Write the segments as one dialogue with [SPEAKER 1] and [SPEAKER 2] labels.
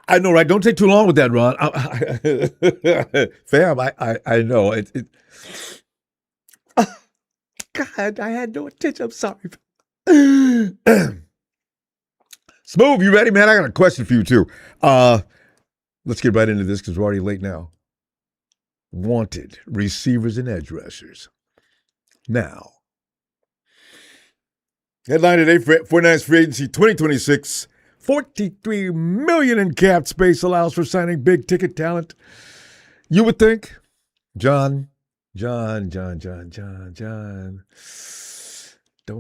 [SPEAKER 1] I know, right? Don't take too long with that, Ron. Fam, I know. God, I had no attention. I'm sorry. Smooth, you ready, man? I got a question for you, too. Let's get right into this because we're already late now. Wanted receivers and edge rushers. Now, headline today, 49ers free agency 2026. $43 million in cap space allows for signing big ticket talent. You would think, John. Don't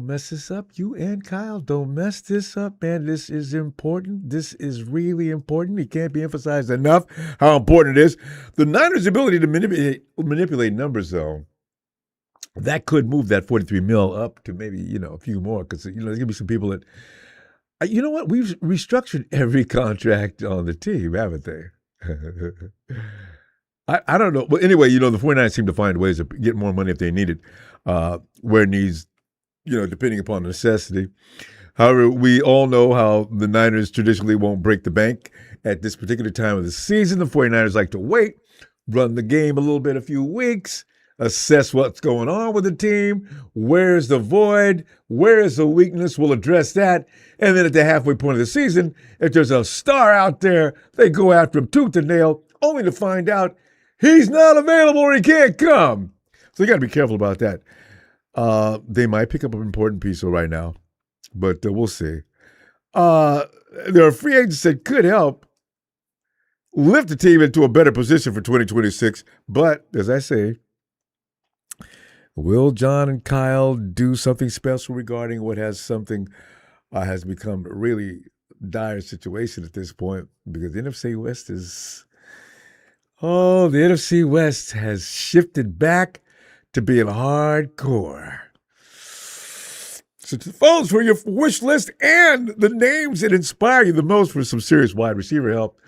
[SPEAKER 1] mess this up. You and Kyle, don't mess this up, man. This is important. This is really important. It can't be emphasized enough how important it is. The Niners' ability to manipulate numbers, though, that could move that 43 mil up to maybe, a few more because, there's going to be some people that, you know what? We've restructured every contract on the team, haven't they? I don't know. Well, anyway, the 49ers seem to find ways to get more money if they need it, where it needs, depending upon necessity. However, we all know how the Niners traditionally won't break the bank at this particular time of the season. The 49ers like to wait, run the game a little bit, a few weeks, assess what's going on with the team, where's the void, where is the weakness, we'll address that. And then at the halfway point of the season, if there's a star out there, they go after him tooth and nail, only to find out he's not available or he can't come. So you got to be careful about that. They might pick up an important piece right now, but we'll see. There are free agents that could help lift the team into a better position for 2026. But as I say, will John and Kyle do something special regarding what has become a really dire situation at this point? Because the NFC West the NFC West has shifted back to being hardcore. So to the phones for your wish list and the names that inspire you the most for some serious wide receiver help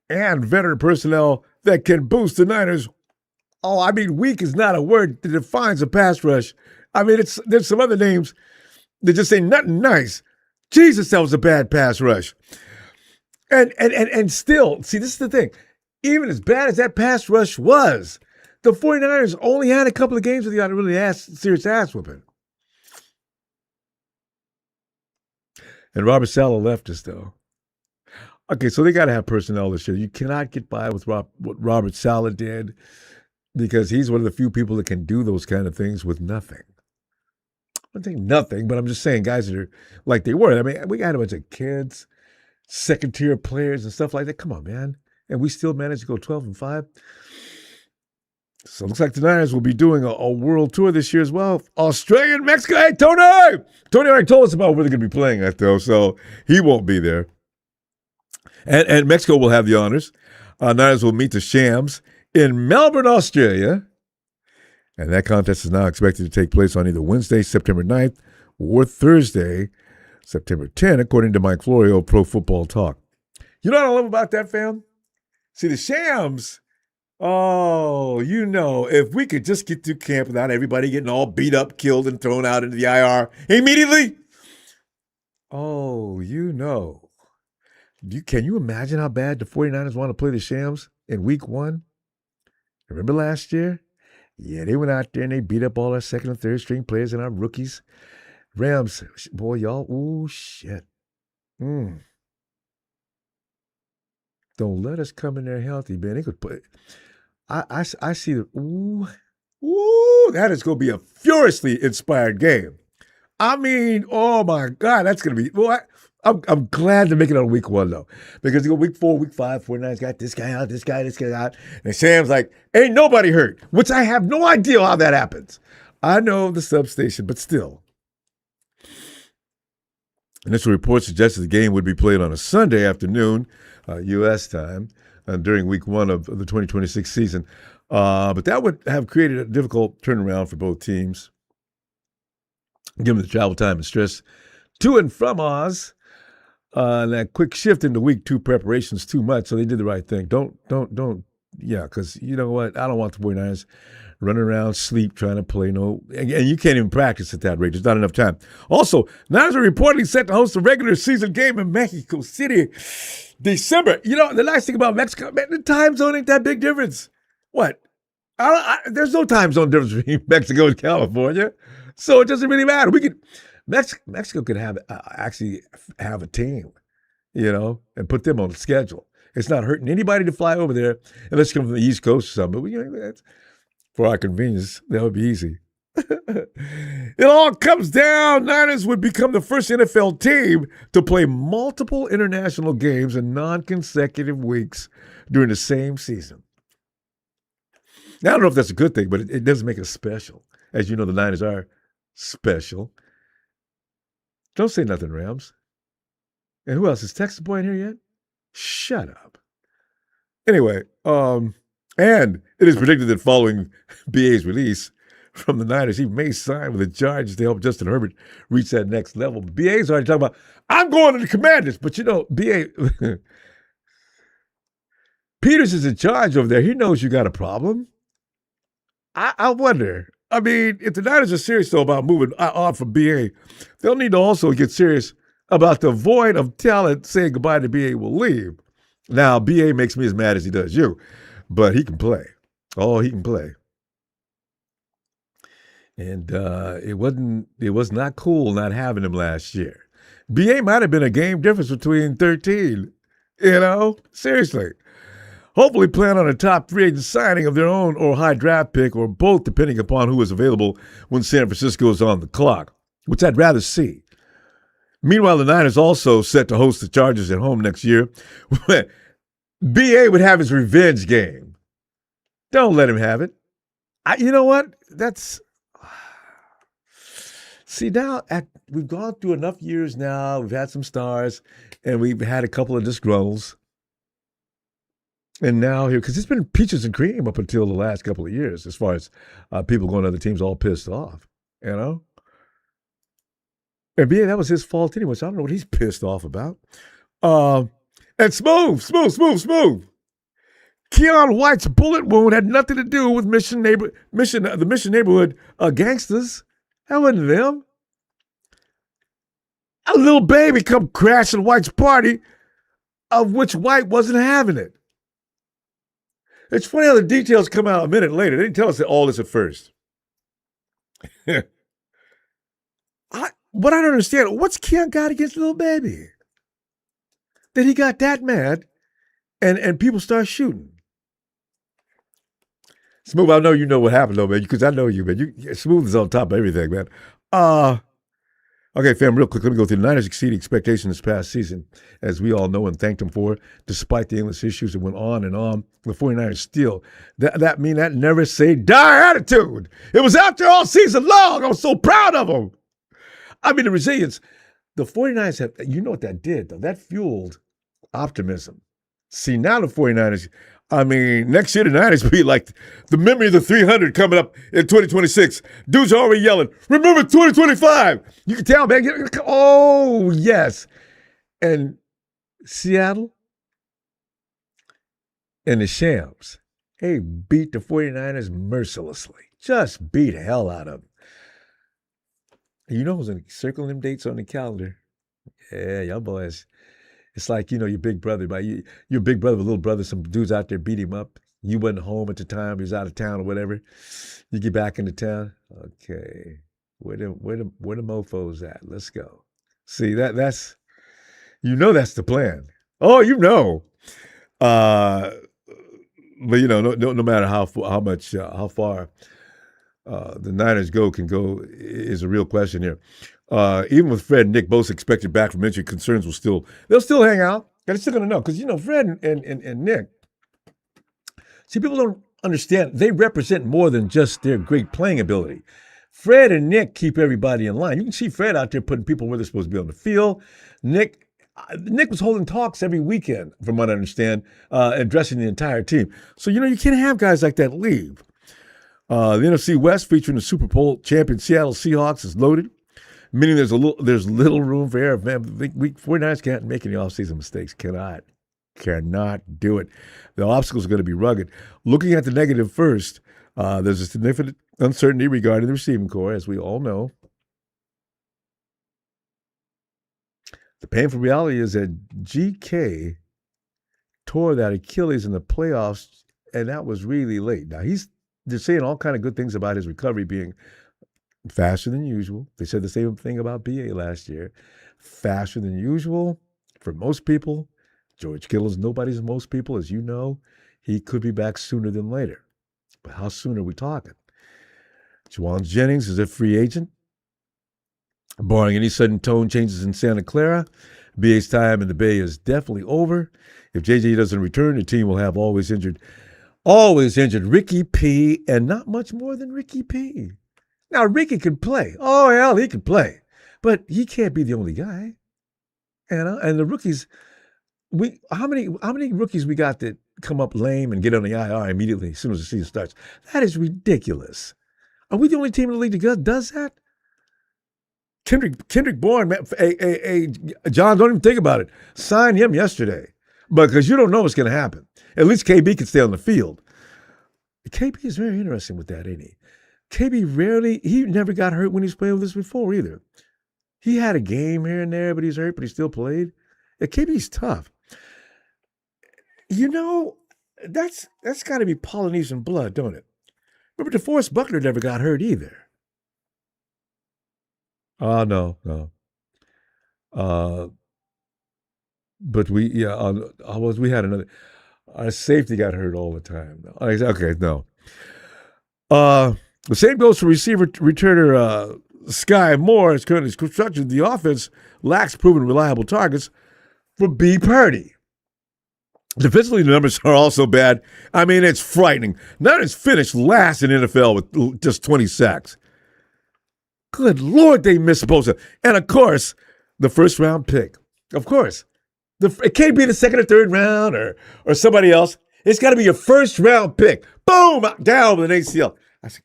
[SPEAKER 1] and veteran personnel that can boost the Niners. Weak is not a word that defines a pass rush. There's some other names that just say nothing nice. Jesus, that was a bad pass rush. And still, see, this is the thing. Even as bad as that pass rush was, the 49ers only had a couple of games where they got a really serious ass whooping. And Robert Saleh left us, though. Okay, so they got to have personnel this year. You cannot get by with what Robert Saleh did, because he's one of the few people that can do those kind of things with nothing. I'm saying nothing, but I'm just saying guys that are like they were. We got a bunch of kids, second-tier players and stuff like that. Come on, man. And we still managed to go 12-5. So it looks like the Niners will be doing a world tour this year as well. Australia and Mexico. Hey, Tony! Tony already told us about where they're going to be playing at, though, so he won't be there. And Mexico will have the honors. Niners will meet the Shams in Melbourne, Australia. And that contest is now expected to take place on either Wednesday, September 9th, or Thursday, September 10th, according to Mike Florio of Pro Football Talk. You know what I love about that, fam? See, the Shams, if we could just get through camp without everybody getting all beat up, killed, and thrown out into the IR immediately. Can you imagine how bad the 49ers want to play the Shams in week 1? Remember last year? Yeah, they went out there and they beat up all our second and third string players and our rookies. Rams, boy, y'all, ooh, shit. Don't let us come in there healthy, man. They could put. I see the that is going to be a furiously inspired game. Oh my God, that's going to be. Well, I'm glad to make it on week 1 though, because you go week 4, week 5, 49's got this guy out, this guy out, and Sam's like, ain't nobody hurt, which I have no idea how that happens. I know the substation, but still. Initial reports suggested the game would be played on a Sunday afternoon, U.S. time, during week 1 of the 2026 season. But that would have created a difficult turnaround for both teams, given the travel time and stress to and from Oz. And that quick shift into week 2 preparations too much, so they did the right thing. Don't Yeah, because you know what? I don't want the 49ers running around, sleep, trying to play and you can't even practice at that rate. There's not enough time. Also, Niners are reportedly set to host a regular season game in Mexico City, December. You know, the nice thing about Mexico, man, the time zone ain't that big difference. What? There's no time zone difference between Mexico and California, so it doesn't really matter. Mexico could actually have a team, and put them on the schedule. It's not hurting anybody to fly over there unless you come from the East Coast or something. But that's for our convenience. That would be easy. It all comes down. Niners would become the first NFL team to play multiple international games in non-consecutive weeks during the same season. Now, I don't know if that's a good thing, but it doesn't make us special. As you know, the Niners are special. Don't say nothing, Rams. And who else? Is Texas Boy in here yet? Shut up. Anyway, and it is predicted that following BA's release from the Niners, he may sign with the Chargers to help Justin Herbert reach that next level. BA's already talking about, I'm going to the Commanders. But BA, Peters is in charge over there. He knows you got a problem. I wonder. I mean, if the Niners are serious, though, about moving on from BA, they'll need to also get serious about the void of talent saying goodbye to BA will leave. Now, BA makes me as mad as he does you, but he can play. Oh, he can play. And it was not cool not having him last year. BA might have been a game difference between 13, seriously. Hopefully plan on a top free agent signing of their own or high draft pick or both, depending upon who is available when San Francisco is on the clock, which I'd rather see. Meanwhile, the Niners also set to host the Chargers at home next year. BA would have his revenge game. Don't let him have it. You know what? See, now we've gone through enough years now. We've had some stars, and we've had a couple of disgruntles. And now here, because it's been peaches and cream up until the last couple of years, as far as people going to other teams all pissed off, And BA, that was his fault anyway, so I don't know what he's pissed off about. And smooth. Keon White's bullet wound had nothing to do with the Mission Neighborhood gangsters. That wasn't them. A little baby come crashing White's party, of which White wasn't having it. It's funny how the details come out a minute later. They didn't tell us all this at first. But I don't understand. What's Keon got against little baby? That he got that mad and people start shooting. Smooth, I know you know what happened, though, man, because I know you, man. Smooth is on top of everything, man. Okay, fam, real quick, let me go through. The Niners exceeded expectations this past season, as we all know and thanked them for, despite the endless issues that went on and on. The 49ers still, that never say die attitude. It was out there all season long. I was so proud of them. I mean, the resilience. The 49ers have, you know what that did, though? That fueled optimism. See, now the 49ers, next year the Niners be like the memory of the 300 coming up in 2026. Dudes are already yelling, remember 2025. You can tell, man. Oh, yes. And Seattle and the Shams, they beat the 49ers mercilessly. Just beat hell out of them. You know who's circling them dates on the calendar? Yeah, y'all boys. It's like, your big brother, your big brother, little brother, some dudes out there beat him up. You wasn't home at the time. He was out of town or whatever. You get back into town. Okay. Where the mofos at? Let's go. See, that's that's the plan. Oh, But no matter how far the Niners can go is a real question here. Even with Fred and Nick both expected back from injury, concerns they'll still hang out. They're still going to know because, Fred and Nick, see, people don't understand. They represent more than just their great playing ability. Fred and Nick keep everybody in line. You can see Fred out there putting people where they're supposed to be on the field. Nick was holding talks every weekend, from what I understand, addressing the entire team. So, you can't have guys like that leave. The NFC West, featuring the Super Bowl champion Seattle Seahawks, is loaded, meaning there's little room for error. Man, 49ers can't make any offseason mistakes. Cannot. cannot do it. The obstacles are going to be rugged. Looking at the negative first, there's a significant uncertainty regarding the receiving corps, as we all know. The painful reality is that GK tore that Achilles in the playoffs, and that was really late. Now, they're saying all kind of good things about his recovery being faster than usual. They said the same thing about BA last year. Faster than usual for most people. George Kittle's nobody's most people, as you know. He could be back sooner than later. But how soon are we talking? Juwan Jennings is a free agent. Barring any sudden tone changes in Santa Clara, BA's time in the Bay is definitely over. If JJ doesn't return, the team will have always injured Ricky P, and not much more than Ricky P. Now, Ricky can play. Oh, hell, he can play. But he can't be the only guy. And the rookies, how many rookies we got that come up lame and get on the IR immediately as soon as the season starts? That is ridiculous. Are we the only team in the league that does that? Kendrick Bourne, man, hey, John, don't even think about it. Sign him yesterday, because you don't know what's going to happen. At least KB can stay on the field. KB is very interesting with that, ain't he? KB he never got hurt when he was playing with us before either. He had a game here and there, but he's hurt, but he still played. Yeah, KB's tough. You know, that's got to be Polynesian blood, don't it? Remember, DeForest Buckner never got hurt either. Oh, no. But we had another. Our safety got hurt all the time. Okay, no. The same goes for receiver returner Sky Moore. Is currently constructed. The offense lacks proven reliable targets for B. Purdy. Defensively, the numbers are also bad. I mean, it's frightening. Niners finished last in NFL with just 20 sacks. Good Lord, they missed Bosa. And, of course, the first-round pick. Of course. It can't be the second or third round or somebody else. It's got to be your first-round pick. Boom! Down with an ACL. I said,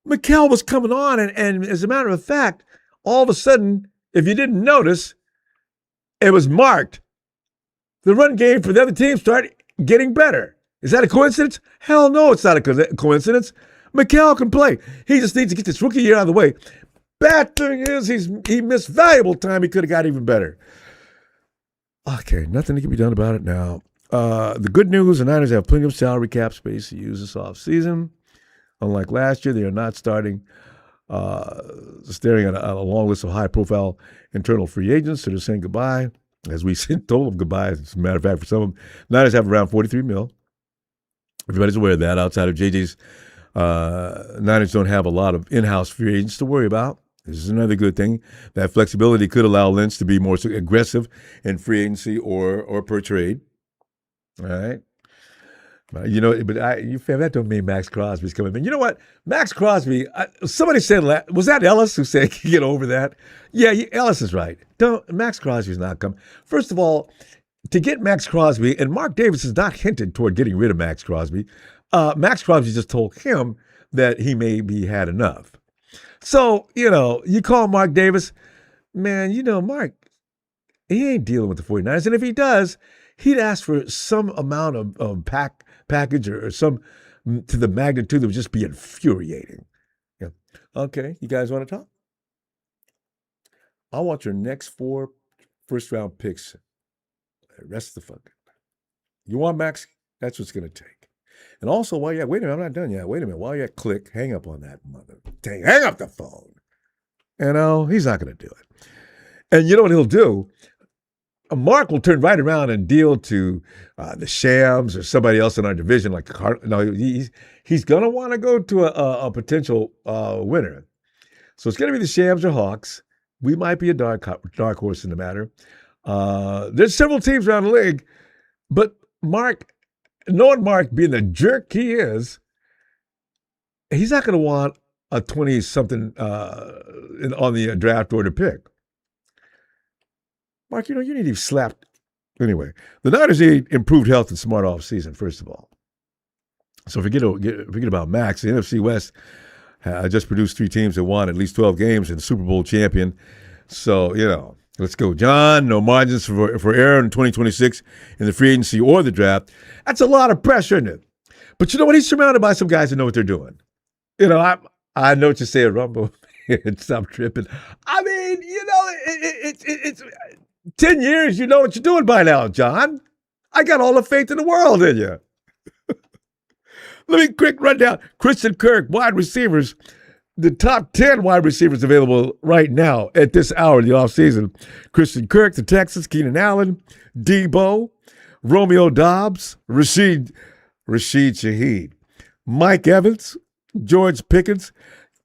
[SPEAKER 1] McHale was coming on, and as a matter of fact, all of a sudden, if you didn't notice, it was marked. The run game for the other team started getting better. Is that a coincidence? Hell no, it's not a coincidence. McHale can play. He just needs to get this rookie year out of the way. Bad thing is he missed valuable time. He could have got even better. Okay, nothing can be done about it now. The good news, the Niners have plenty of salary cap space to use this offseason. Unlike last year, they are not staring at a long list of high-profile internal free agents, so they're saying goodbye. As we told them goodbye, as a matter of fact, for some of them, Niners have around $43 million. Everybody's aware of that. Outside of JJ's, Niners don't have a lot of in-house free agents to worry about. This is another good thing. That flexibility could allow Lynch to be more aggressive in free agency or per trade. All right. You know, but that don't mean Max Crosby's coming in. You know what? Max Crosby, somebody said, was that Ellis who said, get over that? Yeah, Ellis is right. Max Crosby's not coming. First of all, to get Max Crosby, and Mark Davis has not hinted toward getting rid of Max Crosby. Max Crosby just told him that he maybe had enough. So, you call Mark Davis, man, Mark, he ain't dealing with the 49ers. And if he does, he'd ask for some amount of package or some to the magnitude that would just be infuriating. Yeah. Okay, you guys want to talk? I want your next 4 first-round picks. The rest of the fuck. You want Max? That's what's going to take. And also, wait a minute, I'm not done yet. Wait a minute. While you're at click, hang up on that mother. Hang up the phone. He's not going to do it. And you know what he'll do? Mark will turn right around and deal to the Shams or somebody else in our division. He's going to want to go to a potential winner. So it's going to be the Shams or Hawks. We might be a dark horse in the matter. There's several teams around the league, but knowing Mark being the jerk he is, he's not going to want a 20-something on the draft order pick. Mark, you need to be slapped. Anyway, the Niners need improved health and smart offseason, first of all. So forget about Max. The NFC West just produced 3 teams that won at least 12 games and the Super Bowl champion. So, Let's go, John. No margins for error in 2026 in the free agency or the draft. That's a lot of pressure, isn't it? But you know what? He's surrounded by some guys that know what they're doing. You know, I know what you say, Ronbo. Stop tripping. I mean, you know, it's 10 years. You know what you're doing by now, John. I got all the faith in the world in you. Let me quick run down. Christian Kirk, wide receivers. The top 10 wide receivers available right now at this hour of the offseason. Christian Kirk, the Texans, Keenan Allen, Debo, Romeo Doubs, Rashid Shaheed, Mike Evans, George Pickens.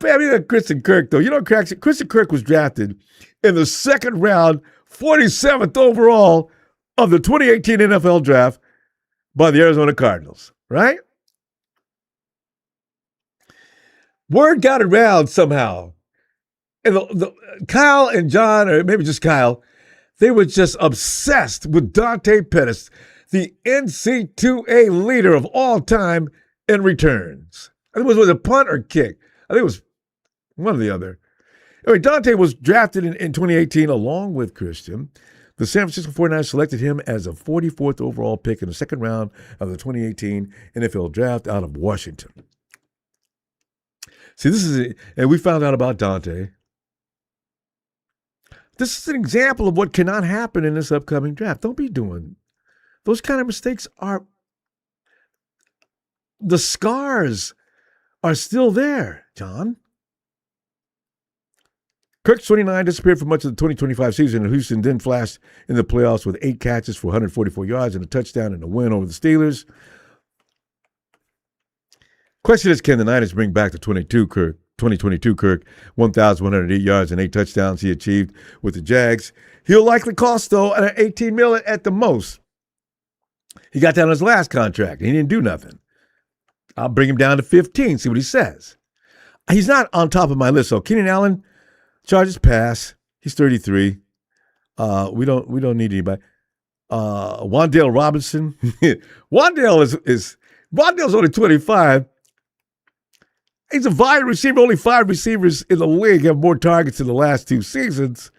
[SPEAKER 1] I mean, Christian Kirk, though. You know, Christian Kirk was drafted in the second round, 47th overall of the 2018 NFL draft by the Arizona Cardinals, right? Word got around somehow. And Kyle and John, or maybe just Kyle, they were just obsessed with Dante Pettis, the NC2A leader of all time in returns. I think it was a punt or kick. I think it was one or the other. Anyway, Dante was drafted in 2018 along with Christian. The San Francisco 49ers selected him as a 44th overall pick in the second round of the 2018 NFL draft out of Washington. See, and we found out about Dante. This is an example of what cannot happen in this upcoming draft. Don't be doing those kind of mistakes. The scars are still there, John. Kirk's 29 disappeared for much of the 2025 season, and Houston then flashed in the playoffs with 8 catches for 144 yards and a touchdown in a win over the Steelers. Question is, can the Niners bring back the 2022 Kirk, 1,108 yards and 8 touchdowns he achieved with the Jags? He'll likely cost, though, $18 million at the most. He got that on his last contract. He didn't do nothing. I'll bring him down to 15, see what he says. He's not on top of my list. So Keenan Allen, Chargers pass. He's 33. We don't need anybody. Wan'Dale Robinson. Wan'Dale's only 25. He's a wide receiver. Only 5 receivers in the league have more targets in the last 2 seasons.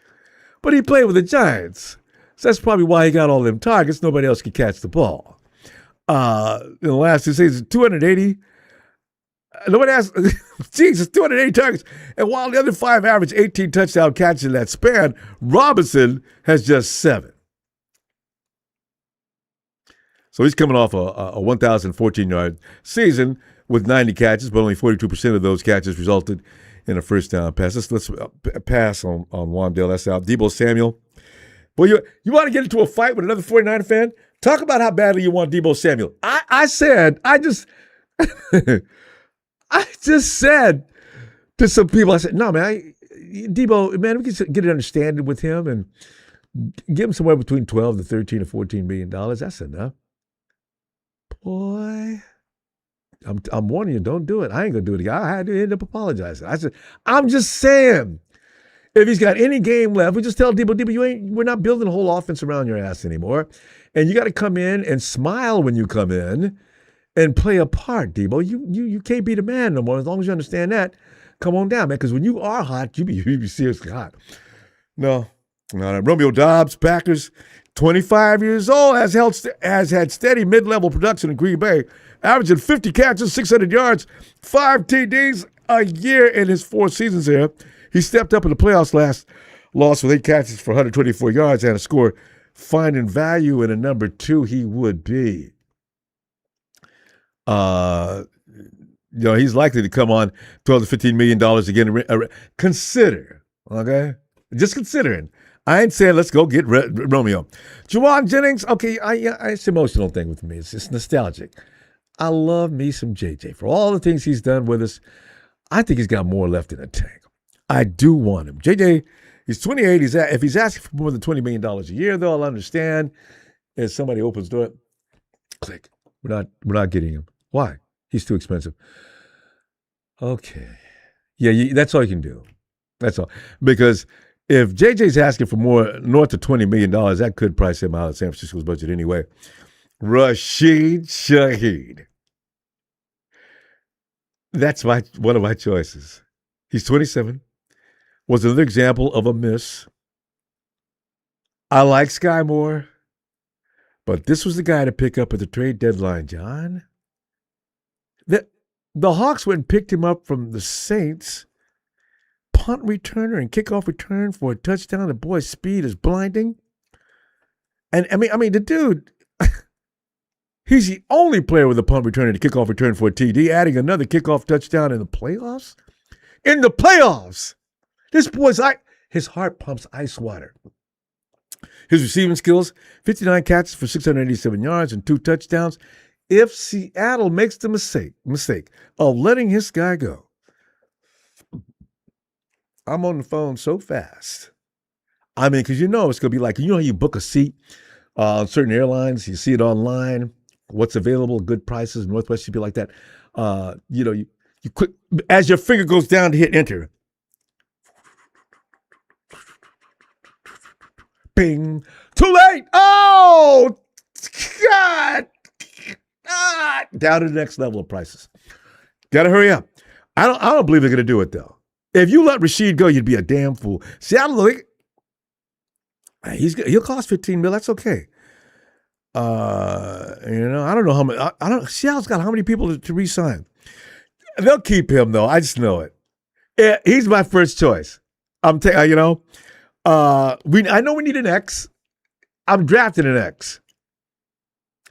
[SPEAKER 1] But he played with the Giants. So that's probably why he got all them targets. Nobody else could catch the ball. In the last 2 seasons, 280. Nobody asked, Jesus, 280 targets. And while the other 5 average 18 touchdown catches in that span, Robinson has just 7. So he's coming off a 1,014-yard season with 90 catches, but only 42% of those catches resulted in a first down pass. Let's pass on Wan'Dale. That's out. Deebo Samuel. Well, you want to get into a fight with another 49er fan? Talk about how badly you want Deebo Samuel. I just said to some people, I said, no, man, Deebo, man, we can get an understanding with him and give him somewhere between 12 to 13 to $14 million. That's enough. Boy, I'm warning you, don't do it. I ain't going to do it again. I had to end up apologizing. I said, I'm just saying, if he's got any game left, we just tell Deebo, we're not building a whole offense around your ass anymore. And you got to come in and smile when you come in and play a part, Deebo. You can't be the man no more. As long as you understand that, come on down, man. Because when you are hot, you be seriously hot. No. Romeo Doubs, Packers, 25 years old, has had steady mid-level production in Green Bay, averaging 50 catches, 600 yards, 5 TDs a year in his 4 seasons there. He stepped up in the playoffs lost with 8 catches for 124 yards and a score, finding value in a number 2 he would be. He's likely to come on $12 to $15 million again. Consider, okay? Just considering. I ain't saying let's go get Romeo. Juwan Jennings, okay, it's an emotional thing with me. It's nostalgic. I love me some JJ. For all the things he's done with us, I think he's got more left in the tank. I do want him. JJ, he's 28. If he's asking for more than $20 million a year, though, I'll understand. If somebody opens the door, click. We're not getting him. Why? He's too expensive. Okay. Yeah, that's all you can do. That's all. Because if JJ's asking for more, north of $20 million, that could price him out of San Francisco's budget anyway. Rashid Shaheed. That's one of my choices. He's 27. Was another example of a miss. I like Sky Moore, but this was the guy to pick up at the trade deadline, John. The Hawks went and picked him up from the Saints. Punt returner and kickoff return for a touchdown. The boy's speed is blinding. And I mean, the dude, he's the only player with a punt return and a kickoff return for a TD, adding another kickoff touchdown in the playoffs. In the playoffs, this boy's his heart pumps ice water. His receiving skills: 59 catches for 687 yards and 2 touchdowns. If Seattle makes the mistake of letting his guy go, I'm on the phone so fast. I mean, because it's going to be like, how you book a seat on certain airlines, you see it online, what's available, good prices, Northwest should be like that. You quick, as your finger goes down to hit enter, bing, too late. Oh, God. Down to the next level of prices. Got to hurry up. I don't believe they're going to do it, though. If you let Rashid go, you'd be a damn fool. Seattle, he'll cost $15 million. That's okay. I don't know how many. Seattle's got how many people to re-sign? They'll keep him though. I just know it. Yeah, he's my first choice. I know we need an X. I'm drafting an X.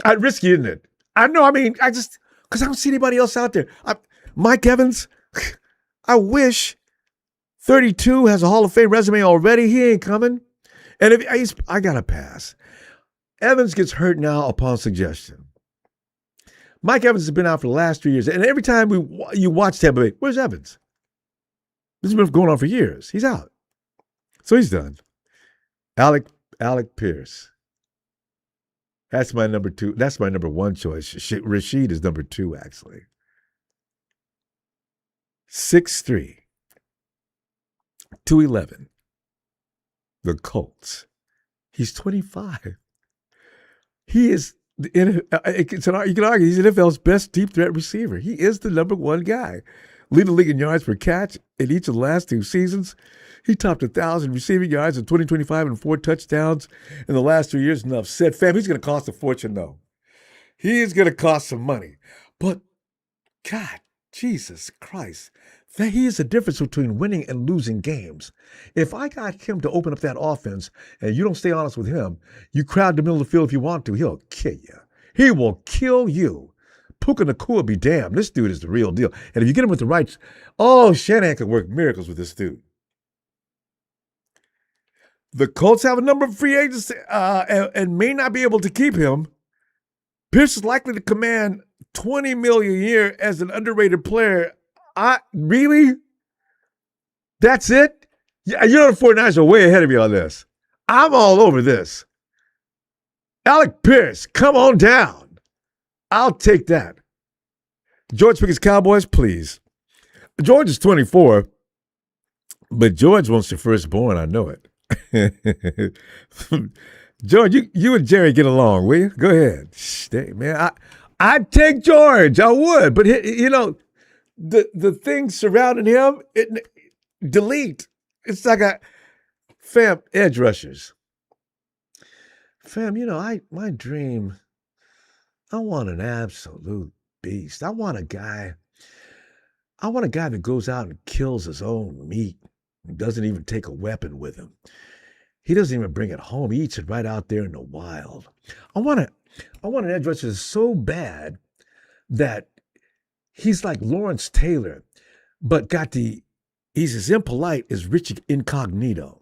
[SPEAKER 1] I'd risky, isn't it? I know. I mean, because I don't see anybody else out there. Mike Evans. I wish 32 has a Hall of Fame resume already. He ain't coming. And if I got to pass. Evans gets hurt now upon suggestion. Mike Evans has been out for the last 3 years. And every time you watch Tampa Bay, where's Evans? This has been going on for years. He's out. So he's done. Alec Pierce. That's my number 2. That's my number 1 choice. Rashid is number 2, actually. 6'3", 211. The Colts. He's 25. He is, you can argue, he's NFL's best deep threat receiver. He is the number 1 guy. Lead the league in yards per catch in each of the last 2 seasons. He topped 1,000 receiving yards in 2025 and 4 touchdowns in the last 3 years. Enough said. Fam, he's going to cost a fortune, though. He is going to cost some money. But, God, Jesus Christ. He is the difference between winning and losing games. If I got him to open up that offense and you don't stay honest with him, you crowd the middle of the field if you want to, he'll kill you. He will kill you. Puka Nacua be damned. This dude is the real deal. And if you get him with the right, Shanahan could work miracles with this dude. The Colts have a number of free agents and may not be able to keep him. Pierce is likely to command $20 million a year as an underrated player. Really? That's it? Yeah, the 49ers are way ahead of me on this. I'm all over this. Alec Pierce, come on down. I'll take that. George Pickens Cowboys, please. George is 24, but George wants your firstborn. I know it. George, you and Jerry get along, will you? Go ahead. Stay, man. I'd take George. I would, but the things surrounding him, delete. It's like edge rushers. Fam, my dream, I want an absolute beast. I want a guy that goes out and kills his own meat and doesn't even take a weapon with him. He doesn't even bring it home. He eats it right out there in the wild. I want an edge rusher so bad that he's like Lawrence Taylor, but he's as impolite as Richie Incognito.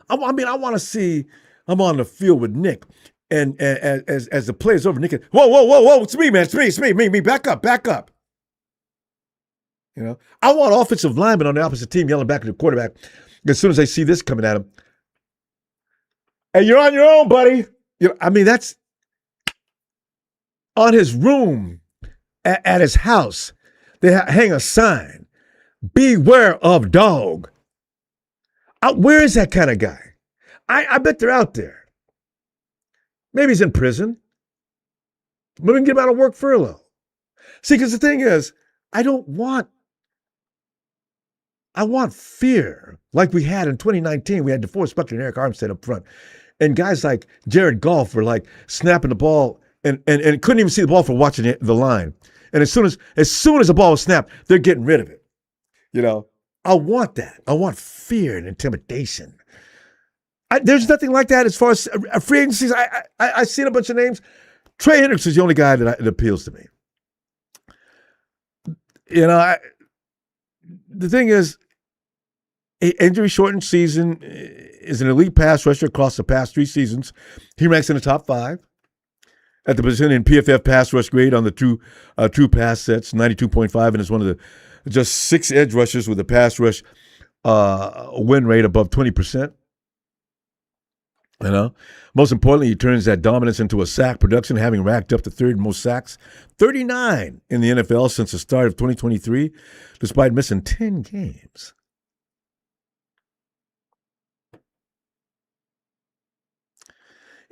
[SPEAKER 1] I want to see, I'm on the field with Nick, and as the play's over, Nick, whoa, it's me, man, it's me, back up. I want offensive linemen on the opposite team yelling back at the quarterback as soon as they see this coming at him. Hey, you're on your own, buddy. That's on his room at his house. They hang a sign, beware of dog. Where is that kind of guy? I bet they're out there. Maybe he's in prison. Maybe we can get him out of work furlough. See, because the thing is, I want fear like we had in 2019. We had DeForest Buckner and Eric Armstead up front. And guys like Jared Goff were like snapping the ball and couldn't even see the ball for watching the line. And as soon as the ball was snapped, they're getting rid of it. I want that. I want fear and intimidation. There's nothing like that as far as free agencies. I seen a bunch of names. Trey Hendricks is the only guy that appeals to me. The thing is, an injury-shortened season is an elite pass rusher across the past 3 seasons. He ranks in the top 5 at the position in PFF pass rush grade on the true pass sets, 92.5, and is one of the just 6 edge rushers with a pass rush win rate above 20%. Most importantly, he turns that dominance into a sack production, having racked up the 3rd most sacks, 39 in the NFL since the start of 2023, despite missing 10 games.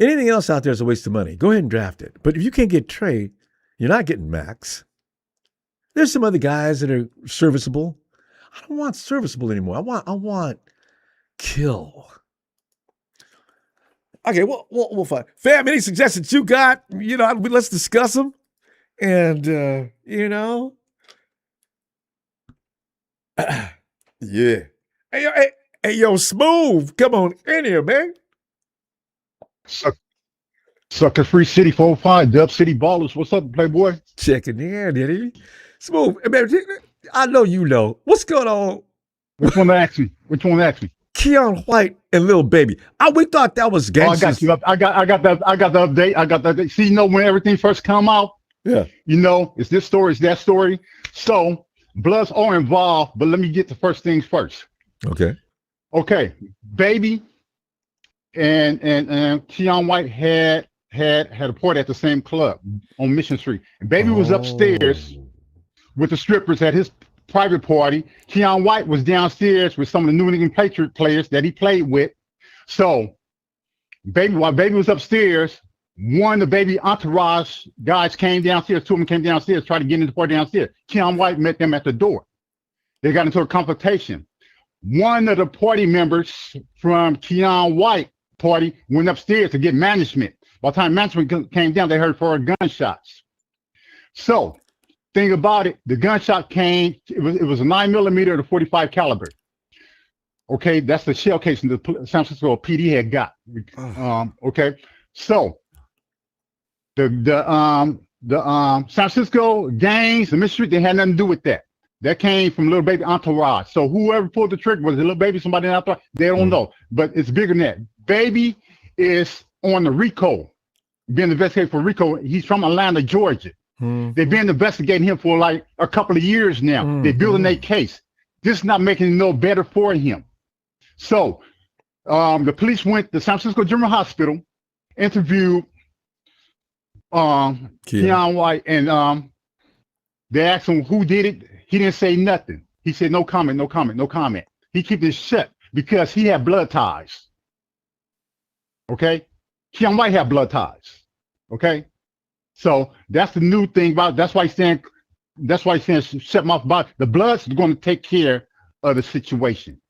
[SPEAKER 1] Anything else out there is a waste of money. Go ahead and draft it. But if you can't get Trey, you're not getting Max. There's some other guys that are serviceable. I don't want serviceable anymore. I want kill. Okay, we'll find. Fam, any suggestions you got? Let's discuss them. And, yeah. Hey, yo, Smooth, come on in here, man.
[SPEAKER 2] Sucker Free City 405, Dub City Ballers. What's up, Playboy?
[SPEAKER 1] Checking in, did he? Smooth, man, I know you know. What's going on?
[SPEAKER 2] Which one to ask me?
[SPEAKER 1] Keon White and Lil Baby. We thought that was gangster.
[SPEAKER 2] I got you. I got the update. See, when everything first come out,
[SPEAKER 1] yeah,
[SPEAKER 2] it's this story, it's that story. So Bloods are involved, but let me get the first things first. Okay. Baby and Keon White had a party at the same club on Mission Street. And Baby was upstairs with the strippers at his private party. Keon White was downstairs with some of the New England Patriot players that he played with. So while Baby was upstairs, one of the Baby entourage guys came downstairs. 2 of them came downstairs, tried to get into the party downstairs. Keon White met them at the door. They got into a confrontation. One of the party members from Keon White party went upstairs to get management. By the time management came down, they heard 4 gunshots. So thing about it, the gunshot came, it was a 9mm to 45 caliber. Okay, that's the shell casing the San Francisco PD had got. Okay, so the San Francisco gangs, the mystery, they had nothing to do with that. That came from Lil Baby entourage. So whoever pulled the trigger, was it Lil Baby, somebody in entourage? They don't know, but it's bigger than that. Baby is on the RICO, being investigated for RICO. He's from Atlanta, Georgia. They've been investigating him for like a couple of years now. They're building their case. This is not making it no better for him. So the police went to San Francisco General Hospital, interviewed Keon White, and they asked him who did it. He didn't say nothing. He said no comment, no comment, no comment. He kept it shut because he had blood ties. Okay? Keon White had blood ties. Okay? So that's the new thing about it. That's why he's saying shut my mouth. The Bloods are going to take care of the situation.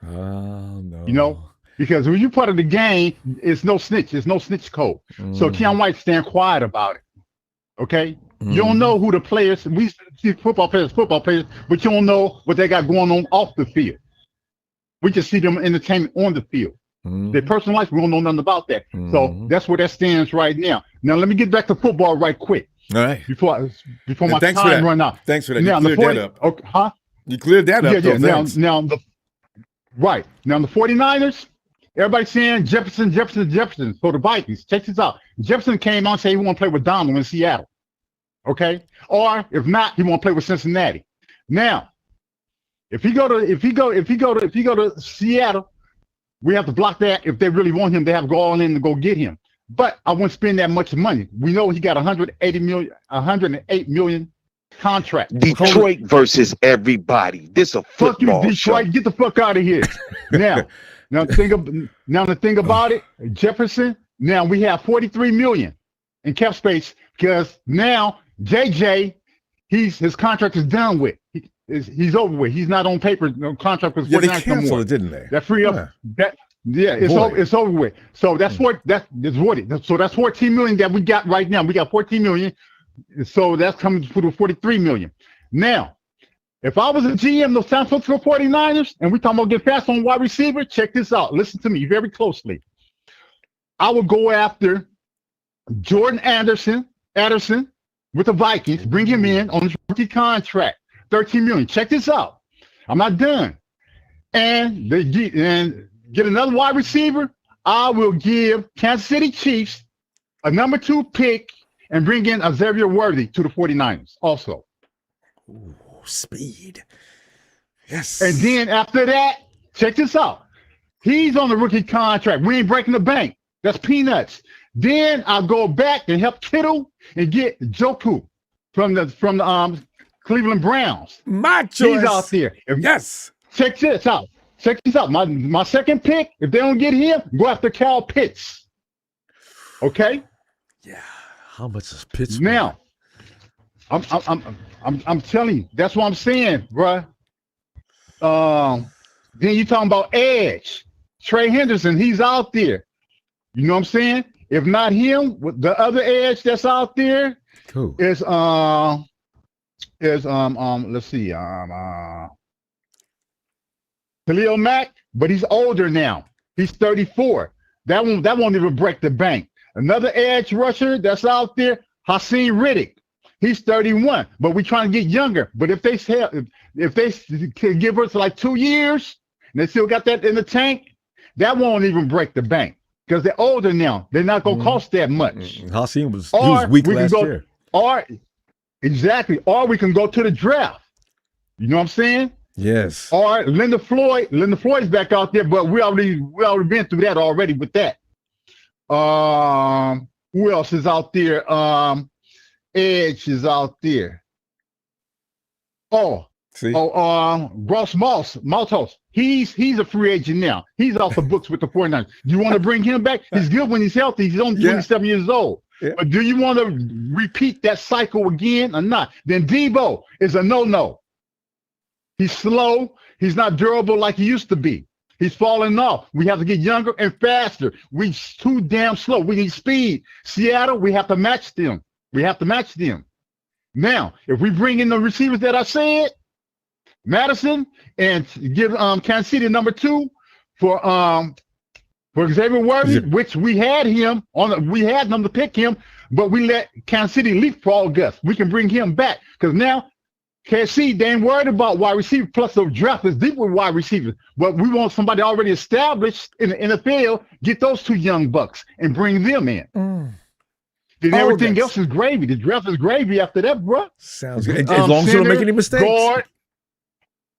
[SPEAKER 2] Oh no. Because when you're part of the gang, it's no snitch. It's no snitch code. So Keon White stand quiet about it. Okay? You don't know who the players, we see football players, but you don't know what they got going on off the field. We just see them entertainment on the field. Their personal life, we don't know nothing about that. So that's where that stands right now. Now let me get back to football right quick.
[SPEAKER 1] All right.
[SPEAKER 2] Before my time run out.
[SPEAKER 1] Thanks for that. Now, you cleared that up.
[SPEAKER 2] Okay, huh?
[SPEAKER 1] You cleared that up.
[SPEAKER 2] Yeah. Now the 49ers, everybody's saying Jefferson for the Vikings. Check this out. Jefferson came on and said he want to play with Donald in Seattle. Okay? Or if not, he want to play with Cincinnati. Now, if he go to Seattle, we have to block that. If they really want him, they have to go all in and go get him. But I wouldn't spend that much money. We know he got 108 million contract.
[SPEAKER 3] Detroit versus everybody. This a football.
[SPEAKER 2] Fuck you, Detroit. Show. Get the fuck out of here. Now the thing about it, Jefferson. Now we have 43 million in cap space because now JJ, his contract is done with. He's over with. He's not on paper. No contract was 49
[SPEAKER 1] they canceled it, didn't they?
[SPEAKER 2] That free up Yeah, it's over with. So that's so that's 14 million that we got right now. We got 14 million. So that's coming to 43 million. Now, if I was a GM, those San Francisco 49ers, and we talking about get fast on wide receiver, check this out. Listen to me very closely. I would go after Jordan Anderson with the Vikings, bring him in on his rookie contract, 13 million. Check this out. I'm not done. And get another wide receiver. I will give Kansas City Chiefs a number 2 pick and bring in Xavier Worthy to the 49ers also.
[SPEAKER 1] Ooh, speed. Yes.
[SPEAKER 2] And then after that, check this out. He's on the rookie contract. We ain't breaking the bank. That's peanuts. Then I'll go back and help Kittle and get Joku from the Cleveland Browns.
[SPEAKER 1] My choice.
[SPEAKER 2] He's out there.
[SPEAKER 1] Yes.
[SPEAKER 2] Check this out. My second pick, if they don't get him, go after Kyle Pitts. Okay?
[SPEAKER 1] Yeah. How much is Pitts?
[SPEAKER 2] Now, I'm telling you, that's what I'm saying, bruh. Then you talking about edge. Trey Henderson, he's out there. You know what I'm saying? If not him, the other edge that's out there is let's see, Khalil Mack, but he's older now. He's 34. That won't even break the bank. Another edge rusher that's out there, Hassan Riddick. He's 31, but we're trying to get younger. But if they can give us like 2 years and they still got that in the tank, that won't even break the bank because they're older now. They're not going to cost that much.
[SPEAKER 1] Hassan was weak last year.
[SPEAKER 2] Or we can go to the draft. You know what I'm saying?
[SPEAKER 1] Yes.
[SPEAKER 2] Or Linda Floyd's back out there, but we already been through that already with that. Who else is out there? Edge is out there. Gross Maltos. He's a free agent now. He's off the books with the 49ers. Do you want to bring him back? He's good when he's healthy. He's only 27 years old. Yeah. But do you want to repeat that cycle again or not? Then Debo is a no-no. He's slow. He's not durable like he used to be. He's falling off. We have to get younger and faster. We're too damn slow. We need speed. Seattle, we have to match them. Now, if we bring in the receivers that I said, Madison, and give Kansas City number 2 for Xavier Worthy, which we had them to pick him, but we let Kansas City leapfrog us. We can bring him back because now KC, they ain't worried about wide receiver. Plus, the draft is deep with wide receivers. But we want somebody already established in the NFL, get those 2 young bucks and bring them in. Then everything else is gravy. The draft is gravy after that, bro.
[SPEAKER 1] Sounds good. As long as you don't make any mistakes.
[SPEAKER 2] Guard.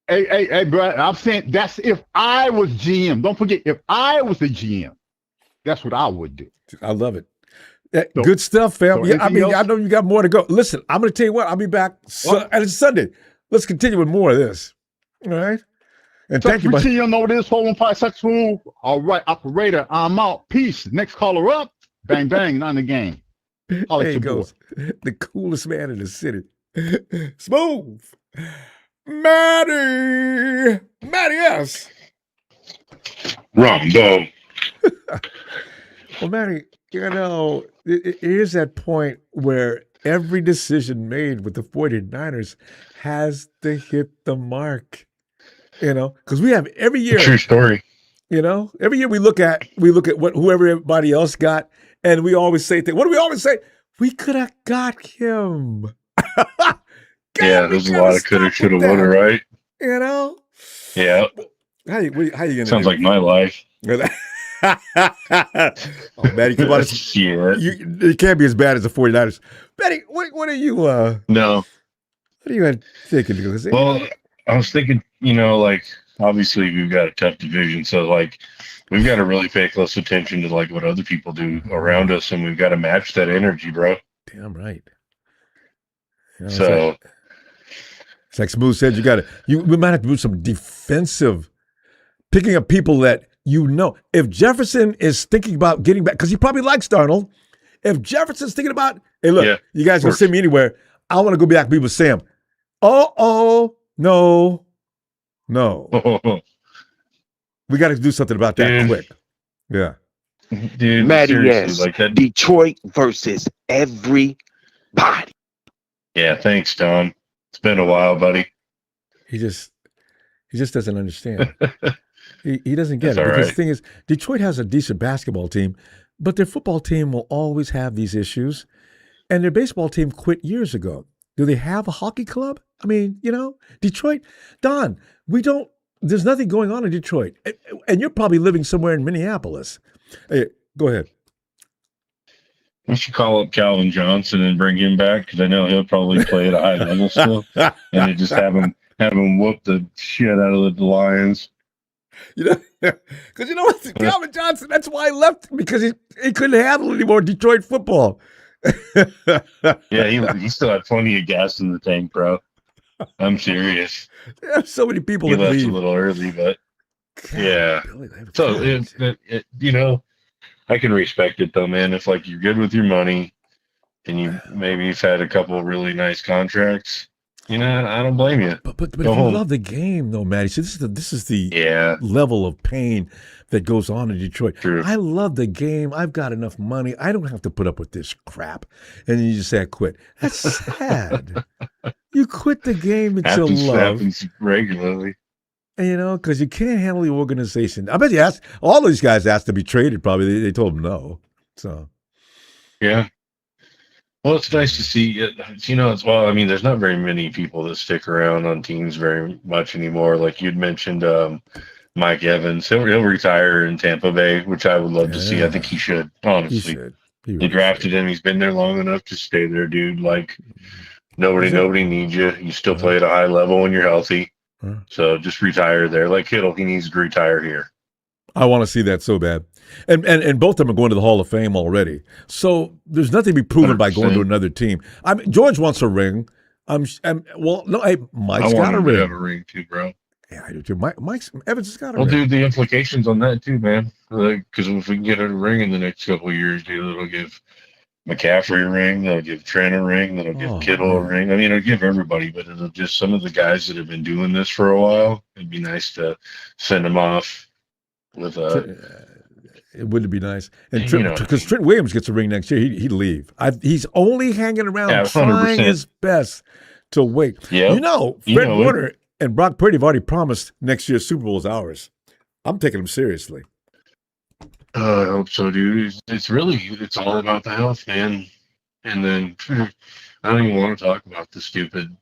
[SPEAKER 2] Hey, bro, I'm saying that's if I was GM. Don't forget, if I was the GM, that's what I would do.
[SPEAKER 1] I love it. Good stuff, fam. I know you got more to go. Listen, I'm going to tell you what. I'll be back and it's Sunday. Let's continue with more of this. All right. And thank you.
[SPEAKER 2] You know this 415 successful. All right, operator. I'm out. Peace. Next caller up. Bang bang. Not in the game.
[SPEAKER 1] There he goes. The coolest man in the city. Smooth. Matty S.
[SPEAKER 4] Ronbo.
[SPEAKER 1] Well, Matty, you know, it is that point where every decision made with the 49ers has to hit the mark, you know, because we have every year.
[SPEAKER 4] True story.
[SPEAKER 1] You know, every year we look at what whoever everybody else got, and we always say things. What do we always say? We could have got him.
[SPEAKER 4] Yeah, there's a lot of coulda, shoulda, woulda, right?
[SPEAKER 1] You know?
[SPEAKER 4] Yeah.
[SPEAKER 1] How you gonna
[SPEAKER 4] Sounds like my life.
[SPEAKER 1] Oh, Matty, come on. You can't be as bad as the 49ers. Matty, what are you
[SPEAKER 4] No.
[SPEAKER 1] What are you thinking?
[SPEAKER 4] Well, I was thinking, you know, like obviously we've got a tough division, so like we've got to really pay close attention to like what other people do around us, and we've got to match that energy, bro.
[SPEAKER 1] Damn right. You know,
[SPEAKER 4] so
[SPEAKER 1] it's like Smooth said, we might have to do some defensive picking up people that you know. If Jefferson is thinking about getting back, because he probably likes Darnold, if Jefferson's thinking about, hey, look, you guys can send me anywhere. I want to go back and be with Sam. No. We got to do something about that quick. Yeah.
[SPEAKER 4] Dude,
[SPEAKER 3] Matty
[SPEAKER 4] seriously,
[SPEAKER 3] S.
[SPEAKER 4] like that.
[SPEAKER 3] Detroit versus everybody.
[SPEAKER 4] Yeah, thanks, Don. It's been a while, buddy.
[SPEAKER 1] He just doesn't understand. He doesn't get
[SPEAKER 4] That's
[SPEAKER 1] it
[SPEAKER 4] all
[SPEAKER 1] because
[SPEAKER 4] right.
[SPEAKER 1] the thing is, Detroit has a decent basketball team, but their football team will always have these issues, and their baseball team quit years ago. Do they have a hockey club? I mean, Detroit, Don, we don't. There's nothing going on in Detroit, and you're probably living somewhere in Minneapolis. Hey, go ahead.
[SPEAKER 4] We should call up Calvin Johnson and bring him back because I know he'll probably play at a high level still, and then just have him whoop the shit out of the Lions.
[SPEAKER 1] Because you know what, Calvin Johnson. That's why he left, because he couldn't handle any more Detroit football.
[SPEAKER 4] Yeah, he still had plenty of gas in the tank, bro. I'm serious.
[SPEAKER 1] There's so many people
[SPEAKER 4] He
[SPEAKER 1] that
[SPEAKER 4] left
[SPEAKER 1] leave.
[SPEAKER 4] a little early, but
[SPEAKER 1] God,
[SPEAKER 4] yeah.
[SPEAKER 1] Billy,
[SPEAKER 4] So I can respect it though, man. If like you're good with your money, and you've had a couple of really nice contracts, I don't blame you.
[SPEAKER 1] But if
[SPEAKER 4] Go
[SPEAKER 1] you
[SPEAKER 4] home.
[SPEAKER 1] love the game, though, Matty, see, this is the level of pain that goes on in Detroit.
[SPEAKER 4] True.
[SPEAKER 1] I love the game. I've got enough money. I don't have to put up with this crap. And then you just say, I quit. That's sad. You quit the game that you love.
[SPEAKER 4] Happens regularly.
[SPEAKER 1] Because you can't handle the organization. I bet you all these guys asked to be traded. Probably they told them no. So
[SPEAKER 4] yeah. Well, it's nice to see it. There's not very many people that stick around on teams very much anymore. Like you'd mentioned, Mike Evans, he'll retire in Tampa Bay, which I would love to see. I think he should. Honestly,
[SPEAKER 1] he should.
[SPEAKER 4] They drafted him. He's been there long enough to stay there, dude. Like nobody needs you. You still play at a high level when you're healthy. So just retire there. Like Kittle, he needs to retire here.
[SPEAKER 1] I want to see that so bad. And both of them are going to the Hall of Fame already. So there's nothing to be proven
[SPEAKER 4] 100%.
[SPEAKER 1] by going to another team. George wants a ring. Mike's got a ring.
[SPEAKER 4] To have a ring too, bro.
[SPEAKER 1] Yeah, I do too. Mike's Evans has got a
[SPEAKER 4] Well,
[SPEAKER 1] ring.
[SPEAKER 4] dude, the implications on that too, man. Because if we can get a ring in the next couple of years, dude, it'll give McCaffrey a ring, they'll give Trent a ring, that'll give Kittle a ring. I mean, it'll give everybody, but it'll just some of the guys that have been doing this for a while. It'd be nice to send them off with a.
[SPEAKER 1] It would be nice, and because Trent Williams gets a ring next year, he'd leave. He's only hanging around, trying his best to wait.
[SPEAKER 4] Yeah,
[SPEAKER 1] Fred Warner and Brock Purdy have already promised next year's Super Bowl is ours. I'm taking them seriously.
[SPEAKER 4] I hope so, dude. It's all about the health, man. And then I don't even want to talk about the stupid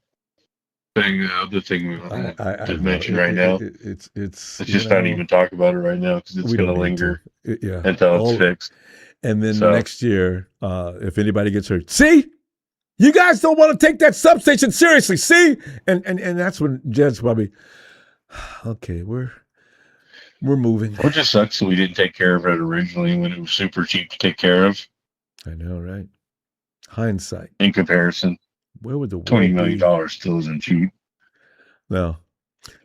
[SPEAKER 4] thing, the thing we want to mention right now.
[SPEAKER 1] It's
[SPEAKER 4] just not even talk about it right now because it's going to linger until it's fixed.
[SPEAKER 1] And then next year, if anybody gets hurt, see, you guys don't want to take that substation seriously. See, and that's when Jed's probably okay. We're moving.
[SPEAKER 4] It just sucks that we didn't take care of it originally when it was super cheap to take care of.
[SPEAKER 1] I know, right? Hindsight.
[SPEAKER 4] In comparison,
[SPEAKER 1] where would the
[SPEAKER 4] $20 million still isn't cheap?
[SPEAKER 1] No,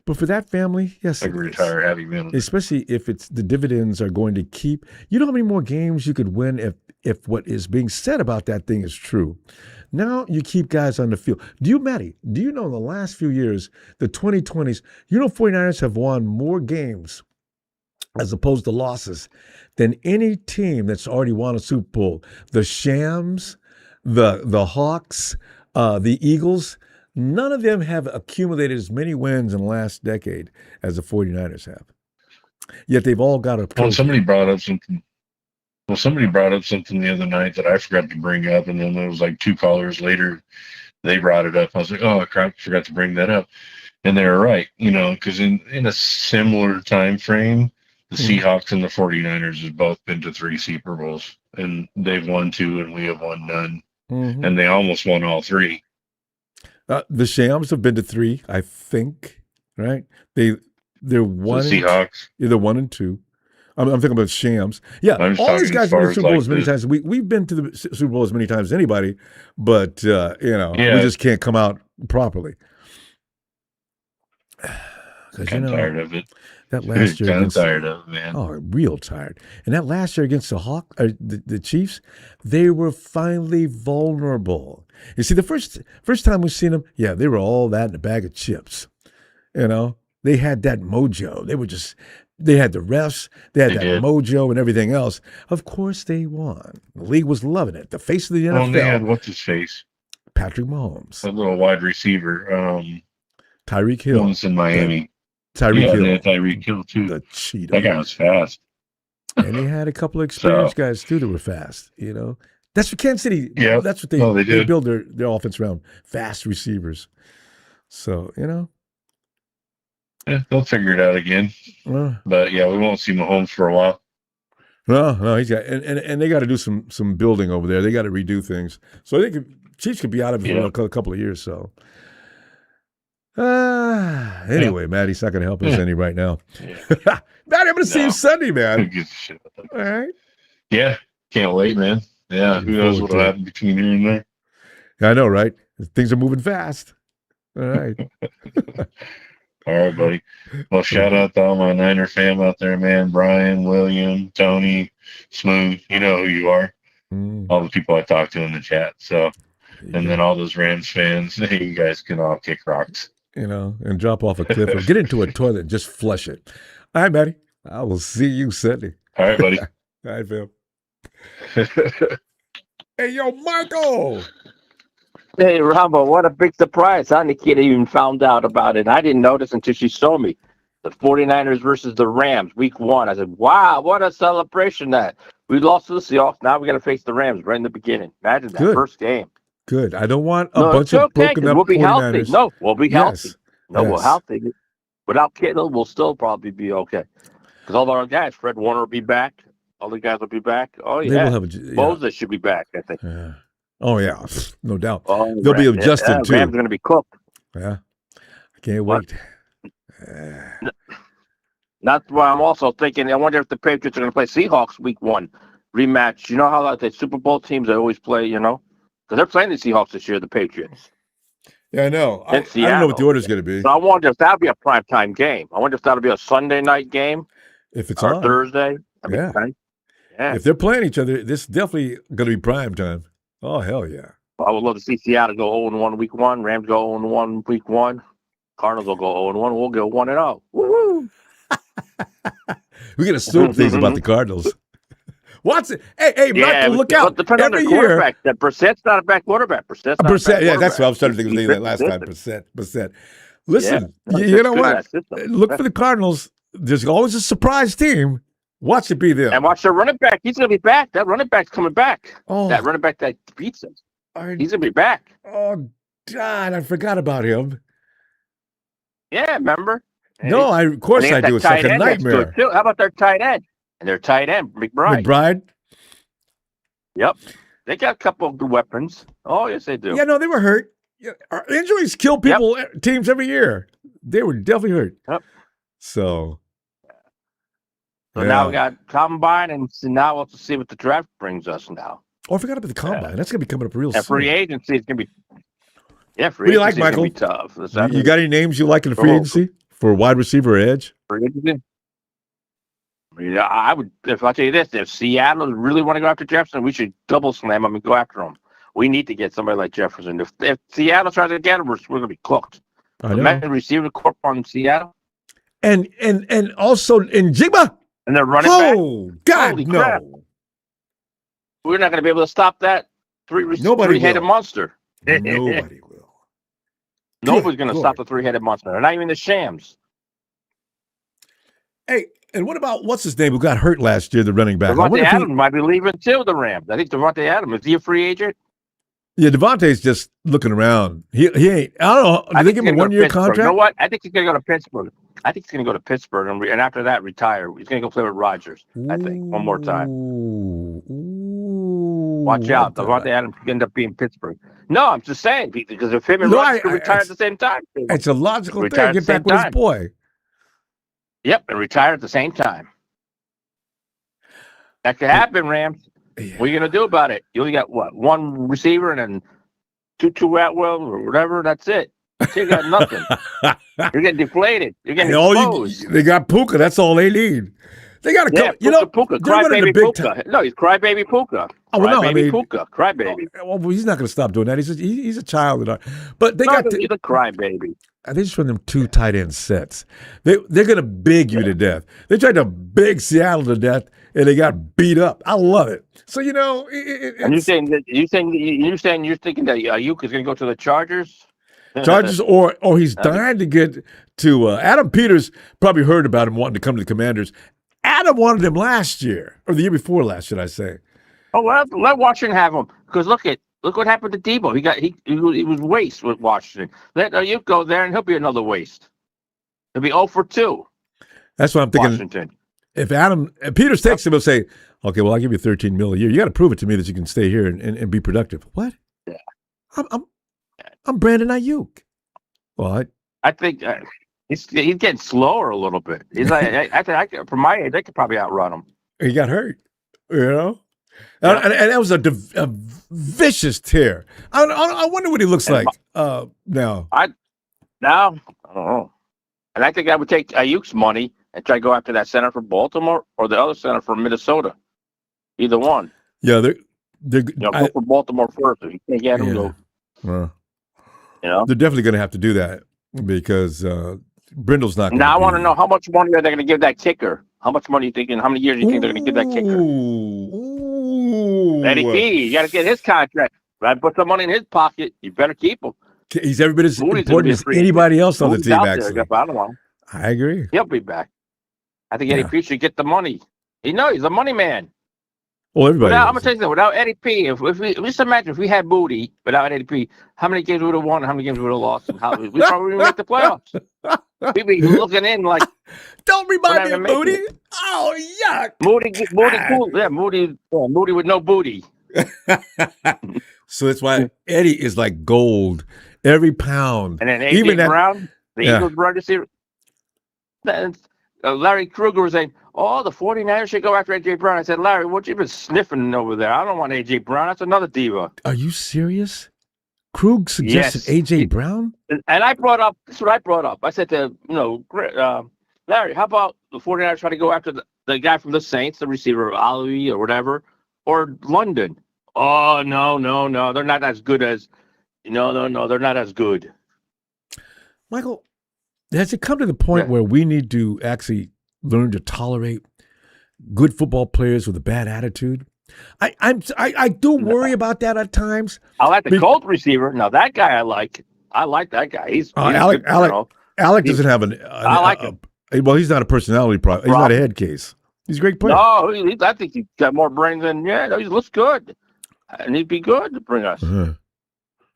[SPEAKER 1] but for that family, yes,
[SPEAKER 4] like retire heavy metal.
[SPEAKER 1] Especially if it's the dividends are going to keep. You know how many more games you could win if what is being said about that thing is true. Now you keep guys on the field. Matty, do you know in the last few years, the 2020s, 49ers have won more games as opposed to losses than any team that's already won a Super Bowl. The Shams, the Hawks, the Eagles, none of them have accumulated as many wins in the last decade as the 49ers have. Yet they've all got a
[SPEAKER 4] somebody brought up something the other night that I forgot to bring up, and then there was like two callers later, they brought it up. I was like, oh crap, I forgot to bring that up. And they were right, because in a similar time frame, the Seahawks and the 49ers have both been to 3 Super Bowls, and they've won 2 and we have won none. Mm-hmm. And they almost won all 3.
[SPEAKER 1] The Shams have been to 3, I think, right? They're one.
[SPEAKER 4] The Seahawks.
[SPEAKER 1] They're 1 and 2. I'm thinking about Shams. Yeah, all these guys have been to the Super Bowl as many times. We've been to the Super Bowl as many times as anybody, but we just can't come out properly.
[SPEAKER 4] I'm tired of it.
[SPEAKER 1] That last year,
[SPEAKER 4] I'm tired of it, man.
[SPEAKER 1] Oh, real tired. And that last year against the Chiefs, they were finally vulnerable. You see, the first time we've seen them, they were all that in a bag of chips. They had that mojo. They were just They had the refs. They had
[SPEAKER 4] They
[SPEAKER 1] that
[SPEAKER 4] did.
[SPEAKER 1] mojo and everything else. Of course, they won. The league was loving it. The face of the
[SPEAKER 4] Oh, and they had
[SPEAKER 1] NFL,
[SPEAKER 4] what's his face?
[SPEAKER 1] Patrick Mahomes,
[SPEAKER 4] That little wide receiver.
[SPEAKER 1] Tyreek Hill,
[SPEAKER 4] One's in Miami.
[SPEAKER 1] Tyreek
[SPEAKER 4] Yeah,
[SPEAKER 1] Hill,
[SPEAKER 4] they had Tyreek Hill too.
[SPEAKER 1] the cheetah.
[SPEAKER 4] That guy was fast.
[SPEAKER 1] And they had a couple of experienced guys too that were fast. That's what Kansas City.
[SPEAKER 4] Yeah.
[SPEAKER 1] That's what
[SPEAKER 4] They
[SPEAKER 1] they
[SPEAKER 4] did.
[SPEAKER 1] build their offense around, fast receivers. So
[SPEAKER 4] Yeah, they'll figure it out again. But yeah, we won't see Mahomes for a while.
[SPEAKER 1] no, he's got and they got to do some building over there. They got to redo things. So Chiefs could be out of it for a couple of years. So anyway, Maddie's not going to help us any right now.
[SPEAKER 4] Yeah.
[SPEAKER 1] Maddie, I'm going to see you Sunday,
[SPEAKER 4] Who
[SPEAKER 1] man.
[SPEAKER 4] gives a shit about that?
[SPEAKER 1] All right.
[SPEAKER 4] Yeah, can't wait, man. Yeah, who knows what'll happen between here and there.
[SPEAKER 1] I know, right? Things are moving fast. All right.
[SPEAKER 4] All right, buddy. Well, shout out to all my Niner fam out there, man. Brian, William, Tony, Smooth. You know who you are. All the people I talk to in the chat. So, and then all those Rams fans. Hey, you guys can all kick rocks.
[SPEAKER 1] And drop off a cliff or get into a toilet and just flush it. All right, Maddie. I will see you Sunday.
[SPEAKER 4] All right, buddy.
[SPEAKER 1] All right, Phil. Hey, yo, Michael.
[SPEAKER 3] Hey, Ronbo, what a big surprise. Nikita even found out about it. I didn't notice until she showed me. The 49ers versus the Rams, week 1. I said, wow, what a celebration that. We lost to the Seahawks. Now we got to face the Rams right in the beginning. Imagine that first game.
[SPEAKER 1] Good. I don't want a bunch of broken up 49ers.
[SPEAKER 3] We'll be healthy. No, we'll be healthy.
[SPEAKER 1] Yes.
[SPEAKER 3] No, we're healthy. Without Kittle, we'll still probably be okay. Because all our guys, Fred Warner will be back. All the guys will be back. Oh, yeah. Moses should be back, I think.
[SPEAKER 1] Oh, yeah. No doubt. They'll be adjusted, too.
[SPEAKER 3] Rams are going to be cooked.
[SPEAKER 1] Yeah. I can't wait.
[SPEAKER 3] That's why I'm also thinking, I wonder if the Patriots are going to play Seahawks week 1 rematch. You know how the Super Bowl teams they always play, Because they're playing the Seahawks this year, the Patriots.
[SPEAKER 1] Yeah, I know. I don't know what the order's going to be.
[SPEAKER 3] So I wonder if that'll be a primetime game. I wonder if that'll be a Sunday night game.
[SPEAKER 1] If it's
[SPEAKER 3] or
[SPEAKER 1] on.
[SPEAKER 3] Thursday.
[SPEAKER 1] Yeah. If they're playing each other, this is definitely going to be prime time. Oh, hell yeah.
[SPEAKER 3] I would love to see Seattle go 0-1 week 1. Rams go 0-1 week 1. Cardinals will go 0-1. We'll go 1-0. Woo-hoo!
[SPEAKER 1] We can assume things about the Cardinals. Watson, hey, Michael, look out!
[SPEAKER 3] Depending on the quarterback, that Brissett's not a bad quarterback.
[SPEAKER 1] Yeah, that's what I was trying to think of that last time. Brissett. Listen, you know what? Look for the Cardinals. There's always a surprise team. Watch it be them.
[SPEAKER 3] And watch their running back. He's going to be back. That running back's coming back.
[SPEAKER 1] Oh,
[SPEAKER 3] that running back that beats him. He's going to be back.
[SPEAKER 1] Oh, God, I forgot about him.
[SPEAKER 3] Yeah, remember?
[SPEAKER 1] No, of course I do. It's like a nightmare.
[SPEAKER 3] How about their tight end? And their tight end, McBride.
[SPEAKER 1] McBride?
[SPEAKER 3] Yep. They got a couple of good weapons. Oh, yes, they do.
[SPEAKER 1] Yeah, no, they were hurt. Injuries kill people, teams every year. They were definitely hurt.
[SPEAKER 3] Yep.
[SPEAKER 1] So
[SPEAKER 3] now we got Combine, and now we'll have to see what the draft brings us now.
[SPEAKER 1] Oh, I forgot about the Combine. That's going to be coming up real soon.
[SPEAKER 3] Free agency is going to be
[SPEAKER 1] what do you like, Michael?
[SPEAKER 3] Tough.
[SPEAKER 1] You got any names you like in the free agency for wide receiver or edge?
[SPEAKER 3] Free agency? I would, if I tell you this, if Seattle really want to go after Jefferson, we should double slam them and go after him. We need to get somebody like Jefferson. If Seattle tries to get him, we're going to be cooked. Imagine receiver corp on Seattle.
[SPEAKER 1] And also in Jigba.
[SPEAKER 3] And they're running back.
[SPEAKER 1] Oh, God,
[SPEAKER 3] Holy
[SPEAKER 1] no.
[SPEAKER 3] Crap. We're not going to be able to stop that three-headed monster.
[SPEAKER 1] Nobody will.
[SPEAKER 3] Nobody's going to stop the three-headed monster. Not even the Shams.
[SPEAKER 1] Hey, and what about what's his name who got hurt last year, the running back?
[SPEAKER 3] Devontae Adams might be leaving too, the Rams. I think Devontae Adams, is he a free agent?
[SPEAKER 1] Yeah, Devontae's just looking around. He ain't. I don't know. Did they give him a 1-year contract?
[SPEAKER 3] You know what? I think he's going to go to Pittsburgh. And after that, retire. He's going to go play with Rodgers, I think, one more time. Watch out. Devontae Adams could end up being Pittsburgh. No, I'm just saying, because if him and Rodgers could retire at the same time.
[SPEAKER 1] It's a logical thing. Get back with his boy.
[SPEAKER 3] Yep, and retire at the same time. That could happen, Rams. Yeah. What are you going to do about it? You only got, one receiver and then two Atwell or whatever. That's it. You got nothing. You're getting deflated. You're getting exposed.
[SPEAKER 1] They got Puka. That's all they need. They got to
[SPEAKER 3] Yeah,
[SPEAKER 1] come.
[SPEAKER 3] Puka,
[SPEAKER 1] They're running the
[SPEAKER 3] crybaby
[SPEAKER 1] big time.
[SPEAKER 3] Puka. No, he's crybaby Puka.
[SPEAKER 1] Oh, well, no, I
[SPEAKER 3] Crybaby
[SPEAKER 1] mean,
[SPEAKER 3] Puka. Crybaby.
[SPEAKER 1] well, he's not going to stop doing that. He's a child. But they
[SPEAKER 3] No,
[SPEAKER 1] got
[SPEAKER 3] he's a crybaby.
[SPEAKER 1] they just run them 2 tight end sets. They're going to big you to death. They tried to big Seattle to death, and they got beat up. I love it. So
[SPEAKER 3] And you're saying you're thinking that Ayuk is going to go to the Chargers?
[SPEAKER 1] Chargers or he's dying to get to Adam Peters. Probably heard about him wanting to come to the Commanders. Adam wanted him last year or the year before last, should I say?
[SPEAKER 3] Oh well, let Washington have him because look what happened to Debo. He was waste with Washington. Let Ayuk go there and he'll be another waste. He'll be 0 for 2.
[SPEAKER 1] That's what I'm thinking.
[SPEAKER 3] Washington.
[SPEAKER 1] If Peters takes him, he'll say, "Okay, well, I'll give you $13 million a year. You got to prove it to me that you can stay here and be productive." What?
[SPEAKER 3] Yeah.
[SPEAKER 1] I'm Brandon Ayuk. Well,
[SPEAKER 3] I think he's getting slower a little bit. He's like I think for my age, they could probably outrun him.
[SPEAKER 1] he got hurt, and that was a vicious tear. I wonder what he looks like now.
[SPEAKER 3] I don't know. And I think I would take Ayuk's money and try to go after that center for Baltimore or the other center for Minnesota. Either one.
[SPEAKER 1] Yeah, they're
[SPEAKER 3] go for Baltimore first. If you can't get him, go.
[SPEAKER 1] They're definitely going to have to do that because Brindle's not.
[SPEAKER 3] Now I want to know how much money are they going to give that kicker? How much money you thinking? How many years do you think they're going to give that kicker? Eddie P, you got to get his contract. Right, put some money in his pocket. You better keep him.
[SPEAKER 1] He's every bit as important as anybody else on the team. Actually,
[SPEAKER 3] I don't want him.
[SPEAKER 1] I agree.
[SPEAKER 3] He'll be back. I think Eddie P should get the money. He's a money man.
[SPEAKER 1] Well, everybody.
[SPEAKER 3] I'm gonna tell you something. Without Eddie P, if we just imagine if we had Moody without Eddie P, how many games we would have won and how many games we would have lost, and how we probably wouldn't make the playoffs. We'd be looking in like,
[SPEAKER 1] don't remind me of Moody. Oh, yuck.
[SPEAKER 3] Moody, cool. Yeah, Moody with no booty.
[SPEAKER 1] So that's why Eddie is like gold. Every pound.
[SPEAKER 3] And then AJ Brown, the Eagles run receiver. Larry Kruger was saying, "Oh, the 49ers should go after AJ Brown." I said, "Larry, what you been sniffing over there? I don't want AJ Brown. That's another diva."
[SPEAKER 1] Are you serious? Krug suggested AJ Brown?
[SPEAKER 3] And I brought up, this is what I brought up. I said to, Larry, how about the 49ers try to go after the guy from the Saints, the receiver, Ali or whatever, or London? Oh, no. They're not as good as, no, they're not as good.
[SPEAKER 1] Michael, has it come to the point where we need to actually learn to tolerate good football players with a bad attitude? I do worry about that at times.
[SPEAKER 3] I like the Colt receiver. Now that guy I like. I like that guy. He's
[SPEAKER 1] Alec doesn't have
[SPEAKER 3] I like him.
[SPEAKER 1] Well, he's not a personality problem. He's not a head case. He's a great player.
[SPEAKER 3] No, I think he's got more brains than he looks good, and he'd be good to bring us.
[SPEAKER 1] Uh-huh.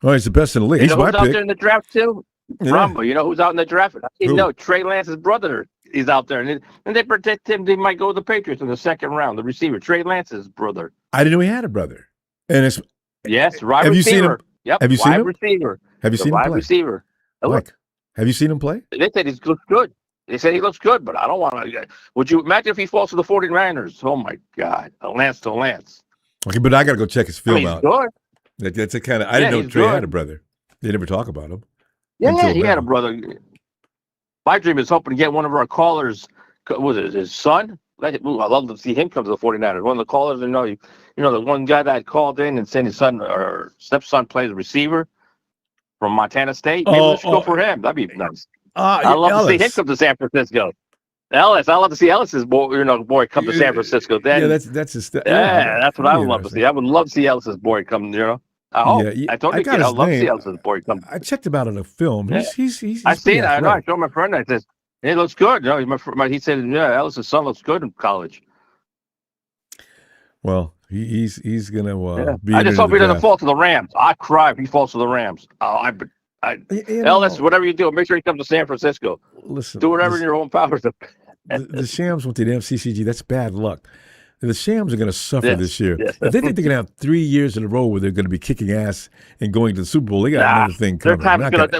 [SPEAKER 1] Oh, he's the best in the league.
[SPEAKER 3] He's
[SPEAKER 1] my
[SPEAKER 3] who's
[SPEAKER 1] pick.
[SPEAKER 3] out there in the draft too?
[SPEAKER 1] Yeah.
[SPEAKER 3] Ronbo. You know who's out in the draft? Trey Lance's brother is out there, and they predict him. They might go to the Patriots in the second round. The receiver, Trey Lance's brother.
[SPEAKER 1] I didn't know he had a brother. And it's
[SPEAKER 3] wide receiver.
[SPEAKER 1] You seen him?
[SPEAKER 3] Yep,
[SPEAKER 1] have you seen him?
[SPEAKER 3] Receiver.
[SPEAKER 1] Have you seen him play?
[SPEAKER 3] Wide receiver.
[SPEAKER 1] Mike, have you seen him play?
[SPEAKER 3] They said he looks good. They said he looks good, but I don't want to. Would you imagine if he falls to the 49ers? Oh my God, Lance to Lance.
[SPEAKER 1] Okay, but I got to go check his film out.
[SPEAKER 3] Good.
[SPEAKER 1] That's a kind of. I didn't know Trey had a brother. They never talk about him.
[SPEAKER 3] Yeah, he had a brother. My dream is hoping to get one of our callers. Was it his son? I'd love to see him come to the 49ers. One of the callers, the one guy that called in and said his son or stepson plays receiver from Montana State. Maybe we should go for him. That'd be nice. I'd love to see him come to San Francisco. Ellis, I'd love to see Ellis's boy come to San Francisco. Then,
[SPEAKER 1] that's his.
[SPEAKER 3] That's what I would love to see. I would love to see Ellis's boy come. I hope. I told you, I'd love to see Ellis's boy come.
[SPEAKER 1] I checked him out on a film. He's
[SPEAKER 3] I seen it. I know. I showed my friend. I said, "He looks good." He said, "Yeah, Ellis's son looks good in college."
[SPEAKER 1] Well, he's gonna be.
[SPEAKER 3] I just hope he doesn't fall to the Rams. I cry if he falls to the Rams. Ellis, whatever you do, make sure he comes to San Francisco.
[SPEAKER 1] Listen,
[SPEAKER 3] do whatever in your own powers.
[SPEAKER 1] The Shams went to the MCCG. That's bad luck. The Shams are going to suffer this year. If they think they're going to have 3 years in a row where they're going to be kicking ass and going to the Super Bowl, they got another thing coming.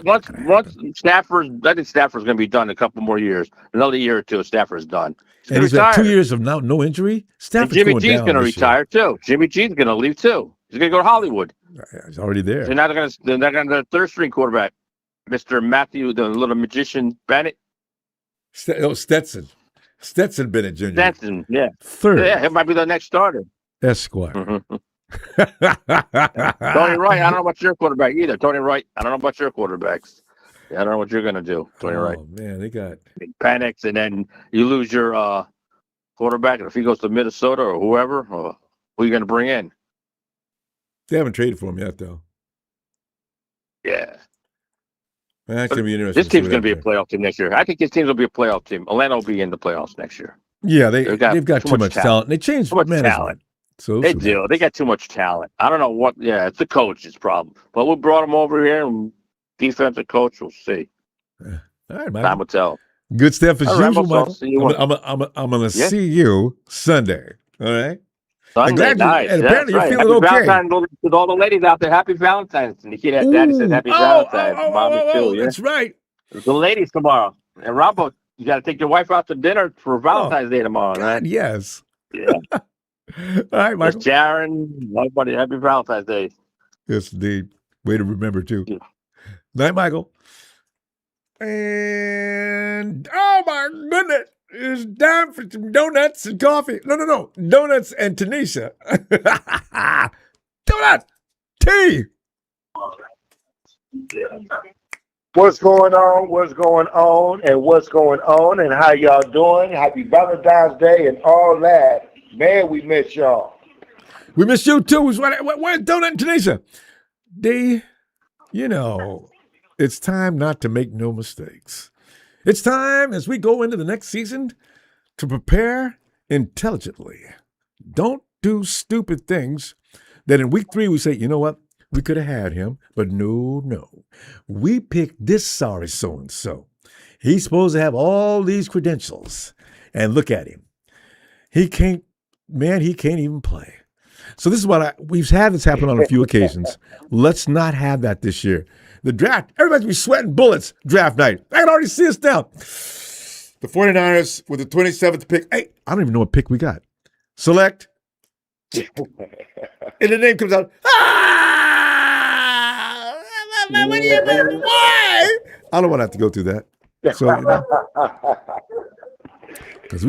[SPEAKER 3] Once Stafford's, I think Stafford's going to be done in a couple more years. Another year or two, Stafford's done.
[SPEAKER 1] And he's got 2 years of no injury. Stafford's
[SPEAKER 3] Jimmy G's going to retire too. Jimmy G's going to leave too. He's going to go to Hollywood.
[SPEAKER 1] He's already there.
[SPEAKER 3] They're not going to third string quarterback, Mr. Matthew, the little magician Bennett.
[SPEAKER 1] Stetson. Stetson Bennett Jr.
[SPEAKER 3] Stetson, yeah.
[SPEAKER 1] Third.
[SPEAKER 3] Yeah, it might be the next starter.
[SPEAKER 1] Esquire.
[SPEAKER 3] Mm-hmm. Tony Wright, I don't know about your quarterback either. Tony Wright, I don't know about your quarterbacks. Yeah, I don't know what you're going to do, Tony Wright.
[SPEAKER 1] Oh, man, they got...
[SPEAKER 3] He panics, and then you lose your quarterback, and if he goes to Minnesota or whoever, who are you going to bring in?
[SPEAKER 1] They haven't traded for him yet, though.
[SPEAKER 3] Yeah.
[SPEAKER 1] That's going to be interesting.
[SPEAKER 3] This team's going to be a playoff team next year. I think this team will be a playoff team. Atlanta will be in the playoffs next year.
[SPEAKER 1] Yeah, they've got too much talent. They changed
[SPEAKER 3] too much
[SPEAKER 1] management.
[SPEAKER 3] talent.
[SPEAKER 1] So
[SPEAKER 3] they do. They got too much talent. I don't know what. Yeah, it's the coach's problem. But we brought them over here, and defensive coach, we'll see.
[SPEAKER 1] All right, Michael.
[SPEAKER 3] Time will tell.
[SPEAKER 1] Good stuff as usual, Michael. I'm going to see you Sunday. All right.
[SPEAKER 3] Sunday night.
[SPEAKER 1] And apparently you're feeling okay.
[SPEAKER 3] Valentine's with all the ladies out there. Happy Valentine's. And the kid had daddy said happy Valentine's. Mommy too. Yeah?
[SPEAKER 1] That's right.
[SPEAKER 3] The ladies tomorrow. And Ronbo, you got to take your wife out to dinner for Valentine's Day tomorrow, right?
[SPEAKER 1] Yes.
[SPEAKER 3] Yeah.
[SPEAKER 1] All right, Michael.
[SPEAKER 3] Sharon, everybody, happy Valentine's Day.
[SPEAKER 1] Yes, indeed. Way to remember, too.
[SPEAKER 3] Yeah.
[SPEAKER 1] Night, Michael. And, oh, my goodness. It's time for some donuts and coffee. No. Donuts and Tanisha. Donut. Tea.
[SPEAKER 5] What's going on? What's going on? And what's going on? And how y'all doing? Happy Valentine's Day and all that. Man, we miss y'all.
[SPEAKER 1] We miss you too. Where's Donut and Tanisha? It's time not to make no mistakes. It's time as we go into the next season to prepare intelligently. Don't do stupid things that in week 3 we say, you know what? We could have had him, but no. We picked this sorry so-and-so. He's supposed to have all these credentials. And look at him. He can't even play. So this is what we've had this happen on a few occasions. Let's not have that this year. The draft, everybody's be sweating bullets draft night. I can already see us now. The 49ers with the 27th pick. Hey, I don't even know what pick we got. Select. And the name comes out. Why? I don't want to have to go through that. So, because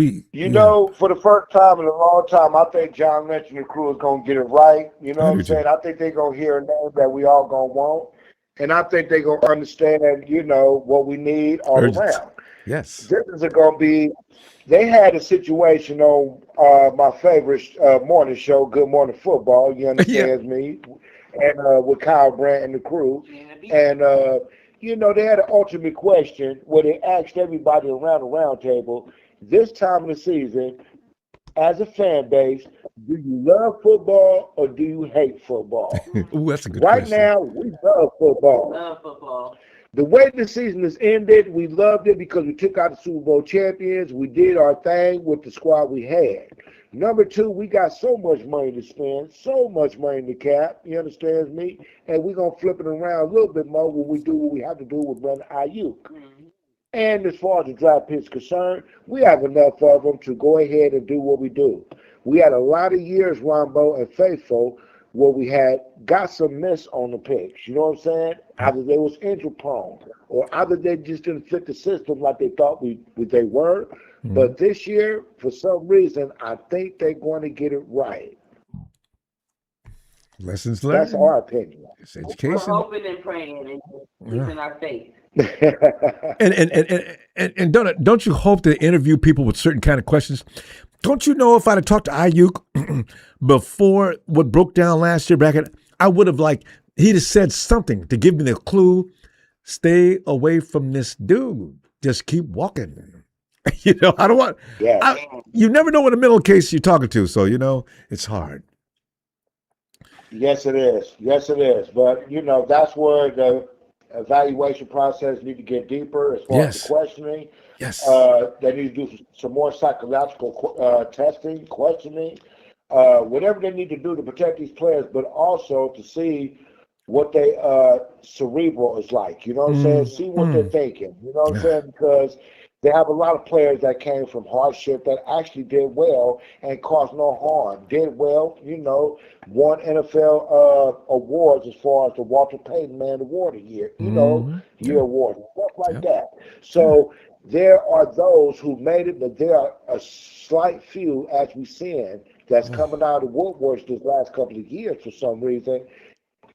[SPEAKER 5] for the first time in a long time, I think John Lynch and the crew is going to get it right. You know what I'm saying? I think they're going to hear a name that we all going to want. And I think they're going to understand, what we need all around.
[SPEAKER 1] Yes.
[SPEAKER 5] This is going to be, they had a situation on my favorite morning show, Good Morning Football, you understand me? And with Kyle Brandt and the crew. And, they had an ultimate question where they asked everybody around the round table, this time of the season, as a fan base, do you love football or do you hate football?
[SPEAKER 1] Ooh, that's a good
[SPEAKER 5] question. Right now, we love football. The way the season has ended, we loved it because we took out the Super Bowl champions. We did our thing with the squad we had. Number 2, we got so much money to spend, so much money in the cap, you understand me? And we're going to flip it around a little bit more when we do what we have to do with Brother Ayuk. And as far as the draft pick's concerned, we have enough of them to go ahead and do what we do. We had a lot of years, Ronbo and Faithful, where we had got some miss on the picks. You know what I'm saying? Either they was injury prone, or either they just didn't fit the system like they thought they were. Mm-hmm. But this year, for some reason, I think they're going to get it right.
[SPEAKER 1] Lessons learned.
[SPEAKER 5] That's our opinion.
[SPEAKER 1] It's education.
[SPEAKER 6] We're hoping and praying and keeping our faith.
[SPEAKER 1] and don't you hope to interview people with certain kind of questions? Don't you know if I'd have talked to Ayuk before what broke down last year bracket, I would have he'd have said something to give me the clue. Stay away from this dude. Just keep walking. I don't want. Yeah. You never know what a middle case you're talking to, so it's hard.
[SPEAKER 5] Yes, it is. But that's where the evaluation process need to get deeper as far as the questioning.
[SPEAKER 1] Yes.
[SPEAKER 5] They need to do some more psychological testing, questioning, whatever they need to do to protect these players, but also to see what they cerebral is like. You know what I'm saying? See what they're thinking. You know what I'm saying? Because they have a lot of players that came from hardship that actually did well and caused no harm. Did well, won NFL awards as far as the Walter Payton Man Award a year, year award, stuff like that. So there are those who made it, but there are a slight few, as we seen, that's coming out of the woodworks this last couple of years for some reason,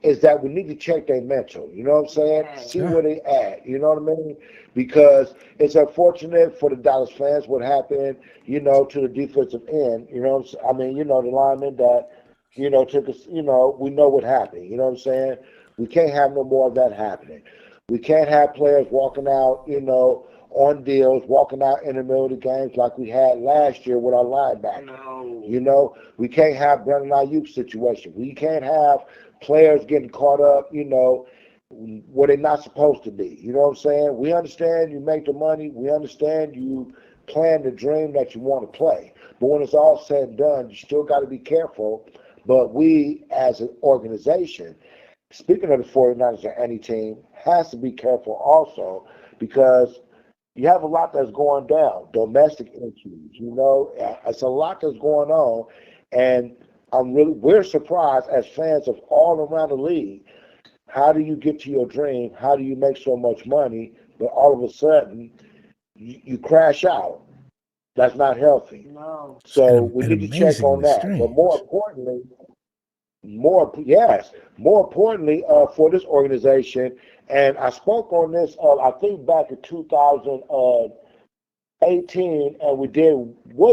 [SPEAKER 5] is that we need to check their mental. You know what I'm saying? See where they at. You know what I mean? Because it's unfortunate for the Dallas fans what happened, you know, to the defensive end. You know what I'm saying? I mean, you know, the lineman that, you know, took us, you know, we know what happened. You know what I'm saying? We can't have no more of that happening. We can't have players walking out, you know, on deals, walking out in the middle of the games like we had last year with our linebacker.
[SPEAKER 6] No.
[SPEAKER 5] You know, we can't have Brandon Ayuk situation. We can't have players getting caught up, you know, where they're not supposed to be. You know what I'm saying? We understand you make the money. We understand you plan the dream that you want to play. But when it's all said and done, you still got to be careful. But we, as an organization, speaking of the 49ers or any team, has to be careful also because you have a lot that's going down, domestic issues, you know, it's a lot that's going on. And we're surprised as fans of all around the league. How do you get to your dream? How do you make so much money? But all of a sudden, you crash out. That's not healthy.
[SPEAKER 6] No.
[SPEAKER 5] So we need to check on that. But more importantly, for this organization, and I spoke on this, I think back in 2018, and was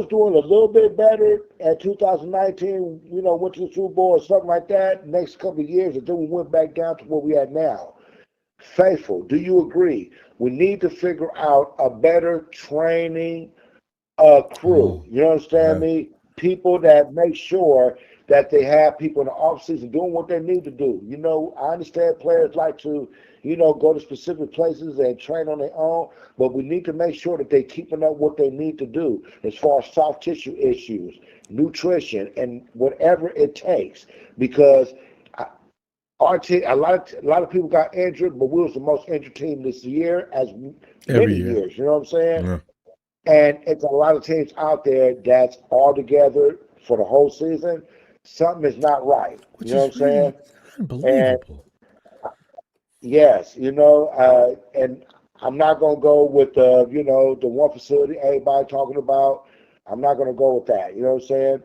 [SPEAKER 5] doing a little bit better at 2019, you know, went to the Super Bowl or something like that, next couple of years, and then we went back down to where we at now. Faithful, do you agree? We need to figure out a better training crew. You understand me? People that make sure that they have people in the offseason doing what they need to do. You know, I understand players like to, you know, go to specific places and train on their own, but we need to make sure that they're keeping up what they need to do as far as soft tissue issues, nutrition, and whatever it takes. Because our team, a lot of people got injured, but we was the most injured team this year as many years. You know what I'm saying? Yeah. And it's a lot of teams out there that's all together for the whole season. Something is not right. You know what I'm saying?
[SPEAKER 1] Unbelievable.
[SPEAKER 5] And, yes, you know, and I'm not going to go with, you know, the one facility everybody talking about. I'm not going to go with that. You know what I'm saying?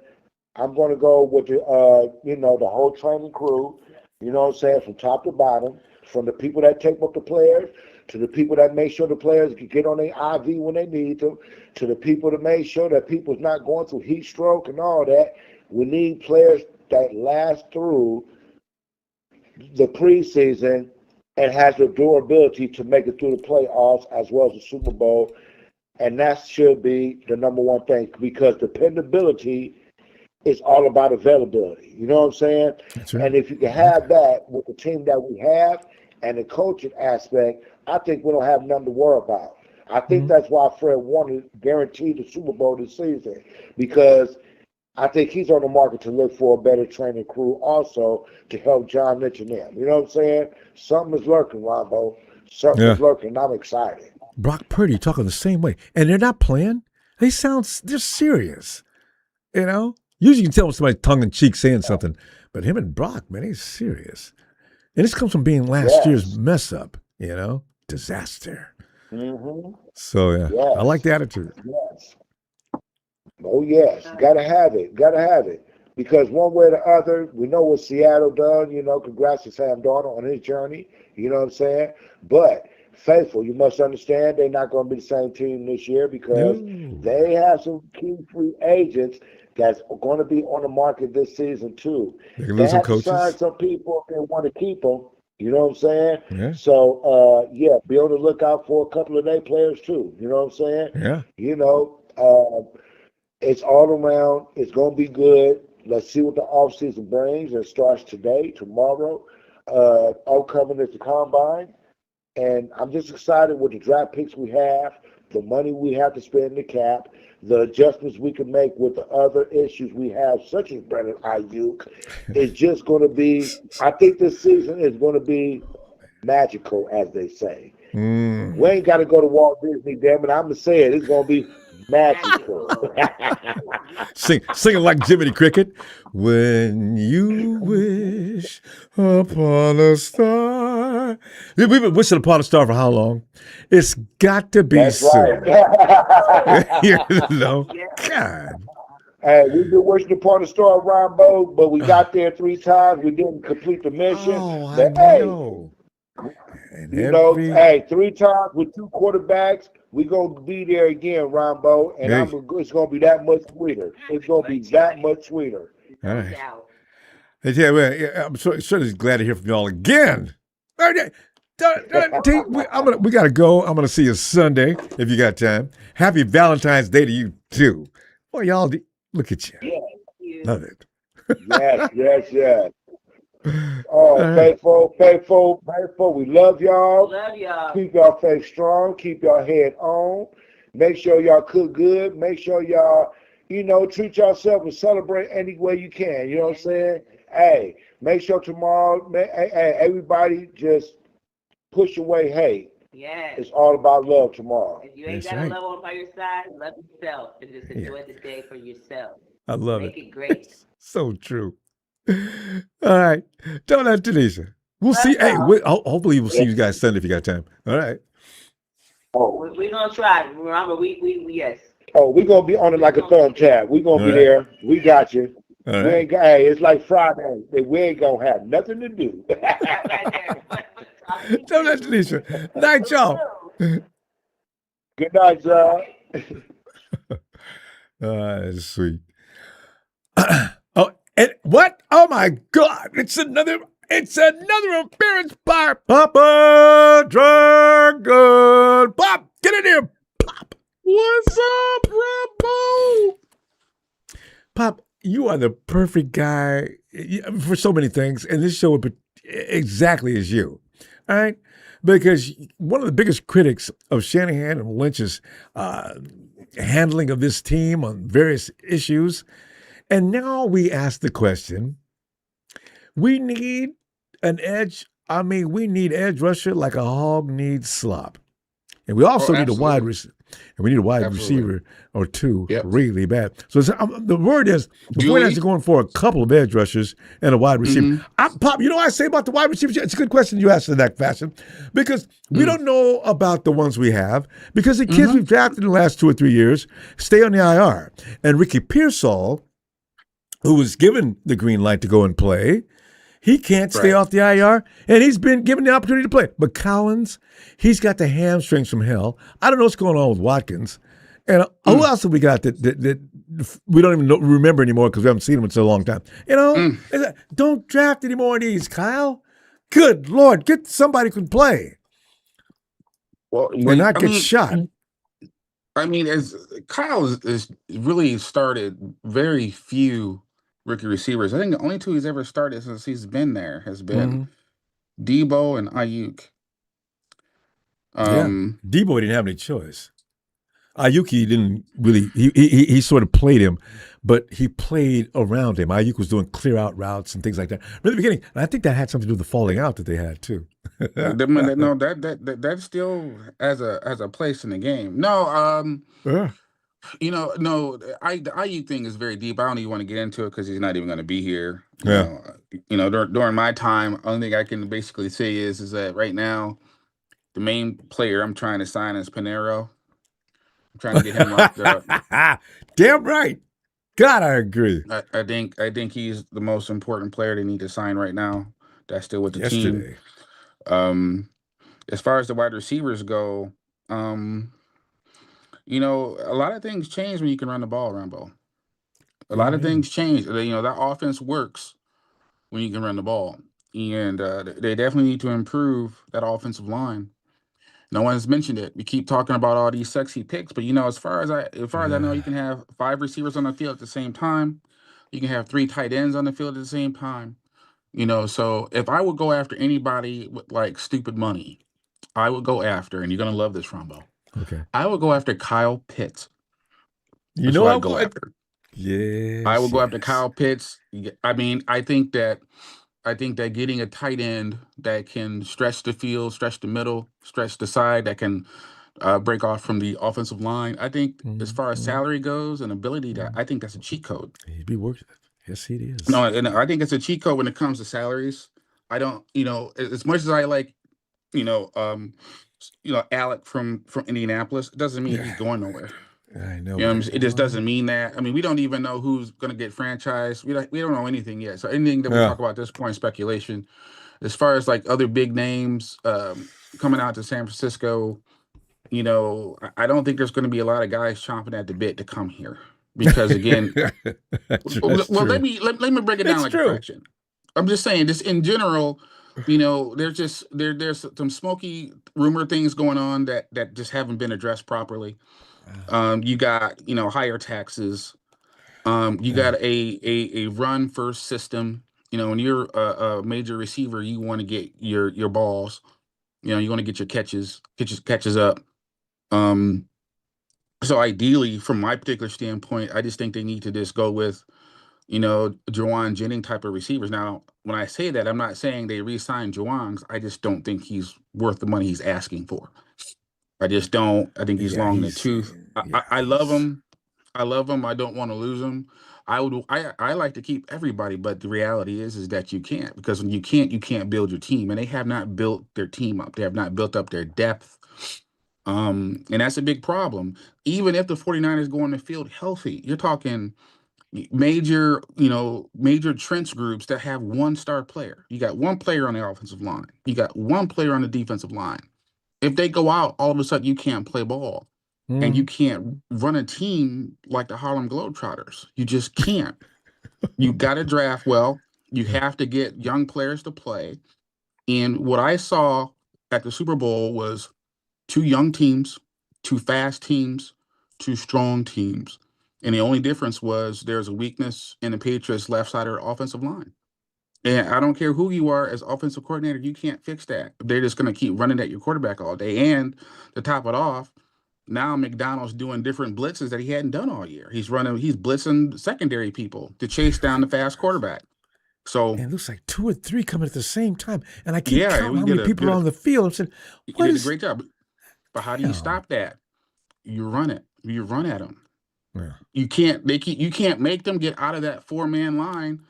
[SPEAKER 5] I'm going to go with, the, you know, the whole training crew, you know what I'm saying, from top to bottom, from the people that take up the players to the people that make sure the players can get on their IV when they need them, to the people that make sure that people's not going through heat stroke and all that. We need players that last through the preseason and has the durability to make it through the playoffs as well as the Super Bowl. And that should be the number one thing because dependability is all about availability. You know what I'm saying? That's right. And if you can have that with the team that we have and the coaching aspect, I think we don't have nothing to worry about. I think that's why Fred wanted guaranteed the Super Bowl this season because I think he's on the market to look for a better training crew also to help John Lynch and them. You know what I'm saying? Something is lurking, Ronbo. Something is lurking, and I'm excited.
[SPEAKER 1] Brock Purdy talking the same way. And they're not playing. They're serious. You know? Usually you can tell when somebody's tongue-in-cheek saying something. But him and Brock, man, he's serious. And this comes from being last year's mess-up, you know? Disaster. So, I like the attitude.
[SPEAKER 5] Yes. Oh, yes. Got to have it. Got to have it. Because one way or the other, we know what Seattle done. You know, congrats to Sam Darnold on his journey. You know what I'm saying? But, Faithful, you must understand they're not going to be the same team this year because they have some key free agents that's going to be on the market this season, too.
[SPEAKER 1] They can lose some coaches.
[SPEAKER 5] Sign some people if they want to keep them. You know what I'm saying? Yeah. So, be on the lookout for a couple of their players, too. You know what I'm saying?
[SPEAKER 1] Yeah.
[SPEAKER 5] You know, it's all around. It's going to be good. Let's see what the offseason brings. It starts today, tomorrow. Upcoming is the Combine. And I'm just excited with the draft picks we have, the money we have to spend in the cap, the adjustments we can make with the other issues we have, such as Brandon Ayuk. It's just going to be, I think this season is going to be magical, as they say. We ain't got to go to Walt Disney, damn it. I'm going to say it. It's going to be magical.
[SPEAKER 1] Singing like Jiminy Cricket. When you wish upon a star. We've been wishing upon a star for how long? It's got to be
[SPEAKER 5] That's
[SPEAKER 1] soon.
[SPEAKER 5] right.
[SPEAKER 1] You know, God.
[SPEAKER 5] Hey, we've been wishing upon a star, Ronbo, but we got there 3 times. We didn't complete the mission.
[SPEAKER 1] Oh, I
[SPEAKER 5] But hey,
[SPEAKER 1] know. And
[SPEAKER 5] you know,
[SPEAKER 1] every
[SPEAKER 5] hey, 3 times with 2 quarterbacks, we gonna be there again, Ronbo, and
[SPEAKER 1] hey,
[SPEAKER 5] it's gonna be that much sweeter. It's gonna be that much sweeter.
[SPEAKER 1] all
[SPEAKER 6] No
[SPEAKER 1] right.
[SPEAKER 6] doubt.
[SPEAKER 1] Hey, yeah, well, yeah, I'm certainly glad to hear from y'all again. All right, we gotta go. I'm gonna see you Sunday if you got time. Happy Valentine's Day to you too. Boy, y'all, look at you.
[SPEAKER 5] Yeah.
[SPEAKER 6] You.
[SPEAKER 1] Love it.
[SPEAKER 5] Yes.
[SPEAKER 1] All
[SPEAKER 5] Oh,
[SPEAKER 1] right.
[SPEAKER 5] faithful. We love y'all.
[SPEAKER 6] Love y'all.
[SPEAKER 5] Keep y'all faith strong. Keep y'all head on. Make sure y'all cook good. Make sure y'all, treat yourself and celebrate any way you can. You know what I'm saying? Hey, make sure tomorrow, hey, everybody just push away hate.
[SPEAKER 6] Yes.
[SPEAKER 5] It's all about love tomorrow.
[SPEAKER 6] If you ain't
[SPEAKER 1] That's
[SPEAKER 6] got
[SPEAKER 1] right.
[SPEAKER 6] a love on by your side, love yourself and just
[SPEAKER 1] Yeah,
[SPEAKER 6] enjoy the day for yourself.
[SPEAKER 1] I love
[SPEAKER 6] Make
[SPEAKER 1] it.
[SPEAKER 6] it great.
[SPEAKER 1] It's so true. All right. Tell that, Tanisha. We'll
[SPEAKER 6] Love
[SPEAKER 1] see. Hey,
[SPEAKER 6] y'all.
[SPEAKER 1] hopefully we'll see
[SPEAKER 5] Yeah.
[SPEAKER 1] you guys Sunday if you got time. All right.
[SPEAKER 5] Oh,
[SPEAKER 6] We're gonna try. Remember, yes.
[SPEAKER 5] we're going to be on it like a thumb tap. We're going
[SPEAKER 1] All
[SPEAKER 5] to be
[SPEAKER 1] right.
[SPEAKER 5] there. We got you.
[SPEAKER 1] All
[SPEAKER 5] We
[SPEAKER 1] right.
[SPEAKER 5] ain't got, hey, it's like Friday. We ain't going to have nothing to do.
[SPEAKER 6] Right there.
[SPEAKER 1] Tell that, Tanisha. Night, y'all.
[SPEAKER 5] Good night, y'all.
[SPEAKER 1] That's sweet. Oh, and what? Oh my God! It's another appearance by Papa Dragon. Pop, get in here. Pop. What's up, Ronbo? Pop, you are the perfect guy for so many things, and this show would exactly as you. All right, because one of the biggest critics of Shanahan and Lynch's handling of this team on various issues. And now we ask the question, we need an edge. I mean, we need edge rusher like a hog needs slop. And we also need a wide
[SPEAKER 7] Absolutely.
[SPEAKER 1] receiver. And we need a wide
[SPEAKER 7] Absolutely.
[SPEAKER 1] receiver or two
[SPEAKER 7] Yep.
[SPEAKER 1] really bad. So the word is, the
[SPEAKER 7] Do
[SPEAKER 1] 49ers
[SPEAKER 7] we?
[SPEAKER 1] are going for a couple of edge rushers and a wide receiver.
[SPEAKER 7] Mm-hmm.
[SPEAKER 1] Pop, you know what I say about the wide receivers? It's a good question you asked in that fashion because we don't know about the ones we have because the kids we've drafted in the last 2 or 3 years stay on the IR. And Ricky Pearsall, who was given the green light to go and play, he can't stay
[SPEAKER 7] Right.
[SPEAKER 1] off the IR, and he's been given the opportunity to play. But Collins, he's got the hamstrings from hell. I don't know what's going on with Watkins. And who else have we got that we don't even remember anymore because we haven't seen them in so long time? Don't draft any more of these, Kyle. Good Lord, get somebody who can play
[SPEAKER 7] Well,
[SPEAKER 1] and not get shot.
[SPEAKER 7] as Kyle is really started very few rookie receivers. I think the only 2 he's ever started since he's been there has been Debo and Ayuk.
[SPEAKER 1] Yeah, Debo didn't have any choice. Ayuk didn't really. He sort of played him, but he played around him. Ayuk was doing clear out routes and things like that from the beginning. And I think that had something to do with the falling out that they had too.
[SPEAKER 7] No, that still has a place in the game. No,
[SPEAKER 1] Yeah.
[SPEAKER 7] no, the Ayuk thing is very deep. I don't even want to get into it because he's not even going to be here.
[SPEAKER 1] Yeah.
[SPEAKER 7] During my time, only thing I can basically say is that right now, the main player I'm trying to sign is Pinero. I'm trying to get him locked up.
[SPEAKER 1] Damn right. God, I agree.
[SPEAKER 7] I think he's the most important player they need to sign right now. That's still with the
[SPEAKER 1] Yesterday.
[SPEAKER 7] team. As far as the wide receivers go, a lot of things change when you can run the ball, Ronbo. A lot of things change. That offense works when you can run the ball, and they definitely need to improve that offensive line. No one's mentioned it. We keep talking about all these sexy picks, but as far as I know, you can have 5 receivers on the field at the same time. You can have 3 tight ends on the field at the same time. So if I would go after anybody with like stupid money, I would go after, and you're gonna love this, Rombo.
[SPEAKER 1] Okay.
[SPEAKER 7] I would go after Kyle Pitts.
[SPEAKER 1] You
[SPEAKER 7] That's
[SPEAKER 1] know
[SPEAKER 7] who
[SPEAKER 1] I
[SPEAKER 7] I'd go
[SPEAKER 1] would.
[SPEAKER 7] after.
[SPEAKER 1] Yes.
[SPEAKER 7] I would go after Kyle Pitts. I mean, I think that getting a tight end that can stretch the field, stretch the middle, stretch the side, that can break off from the offensive line. I think as far as salary goes and ability, I think that's a cheat code.
[SPEAKER 1] He'd be worth it. Yes, he is.
[SPEAKER 7] No, and I think it's a cheat code when it comes to salaries. I don't, as much as I like Alec from Indianapolis. It doesn't mean he's going nowhere.
[SPEAKER 1] I know.
[SPEAKER 7] It just doesn't mean that. I mean, we don't even know who's going to get franchised. We don't know anything yet. So anything that we talk about at this point, speculation. As far as like other big names coming out to San Francisco, I don't think there's going to be a lot of guys chomping at the bit to come here because again, let me break it down like a fraction. I'm just saying, just in general, there's some smoky rumor things going on that just haven't been addressed properly. You got higher taxes. You got a run first system. When you're a major receiver, you want to get your balls. You want to get your catches up. So ideally, from my particular standpoint, I just think they need to just go with, Juwan Jennings type of receivers. Now, when I say that, I'm not saying they re-sign Juwan's. I just don't think he's worth the money he's asking for. I just don't. I think he's long in the tooth. I love him. I don't want to lose him. I like to keep everybody, but the reality is that you can't, because when you can't build your team, and they have not built their team up. They have not built up their depth. And that's a big problem. Even if the 49ers go on the field healthy, you're talking major trench groups that have one star player. You got one player on the offensive line. You got one player on the defensive line. If they go out, all of a sudden you can't play ball. And you can't run a team like the Harlem Globetrotters. You just can't. You got to draft well. You have to get young players to play. And what I saw at the Super Bowl was 2 young teams, 2 fast teams, 2 strong teams. And the only difference was there's a weakness in the Patriots' left side of the offensive line. And I don't care who you are as offensive coordinator, you can't fix that. They're just going to keep running at your quarterback all day. And to top it off, now McDonald's doing different blitzes that he hadn't done all year. He's blitzing secondary people to chase down the fast quarterback. So
[SPEAKER 1] it looks like 2 or 3 coming at the same time. And I keep counting how many people are on the field. I'm saying,
[SPEAKER 7] you did a great job. But how do you stop that? You run it. You run at them.
[SPEAKER 1] Yeah.
[SPEAKER 7] You can't make them get out of that 4-man line.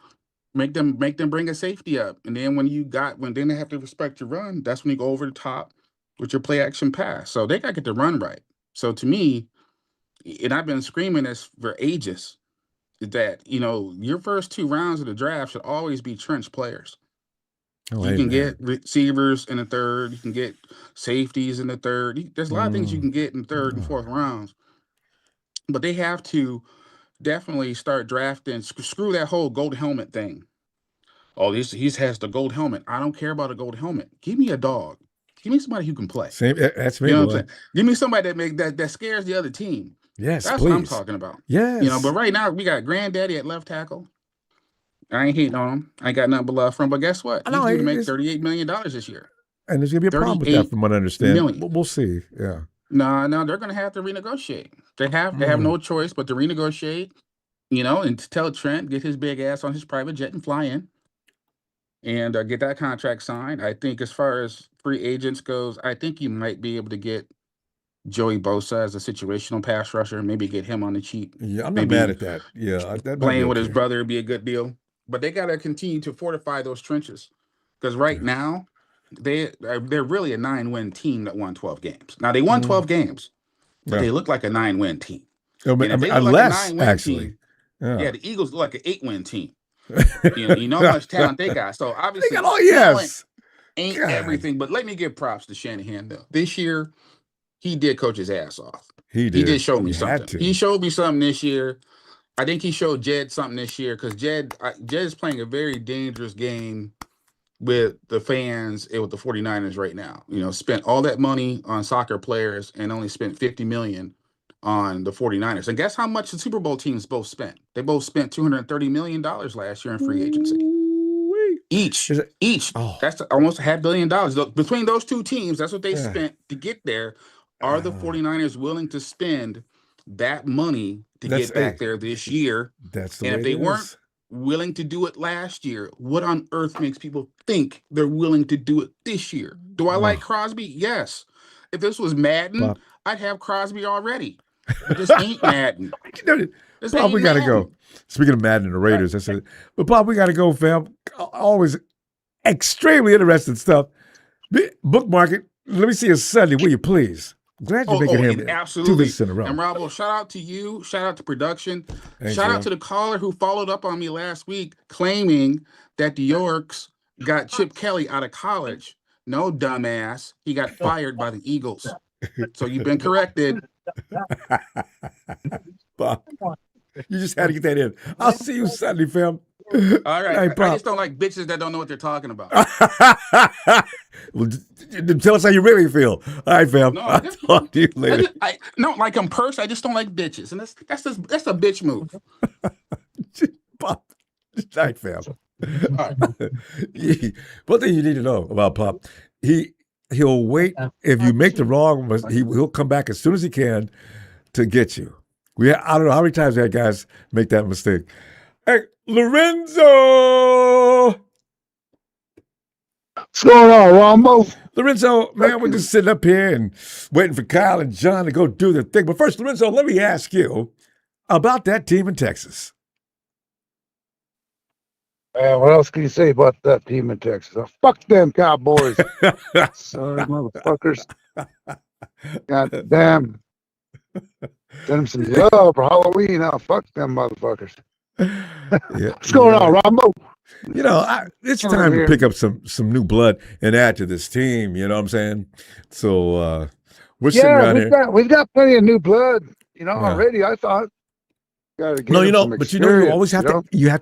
[SPEAKER 7] Make them bring a safety up. And then when they have to respect your run, that's when you go over the top with your play action pass. So they got to get the run right. So to me, and I've been screaming this for ages, that, your first 2 rounds of the draft should always be trench players. You can get receivers in the 3rd. You can get safeties in the 3rd. There's a lot of things you can get in the 3rd and 4th rounds. But they have to definitely start drafting. Screw that whole gold helmet thing. Oh, he has the gold helmet. I don't care about a gold helmet. Give me a dog. Give me somebody who can play.
[SPEAKER 1] That's me.
[SPEAKER 7] You know what I'm saying? Give me somebody that scares the other team.
[SPEAKER 1] Yes,
[SPEAKER 7] that's
[SPEAKER 1] please.
[SPEAKER 7] what I'm talking about.
[SPEAKER 1] Yes.
[SPEAKER 7] But right now we got Granddaddy at left tackle. I ain't hating on him. I ain't got nothing but love for him. But guess what? He's due to make $38 million this year.
[SPEAKER 1] And there's gonna be a problem with that, from what I understand. We'll see. Yeah.
[SPEAKER 7] No, they're gonna have to renegotiate. They have no choice but to renegotiate. And to tell Trent, get his big ass on his private jet and fly in. And get that contract signed. I think as far as free agents goes, I think you might be able to get Joey Bosa as a situational pass rusher, maybe get him on the cheap.
[SPEAKER 1] Yeah, I'm not mad at that. Yeah, that
[SPEAKER 7] playing with his brother would be a good deal. But they got to continue to fortify those trenches, because right now they're really a 9-win team that won 12 games. Now they won 12 games, but they look like a 9-win team.
[SPEAKER 1] Less, actually.
[SPEAKER 7] The Eagles look like an 8-win team. You know how much talent they got. So obviously, talent ain't everything. But let me give props to Shanahan though. This year, he did coach his ass off. He did show me something. He showed me something this year. I think he showed Jed something this year, because Jed is playing a very dangerous game with the fans and with the 49ers right now. Spent all that money on soccer players and only spent $50 million on the 49ers. And guess how much the Super Bowl teams both spent? They both spent $230 million last year in free agency. Each. That's almost $500 million. Between those 2 teams, that's what they spent to get there. Are the 49ers willing to spend that money to get back there this year?
[SPEAKER 1] That's the
[SPEAKER 7] way. And if they weren't willing to do it last year, what on earth makes people think they're willing to do it this year? Do I like Crosby? Yes. If this was Madden, I'd have Crosby already. But this ain't Madden.
[SPEAKER 1] Bob, we got to go. Speaking of Madden and the Raiders, I said, but Bob, we got to go, fam. Always extremely interesting stuff. Bookmark it. Let me see a Sunday, will you please? Glad you're making him
[SPEAKER 7] absolutely.
[SPEAKER 1] 2 visits in a row.
[SPEAKER 7] And Robo, shout out to you. Shout out to production.
[SPEAKER 1] Thanks,
[SPEAKER 7] shout
[SPEAKER 1] man.
[SPEAKER 7] out to the caller who followed up on me last week claiming that the Yorks got Chip Kelly out of college. No, dumbass. He got fired by the Eagles. So you've been corrected.
[SPEAKER 1] Bob, you just had to get that in. I'll see you Sunday, fam.
[SPEAKER 7] All right.
[SPEAKER 1] Hey,
[SPEAKER 7] I
[SPEAKER 1] Pop.
[SPEAKER 7] just don't like bitches that don't know what they're talking about.
[SPEAKER 1] Well, tell us how you really feel. All right, fam.
[SPEAKER 7] No,
[SPEAKER 1] I'll talk to you later.
[SPEAKER 7] I don't like them purse. I just don't like bitches. And that's a bitch move.
[SPEAKER 1] Pop. All right, fam.
[SPEAKER 7] All right.
[SPEAKER 1] One thing you need to know about Pop, he'll wait. If you make the wrong, he'll come back as soon as he can to get you. I don't know how many times we had guys make that mistake. Hey, Lorenzo!
[SPEAKER 8] What's going on, Ronbo?
[SPEAKER 1] Lorenzo, man, we're just sitting up here and waiting for Kyle and John to go do their thing. But first, Lorenzo, let me ask you about that team in Texas.
[SPEAKER 8] What else can you say about that team in Texas? Fuck them Cowboys. Sorry, motherfuckers. God damn. Send them some love for Halloween. Now, fuck them motherfuckers. What's going on, Ronbo?
[SPEAKER 1] You know, it's time to pick up some new blood and add to this team. You know what I'm saying? So we're sitting around here.
[SPEAKER 8] We've got plenty of new blood. Already. I thought.
[SPEAKER 1] No, but you always have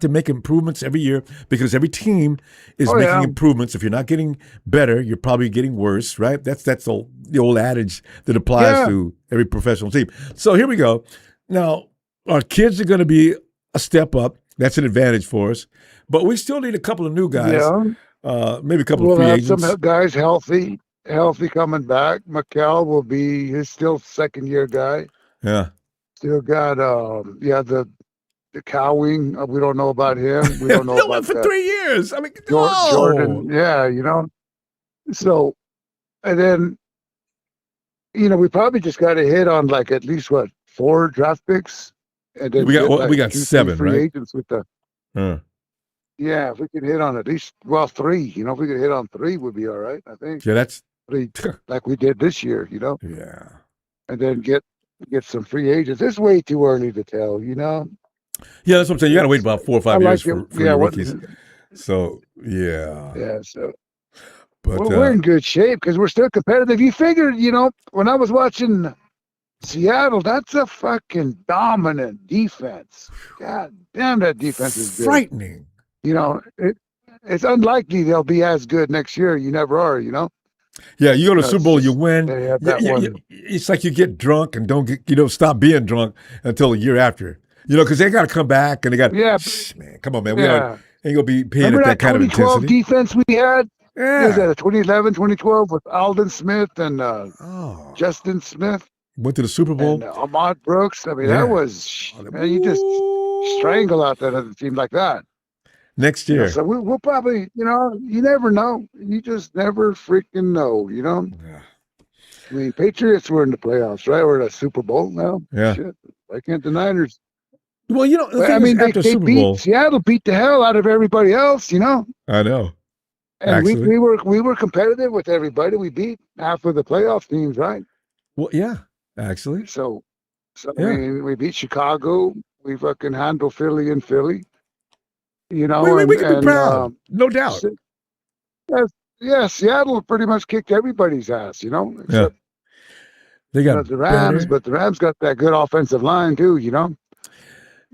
[SPEAKER 1] to make improvements every year because every team is making improvements. If you're not getting better, you're probably getting worse, right? That's the old adage that applies to every professional team. So here we go. Now, our kids are going to be a step up. That's an advantage for us. But we still need a couple of new guys. Yeah. Maybe a couple of free agents.
[SPEAKER 8] We'll have some guys healthy coming back. McCall will be his still second-year guy.
[SPEAKER 1] Yeah.
[SPEAKER 8] Still got the Cowing. We don't know about him. We don't know about
[SPEAKER 1] for 3 years. I mean,
[SPEAKER 8] Jordan. Yeah, So, and then we probably just got to hit on like at least 4 draft picks, and then
[SPEAKER 1] we got 7
[SPEAKER 8] free
[SPEAKER 1] right?
[SPEAKER 8] agents with the. Yeah, if we could hit on at least 3. If we could hit on 3, would be all right. I think.
[SPEAKER 1] Yeah, that's
[SPEAKER 8] 3 like we did this year.
[SPEAKER 1] Yeah.
[SPEAKER 8] And then get some free agents. It's way too early to tell,
[SPEAKER 1] Yeah, that's what I'm saying. You got to wait about 4 or 5 years for your rookies. So, yeah.
[SPEAKER 8] Yeah, so.
[SPEAKER 1] But
[SPEAKER 8] we're in good shape because we're still competitive. You figured, when I was watching Seattle, that's a fucking dominant defense. God damn, that defense is good.
[SPEAKER 1] Frightening.
[SPEAKER 8] It's unlikely they'll be as good next year. You never are,
[SPEAKER 1] Yeah, you go to the Super Bowl, you win.
[SPEAKER 8] One.
[SPEAKER 1] It's like you get drunk and don't stop being drunk until a year after. Because they got to come back and they got. Yeah, man, come on, man. We ain't gonna be paying at that kind of intensity.
[SPEAKER 8] Defense we had. Yeah, was that 2011, 2012 with Alden Smith and Justin Smith.
[SPEAKER 1] Went to the Super Bowl.
[SPEAKER 8] And Ahmad Brooks. I mean, that was you just strangle out that other team like that.
[SPEAKER 1] Next year.
[SPEAKER 8] So we'll probably, you never know. You just never freaking know, Yeah. I mean, Patriots were in the playoffs, right? We're in a Super Bowl now.
[SPEAKER 1] Yeah.
[SPEAKER 8] Shit. Why can't the Niners?
[SPEAKER 1] Well,
[SPEAKER 8] Seattle beat the hell out of everybody else,
[SPEAKER 1] I know.
[SPEAKER 8] And we were competitive with everybody. We beat half of the playoff teams, right?
[SPEAKER 1] Well, yeah, actually.
[SPEAKER 8] So I mean, we beat Chicago. We fucking handled Philly and Philly. We can be
[SPEAKER 1] proud, no doubt.
[SPEAKER 8] Seattle pretty much kicked everybody's ass, except
[SPEAKER 1] they got
[SPEAKER 8] the Rams, but the Rams got that good offensive line too,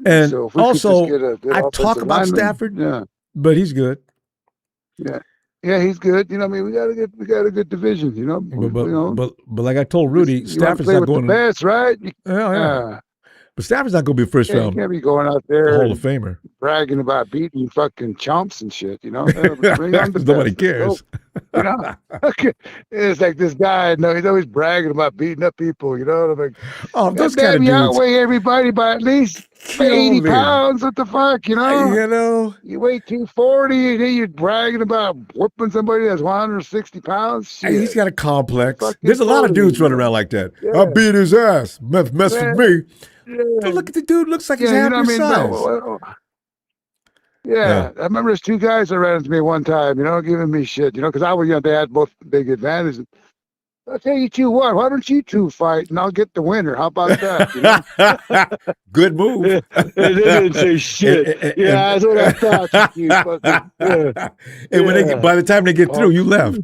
[SPEAKER 1] And
[SPEAKER 8] so if we
[SPEAKER 1] also,
[SPEAKER 8] could just get
[SPEAKER 1] I talk about Stafford, but he's good.
[SPEAKER 8] Yeah, he's good. I mean, we got a good division,
[SPEAKER 1] But like I told Rudy, Stafford's not going
[SPEAKER 8] the best, right?
[SPEAKER 1] Yeah. But Stafford's not going to be first round.
[SPEAKER 8] You can't be going out there
[SPEAKER 1] Hall of Famer
[SPEAKER 8] bragging about beating fucking chomps and shit,
[SPEAKER 1] Nobody cares.
[SPEAKER 8] It's like this guy. He's always bragging about beating up people. I'm like,
[SPEAKER 1] those kind of dudes
[SPEAKER 8] outweigh everybody by at least 80 pounds. What the fuck, You weigh 240, and then you're bragging about whooping somebody that's 160 pounds. Shit.
[SPEAKER 1] Hey, he's got a complex. There's a lot of dudes running around like that. I beat his ass. Mess with me. Yeah. Look at the dude. Looks like he's half your size.
[SPEAKER 8] Yeah, I remember there's two guys that ran into me one time, giving me shit, because I was, they had both big advantages. I'll tell you two what, why don't you two fight and I'll get the winner? How about that?
[SPEAKER 1] Good move.
[SPEAKER 8] They didn't say shit. That's what I thought. You fucking,
[SPEAKER 1] and when by the time they get through, you left.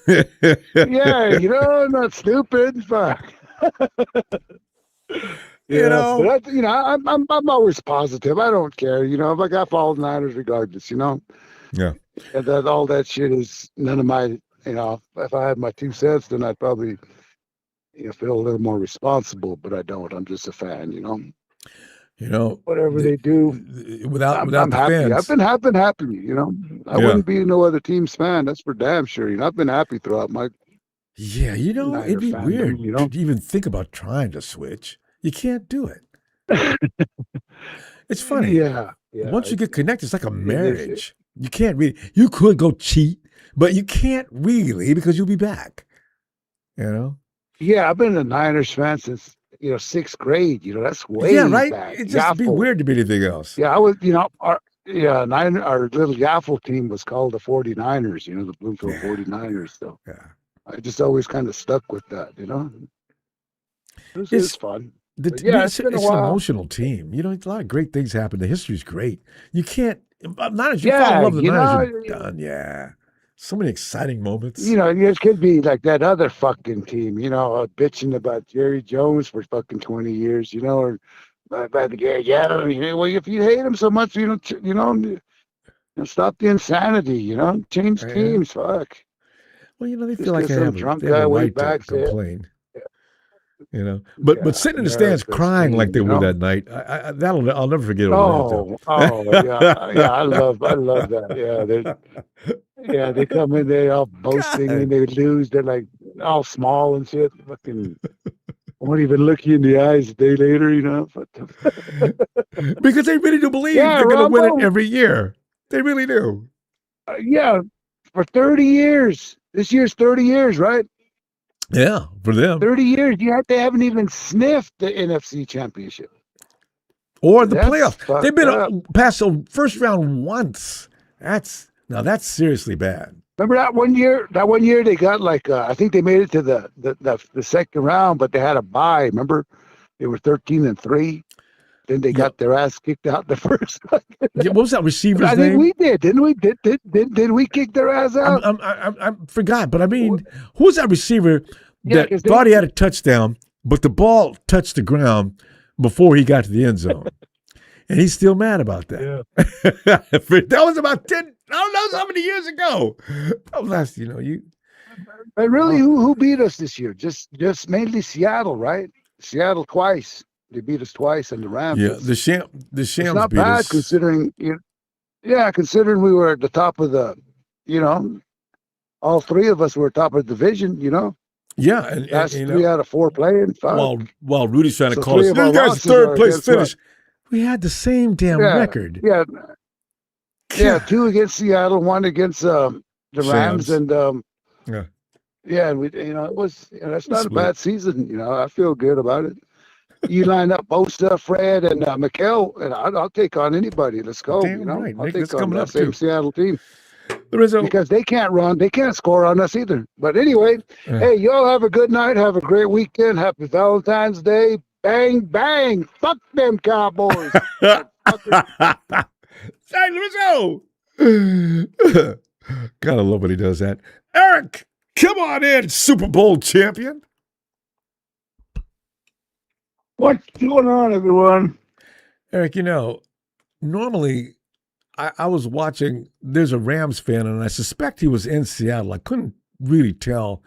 [SPEAKER 8] Yeah, I'm not stupid. Fuck. But I'm always positive. I don't care. If I got all the Niners, regardless.
[SPEAKER 1] Yeah.
[SPEAKER 8] And that all that shit is none of my. If I had my 2 cents, then I'd probably, feel a little more responsible. But I don't. I'm just a fan. Whatever they do,
[SPEAKER 1] without
[SPEAKER 8] I'm
[SPEAKER 1] the
[SPEAKER 8] happy.
[SPEAKER 1] fans.
[SPEAKER 8] I've been happy. I wouldn't be no other team's fan. That's for damn sure. I've been happy throughout my.
[SPEAKER 1] Yeah, it'd be
[SPEAKER 8] fandom,
[SPEAKER 1] weird to even think about trying to switch. You can't do it. It's funny.
[SPEAKER 8] Yeah.
[SPEAKER 1] Once you get connected, it's like a marriage. You can't really. You could go cheat, but you can't really because you'll be back.
[SPEAKER 8] Yeah, I've been a Niners fan since 6th grade. That's way
[SPEAKER 1] right.
[SPEAKER 8] back.
[SPEAKER 1] It'd just be weird to be anything else.
[SPEAKER 8] Yeah, I was. Our little Yaffle team was called the 49ers. The Bloomfield 49ers. So I just always kind of stuck with that. It's fun.
[SPEAKER 1] It's an emotional team. A lot of great things happen. The history's great. You can't. Niners. You fall in love with the Niners. You're done. Yeah. So many exciting moments.
[SPEAKER 8] It could be like that other fucking team, bitching about Jerry Jones for fucking 20 years, or about the guy. Yeah, well, if you hate him so much, stop the insanity, change teams, fuck.
[SPEAKER 1] Well, they
[SPEAKER 8] Just
[SPEAKER 1] feel like they have a right to complain. But sitting in the stands crying like they were that night, I'll never forget it.
[SPEAKER 8] Yeah, I love that. Yeah, they come in there all boasting and they lose. They're like all small and shit. Fucking won't even look you in the eyes a day later,
[SPEAKER 1] because they really do believe they're going to win it every year. They really do.
[SPEAKER 8] For 30 years. This year's 30 years, right?
[SPEAKER 1] Yeah, for them.
[SPEAKER 8] 30 years. They haven't even sniffed the NFC Championship.
[SPEAKER 1] Or the playoffs. They've been past the first round once. That's seriously bad.
[SPEAKER 8] Remember that one year? That one year they got I think they made it to the second round, but they had a bye. Remember, they were 13-3. Then they got their ass kicked out the first.
[SPEAKER 1] What was that receiver's name?
[SPEAKER 8] I think we did, didn't we? Did we kick their ass out?
[SPEAKER 1] I forgot, but I mean, who was that receiver that thought he had a touchdown, but the ball touched the ground before he got to the end zone? And he's still mad about that.
[SPEAKER 8] Yeah.
[SPEAKER 1] That was about 10, I don't know, how many years ago. That was last,
[SPEAKER 8] But really, who beat us this year? Just mainly Seattle, right? Seattle twice. They beat us twice, and the Rams.
[SPEAKER 1] Yeah, the Shams
[SPEAKER 8] it's not
[SPEAKER 1] beat
[SPEAKER 8] bad
[SPEAKER 1] us.
[SPEAKER 8] considering we were at the top of the, all three of us were top of the division,
[SPEAKER 1] Yeah, and
[SPEAKER 8] that's 3 out of 4 playing.
[SPEAKER 1] While Rudy's trying to call us, you guys third place finish. We had the same damn record.
[SPEAKER 8] Yeah, 2 against Seattle, 1 against the Rams, and and we, it was, that's not a bad season. I feel good about it. You line up Bosa, Fred, and McHale, and I'll take on anybody. Let's go.
[SPEAKER 1] Damn right,
[SPEAKER 8] I'll
[SPEAKER 1] Nick,
[SPEAKER 8] take on that
[SPEAKER 1] too.
[SPEAKER 8] same Seattle team.
[SPEAKER 1] Because
[SPEAKER 8] they can't run, they can't score on us either. But anyway, hey, y'all have a good night. Have a great weekend. Happy Valentine's Day. Bang, bang. Fuck them Cowboys.
[SPEAKER 1] Hey, let's go. Gotta love when he does that. Eric, come on in, Super Bowl champion.
[SPEAKER 8] What's going on, everyone?
[SPEAKER 1] Eric, normally I was watching, there's a Rams fan, and I suspect he was in Seattle. I couldn't really tell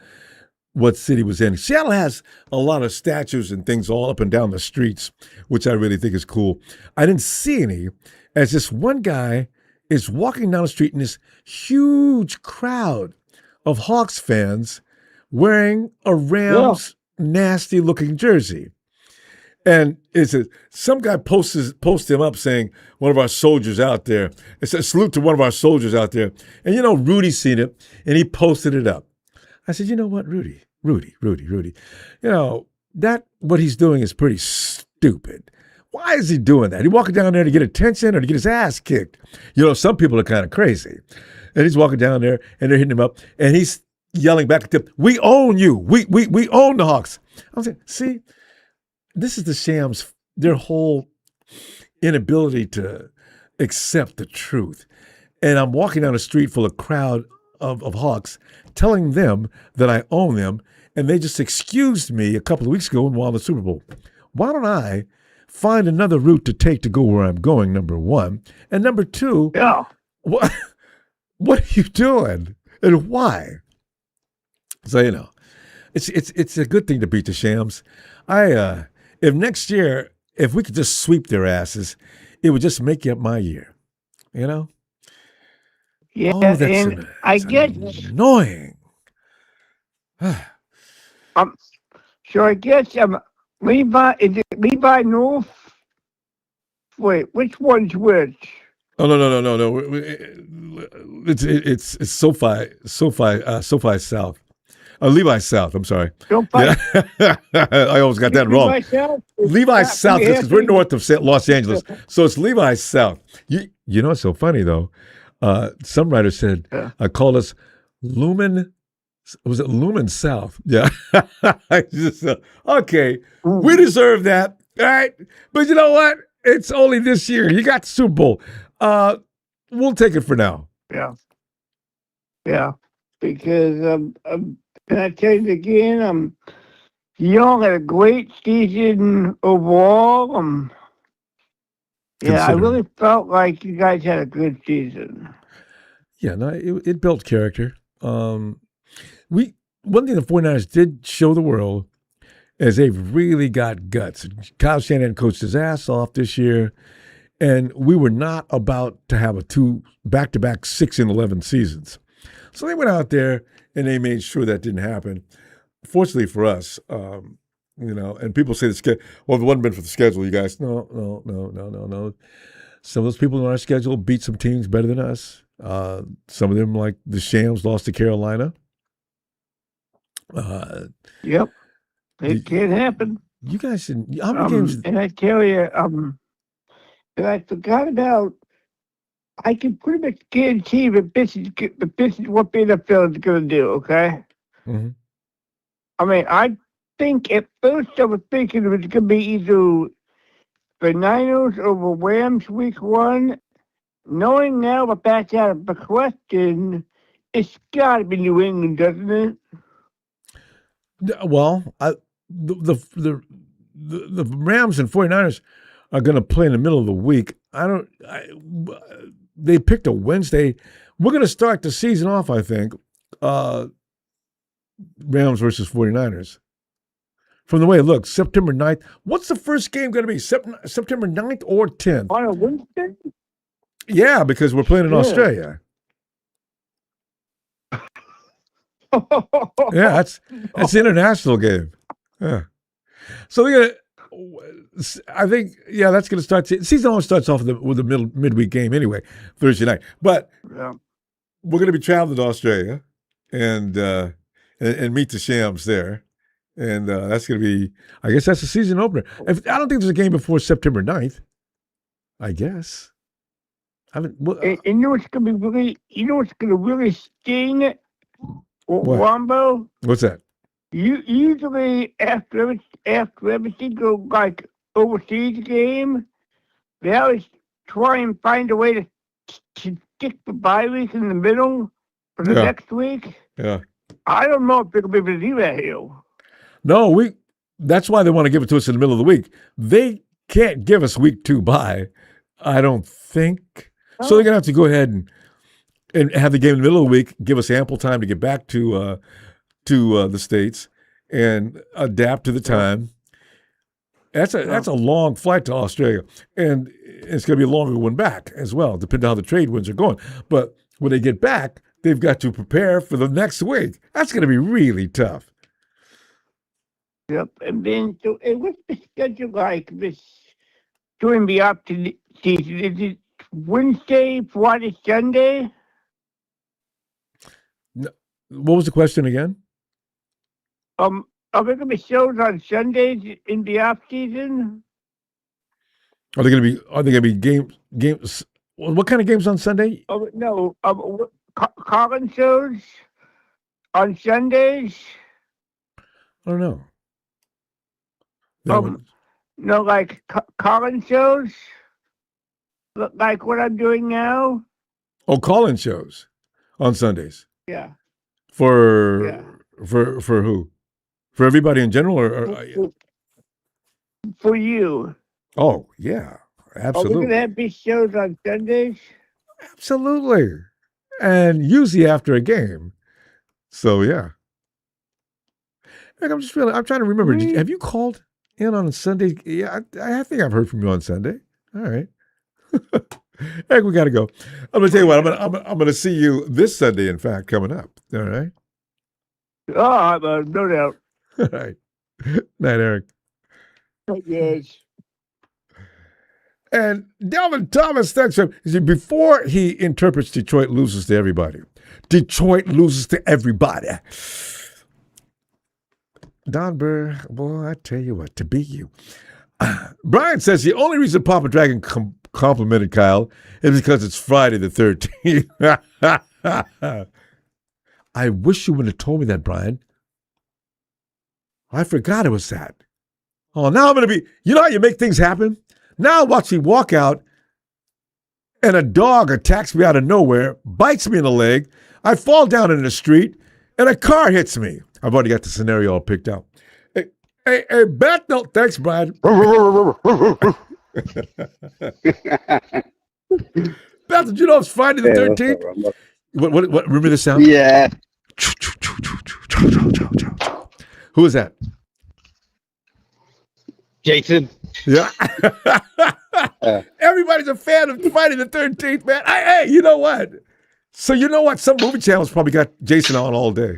[SPEAKER 1] what city was in. Seattle has a lot of statues and things all up and down the streets, which I really think is cool. I didn't see any, as this one guy is walking down the street in this huge crowd of Hawks fans wearing a Rams nasty-looking jersey. And it says, some guy posts him up saying, one of our soldiers out there. It says, salute to one of our soldiers out there. And Rudy seen it, and he posted it up. I said, you know what, Rudy. That what he's doing is pretty stupid. Why is he doing that? He walking down there to get attention or to get his ass kicked? You know, some people are kind of crazy. And he's walking down there and they're hitting him up and he's yelling back at them, we own you. We own the Hawks. I'm saying, see, this is the Shams, their whole inability to accept the truth. And I'm walking down a street full of crowd of Hawks telling them that I own them. And they just excused me a couple of weeks ago and won the Super Bowl. Why don't I find another route to take to go where I'm going, number one? And number two, what are you doing? And why? So, you know, it's a good thing to beat the Shams. If next year, if we could just sweep their asses, it would just make up my year. You know?
[SPEAKER 9] Yeah,
[SPEAKER 1] Oh, that's
[SPEAKER 9] and I guess
[SPEAKER 1] annoying.
[SPEAKER 9] so I guess Levi, is it Levi North? Wait, which one's which?
[SPEAKER 1] Oh no. It's SoFi South. Levi South. I'm sorry.
[SPEAKER 9] SoFi?
[SPEAKER 1] Yeah. I always got that wrong.
[SPEAKER 9] Levi South?
[SPEAKER 1] Levi South, because we're north of Los Angeles, so it's Levi South. You know what's so funny though? Some writer said I called us Lumen. Was it Lumen South? Yeah. I just okay. We deserve that, all right? But you know what? It's only this year. You got the Super Bowl. We'll take it for now.
[SPEAKER 9] Yeah. Because can I tell you again? Y'all had a great season overall. I really felt like you guys had a good season.
[SPEAKER 1] Yeah, no, it built character. One thing the 49ers did show the world is they've really got guts. Kyle Shanahan coached his ass off this year, and we were not about to have two back-to-back 6-11 seasons. So they went out there and they made sure that didn't happen. Fortunately for us, you know, and people say if it wasn't been for the schedule, you guys, no. Some of those people on our schedule beat some teams better than us. Some of them, like the Shams, lost to Carolina.
[SPEAKER 9] Yep, it can happen.
[SPEAKER 1] You guys should. How many games?
[SPEAKER 9] And I tell you, and I forgot about. I can pretty much guarantee that this is what the NFL is going to do. Okay.
[SPEAKER 1] Mm-hmm.
[SPEAKER 9] I mean, I think at first I was thinking it was going to be either the Niners over Rams week 1. Knowing now that that's out of the question, it's got to be New England, doesn't it?
[SPEAKER 1] Well, the Rams and 49ers are going to play in the middle of the week. They picked a Wednesday. We're going to start the season off, I think, Rams versus 49ers. From the way it looks, September 9th. What's the first game going to be? September 9th or 10th?
[SPEAKER 9] On a Wednesday?
[SPEAKER 1] Yeah, because we're playing in Australia. Yeah, that's the international game. Yeah. So I think that's going to start. Season always starts off with a midweek game anyway, Thursday night. But we're going to be traveling to Australia and meet the Shams there, and that's going to be. I guess that's the season opener. I don't think there's a game before September 9th. I guess.
[SPEAKER 9] You know what's going to be really. You know what's going to really sting. Ronbo?
[SPEAKER 1] What's that?
[SPEAKER 9] You usually after every single overseas game, they always try and find a way to stick the bye week in the middle for the next week.
[SPEAKER 1] Yeah.
[SPEAKER 9] I don't know if they'll be able to do that here.
[SPEAKER 1] No, that's why they want to give it to us in the middle of the week. They can't give us week 2 bye, I don't think. So they're gonna have to go ahead and have the game in the middle of the week, give us ample time to get back to the States and adapt to the time. That's a long flight to Australia, and it's going to be a longer one back as well, depending on how the trade winds are going. But when they get back, they've got to prepare for the next week. That's going to be really tough.
[SPEAKER 9] Yep, and then what's the schedule like during the off-season? Is it Wednesday, Friday, Sunday?
[SPEAKER 1] What was the question again?
[SPEAKER 9] Are there going to be shows on Sundays in the off season?
[SPEAKER 1] Are they gonna be games? What kind of games on Sunday?
[SPEAKER 9] Oh, no, call-in shows on Sundays.
[SPEAKER 1] I don't know. That one.
[SPEAKER 9] No, like call-in shows, like what I'm doing now.
[SPEAKER 1] Oh, call-in shows on Sundays.
[SPEAKER 9] Yeah.
[SPEAKER 1] For who? For everybody in general, or
[SPEAKER 9] for you.
[SPEAKER 1] Oh yeah, absolutely.
[SPEAKER 9] Are we gonna have these shows on Sundays?
[SPEAKER 1] Absolutely, and usually after a game. So yeah. Like, I'm trying to remember. Have you called in on Sunday? Yeah, I think I've heard from you on Sunday. All right. Heck, we got to go. I'm gonna tell you what. I'm gonna see you this Sunday. In fact, coming up. All right.
[SPEAKER 9] Oh, no doubt.
[SPEAKER 1] All right. Night, Eric.
[SPEAKER 9] Yes.
[SPEAKER 1] And Delvin Thomas, thanks. Before he interprets Detroit loses to everybody. Detroit loses to everybody. Don Burr, boy, I tell you what, to be you. Brian says the only reason Papa Dragon complimented Kyle is because it's Friday the 13th. I wish you would have told me that, Brian. I forgot it was that. Oh, now I'm going to be, you know how you make things happen? Now watch me walk out and a dog attacks me out of nowhere, bites me in the leg. I fall down in the street and a car hits me. I've already got the scenario all picked out. Hey, Beth, no, thanks, Brian. Beth, did you know it's Friday the 13th? What, remember the sound?
[SPEAKER 10] Yeah.
[SPEAKER 1] Who is that?
[SPEAKER 10] Jason.
[SPEAKER 1] Yeah. Everybody's a fan of Friday the 13th, man. Hey, you know what? So you know what? Some movie channels probably got Jason on all day.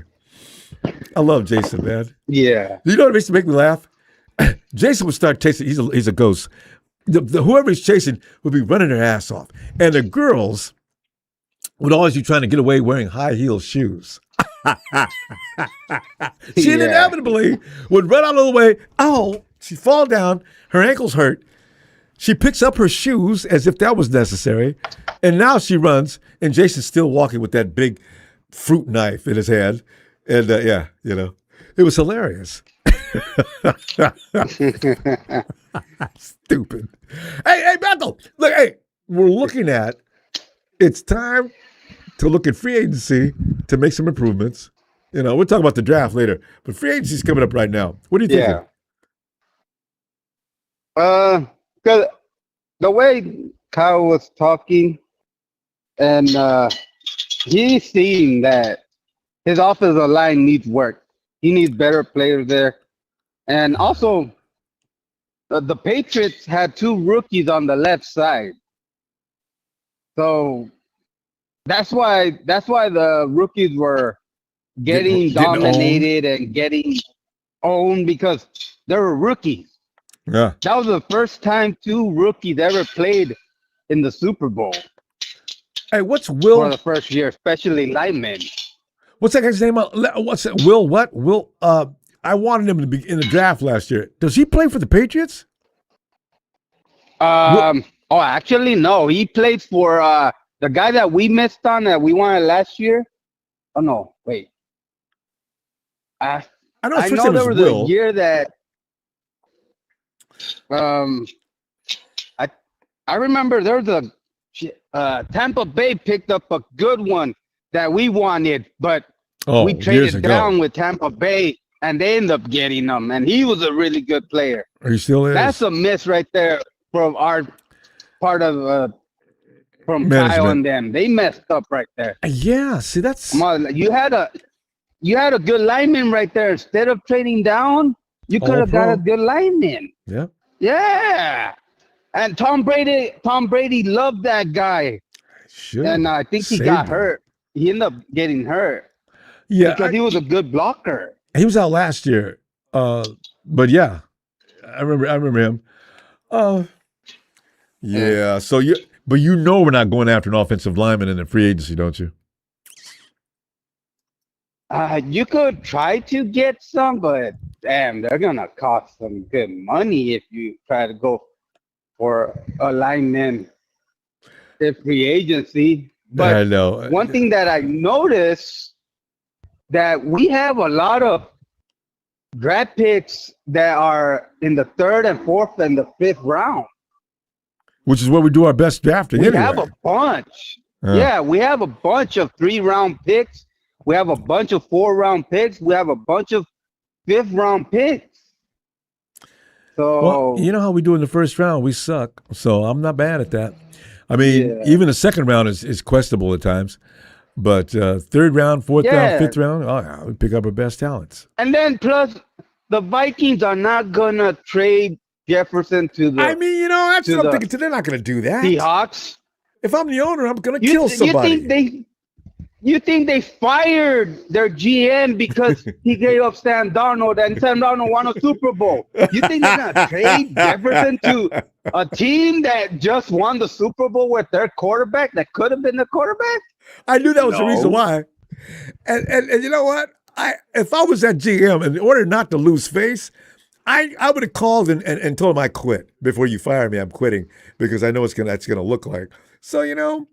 [SPEAKER 1] I love Jason, man.
[SPEAKER 10] Yeah.
[SPEAKER 1] You know what used to make me laugh? Jason would start chasing. He's a ghost. Whoever he's chasing would be running their ass off. And the girls would always be trying to get away wearing high heel shoes. She inevitably would run out of the way. Oh, she'd fall down. Her ankles hurt. She picks up her shoes as if that was necessary. And now she runs, and Jason's still walking with that big fruit knife in his hand. And it was hilarious. Stupid. Hey, Bethel, look, we're looking at, it's time to look at free agency to make some improvements. You know, we'll talk about the draft later, but free agency is coming up right now. What do you think?
[SPEAKER 10] Because the way Kyle was talking, and he's seeing that his offensive line needs work. He needs better players there. And also, the Patriots had two rookies on the left side. So that's why the rookies were getting dominated and getting owned, because they were rookies.
[SPEAKER 1] Yeah.
[SPEAKER 10] That was the first time two rookies ever played in the Super Bowl.
[SPEAKER 1] Hey, what's Will?
[SPEAKER 10] For the first year, especially linemen.
[SPEAKER 1] What's that guy's name? What's it? Will what? Will, I wanted him to be in the draft last year. Does he play for the Patriots?
[SPEAKER 10] Actually, no. He played for the guy that we missed on that we wanted last year. Oh, no. Wait. I know there was a year that I remember there was a Tampa Bay picked up a good one that we wanted, but we traded down with Tampa Bay, and they ended up getting him, and he was a really good player.
[SPEAKER 1] Are you still there?
[SPEAKER 10] That's a miss right there from our part of from
[SPEAKER 1] management.
[SPEAKER 10] Kyle and them. They messed up right there.
[SPEAKER 1] Yeah, see, that's
[SPEAKER 10] you had a good lineman right there. Instead of trading down, you could have got a good lineman.
[SPEAKER 1] Yeah.
[SPEAKER 10] Yeah. And Tom Brady loved that guy.
[SPEAKER 1] Sure.
[SPEAKER 10] And I think he got hurt. He ended up getting hurt.
[SPEAKER 1] Yeah.
[SPEAKER 10] Because he was a good blocker.
[SPEAKER 1] He was out last year. But yeah. I remember him. Yeah. So you know we're not going after an offensive lineman in the free agency, don't you?
[SPEAKER 10] You could try to get some, but damn, they're gonna cost some good money if you try to go for a lineman in free agency. But
[SPEAKER 1] I know.
[SPEAKER 10] one thing that I noticed that we have a lot of draft picks that are in the 3rd and 4th and the 5th round.
[SPEAKER 1] Which is where we do our best drafting
[SPEAKER 10] We
[SPEAKER 1] anyway.
[SPEAKER 10] have a bunch. Yeah, we have a bunch of 3-round picks. We have a bunch of 4-round picks. We have a bunch of 5th-round picks. So,
[SPEAKER 1] Well, you know how we do in the first round? We suck. So I'm not bad at that. I mean,
[SPEAKER 10] Yeah.
[SPEAKER 1] even the second round is questionable at times. But 3rd round, 4th round,
[SPEAKER 10] Yeah.
[SPEAKER 1] 5th round, oh, yeah, we pick up our best talents.
[SPEAKER 10] and then plus the Vikings are not gonna trade Jefferson to the
[SPEAKER 1] I mean, you know, that's
[SPEAKER 10] to
[SPEAKER 1] what I'm
[SPEAKER 10] the
[SPEAKER 1] thinking. They're not going to do that.
[SPEAKER 10] Seahawks.
[SPEAKER 1] If I'm the owner, I'm going to kill somebody.
[SPEAKER 10] You think they fired their GM because he gave up Sam Darnold and Sam Darnold won a Super Bowl? You think they're gonna trade Jefferson to a team that just won the Super Bowl with their quarterback that could have been the quarterback?
[SPEAKER 1] I knew that was the reason
[SPEAKER 10] No.
[SPEAKER 1] why. And you know what? If I was that GM, in order not to lose face, I would have called and told him I quit. Before you fire me, I'm quitting because I know that's gonna look like. So, you know,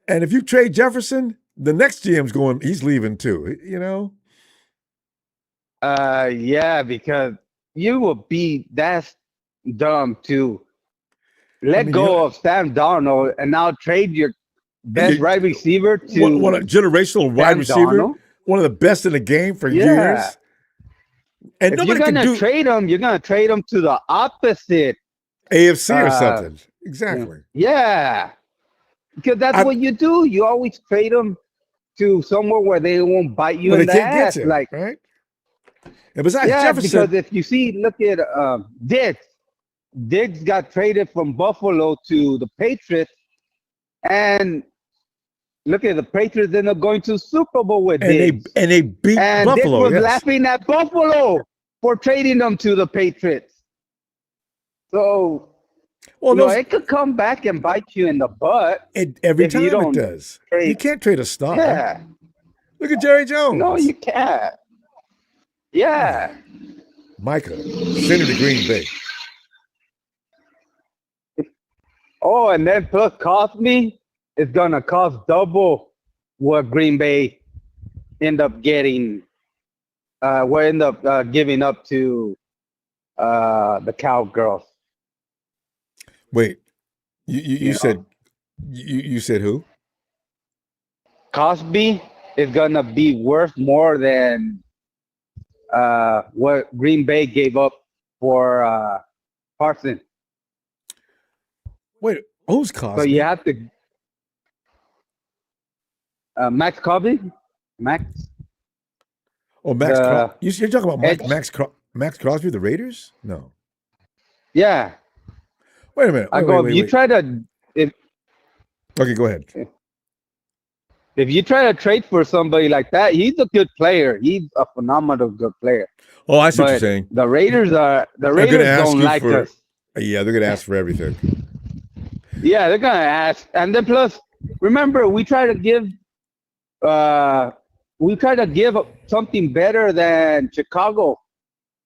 [SPEAKER 1] and if you trade Jefferson, the next GM's going, he's leaving too, you know?
[SPEAKER 10] Yeah, because you will be that dumb to let go of Sam Darnold and now trade your best wide receiver to
[SPEAKER 1] What a generational wide
[SPEAKER 10] Sam
[SPEAKER 1] receiver,
[SPEAKER 10] Darnold?
[SPEAKER 1] one of the best in the game for
[SPEAKER 10] Yeah.
[SPEAKER 1] years. And
[SPEAKER 10] If
[SPEAKER 1] nobody
[SPEAKER 10] you're
[SPEAKER 1] can
[SPEAKER 10] gonna
[SPEAKER 1] do
[SPEAKER 10] trade him, you're gonna trade him to the opposite
[SPEAKER 1] AFC or something. Exactly.
[SPEAKER 10] Yeah, because that's what you do. You always trade them to somewhere where they won't bite you
[SPEAKER 1] Well,
[SPEAKER 10] in
[SPEAKER 1] they
[SPEAKER 10] the
[SPEAKER 1] can't
[SPEAKER 10] ass.
[SPEAKER 1] get you,
[SPEAKER 10] Like,
[SPEAKER 1] right? And besides,
[SPEAKER 10] yeah,
[SPEAKER 1] Jefferson,
[SPEAKER 10] because if you see, look at Diggs. Diggs got traded from Buffalo to the Patriots, and look at the Patriots end up going to Super Bowl with Diggs.
[SPEAKER 1] and they beat
[SPEAKER 10] And
[SPEAKER 1] Buffalo.
[SPEAKER 10] Diggs was
[SPEAKER 1] Yes.
[SPEAKER 10] laughing at Buffalo for trading them to the Patriots. So,
[SPEAKER 1] Well,
[SPEAKER 10] you know,
[SPEAKER 1] those-
[SPEAKER 10] it could come back and bite you in the butt.
[SPEAKER 1] Every
[SPEAKER 10] if you
[SPEAKER 1] time it
[SPEAKER 10] don't
[SPEAKER 1] does.
[SPEAKER 10] trade.
[SPEAKER 1] You can't trade a star.
[SPEAKER 10] Yeah.
[SPEAKER 1] Look at Jerry Jones.
[SPEAKER 10] No, you can't. Yeah.
[SPEAKER 1] Micah, send him to Green Bay.
[SPEAKER 10] Oh, and then plus Cosme is gonna cost double what Green Bay end up getting. What end up giving up to the Cowgirls.
[SPEAKER 1] Wait, you said you said who?
[SPEAKER 10] Cosby is gonna be worth more than what Green Bay gave up for Parsons.
[SPEAKER 1] Wait, who's Cosby?
[SPEAKER 10] So you have to Max Cosby? Max?
[SPEAKER 1] Oh, Max.
[SPEAKER 10] the
[SPEAKER 1] You're talking about
[SPEAKER 10] edge-
[SPEAKER 1] Max Crosby, the Raiders? No.
[SPEAKER 10] Yeah.
[SPEAKER 1] Wait a minute.
[SPEAKER 10] I
[SPEAKER 1] Wait,
[SPEAKER 10] go,
[SPEAKER 1] wait,
[SPEAKER 10] if you
[SPEAKER 1] wait.
[SPEAKER 10] try to
[SPEAKER 1] Okay, go ahead.
[SPEAKER 10] if you try to trade for somebody like that, he's a good player. He's a phenomenal good player.
[SPEAKER 1] Oh, I see what you're
[SPEAKER 10] But
[SPEAKER 1] saying.
[SPEAKER 10] the Raiders
[SPEAKER 1] gonna ask
[SPEAKER 10] don't
[SPEAKER 1] you
[SPEAKER 10] like
[SPEAKER 1] for-
[SPEAKER 10] us.
[SPEAKER 1] Yeah, they're gonna ask for everything.
[SPEAKER 10] Yeah, they're gonna ask. And then plus, remember, we try to give something better than Chicago.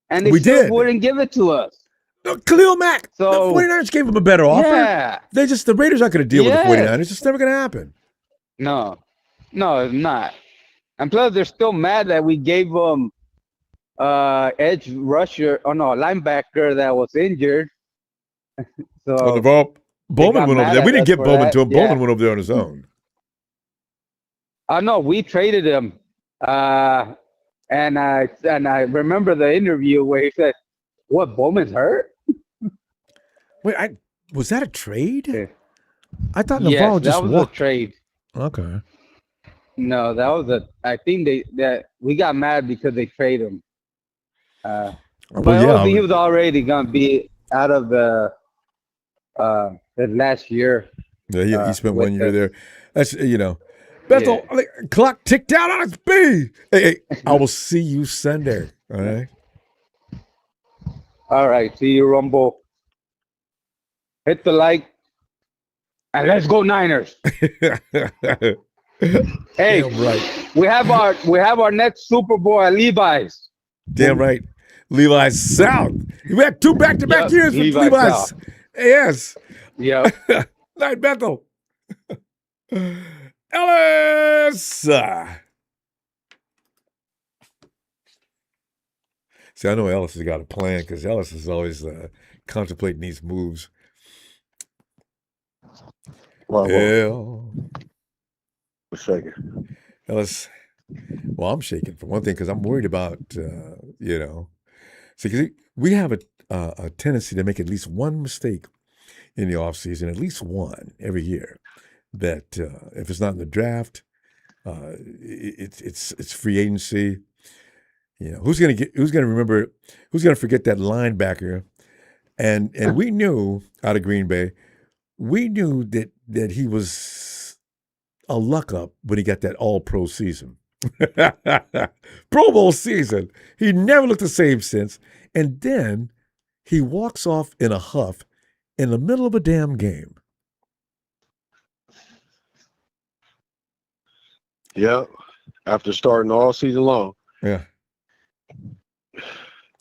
[SPEAKER 10] And they
[SPEAKER 1] We
[SPEAKER 10] still
[SPEAKER 1] did.
[SPEAKER 10] wouldn't give it to us.
[SPEAKER 1] No, Khalil Mack.
[SPEAKER 10] So-
[SPEAKER 1] the 49ers gave him a better offer.
[SPEAKER 10] Yeah.
[SPEAKER 1] The Raiders aren't going to deal with the
[SPEAKER 10] Yeah.
[SPEAKER 1] 49ers. It's never going to happen.
[SPEAKER 10] No, it's not. And plus, they're still mad that we gave them edge rusher, linebacker that was injured. So
[SPEAKER 1] Bowman
[SPEAKER 10] got
[SPEAKER 1] went over
[SPEAKER 10] mad
[SPEAKER 1] there. We
[SPEAKER 10] at
[SPEAKER 1] didn't
[SPEAKER 10] us
[SPEAKER 1] get
[SPEAKER 10] for
[SPEAKER 1] Bowman
[SPEAKER 10] that.
[SPEAKER 1] to him.
[SPEAKER 10] Yeah.
[SPEAKER 1] Bowman went over there on his own.
[SPEAKER 10] I know we traded him, and I remember the interview where he said, "What, Bowman's hurt?"
[SPEAKER 1] Wait, was that a trade?
[SPEAKER 10] Yeah.
[SPEAKER 1] I thought
[SPEAKER 10] Yes,
[SPEAKER 1] Navarro
[SPEAKER 10] that
[SPEAKER 1] just
[SPEAKER 10] was
[SPEAKER 1] walked.
[SPEAKER 10] a trade.
[SPEAKER 1] Okay.
[SPEAKER 10] No, that was I think we got mad because they traded him. But he was already gonna be out of the last year.
[SPEAKER 1] Yeah, he spent
[SPEAKER 10] with
[SPEAKER 1] 1 year
[SPEAKER 10] the-
[SPEAKER 1] there. That's Bethel. Clock ticked out on its speed. Hey, I will see you Sunday. All right.
[SPEAKER 10] All right, see you, Ronbo. Hit the like, and let's go Niners. Hey,
[SPEAKER 1] Damn right.
[SPEAKER 10] we have our next Super Bowl at Levi's.
[SPEAKER 1] Damn right. Levi's South. We had 2 back-to-back
[SPEAKER 10] Yep,
[SPEAKER 1] years with
[SPEAKER 10] Levi's
[SPEAKER 1] Levi's.
[SPEAKER 10] South.
[SPEAKER 1] Yes.
[SPEAKER 10] Yep.
[SPEAKER 1] Night Bethel. Ellis. See, I know Ellis has got a plan because Ellis is always contemplating these moves.
[SPEAKER 11] Well,
[SPEAKER 1] Well,
[SPEAKER 11] a second.
[SPEAKER 1] Ellis. Well, I'm shaking for one thing because I'm worried about See, 'cause we have a tendency to make at least one mistake in the offseason, at least one every year. That if it's not in the draft, it's free agency. Who's gonna remember? Who's gonna forget that linebacker? And we knew out of Green Bay, we knew that he was a luck up when he got that All Pro season. Pro Bowl season. He never looked the same since. And then he walks off in a huff in the middle of a damn game.
[SPEAKER 11] Yeah. After starting all season long.
[SPEAKER 1] Yeah.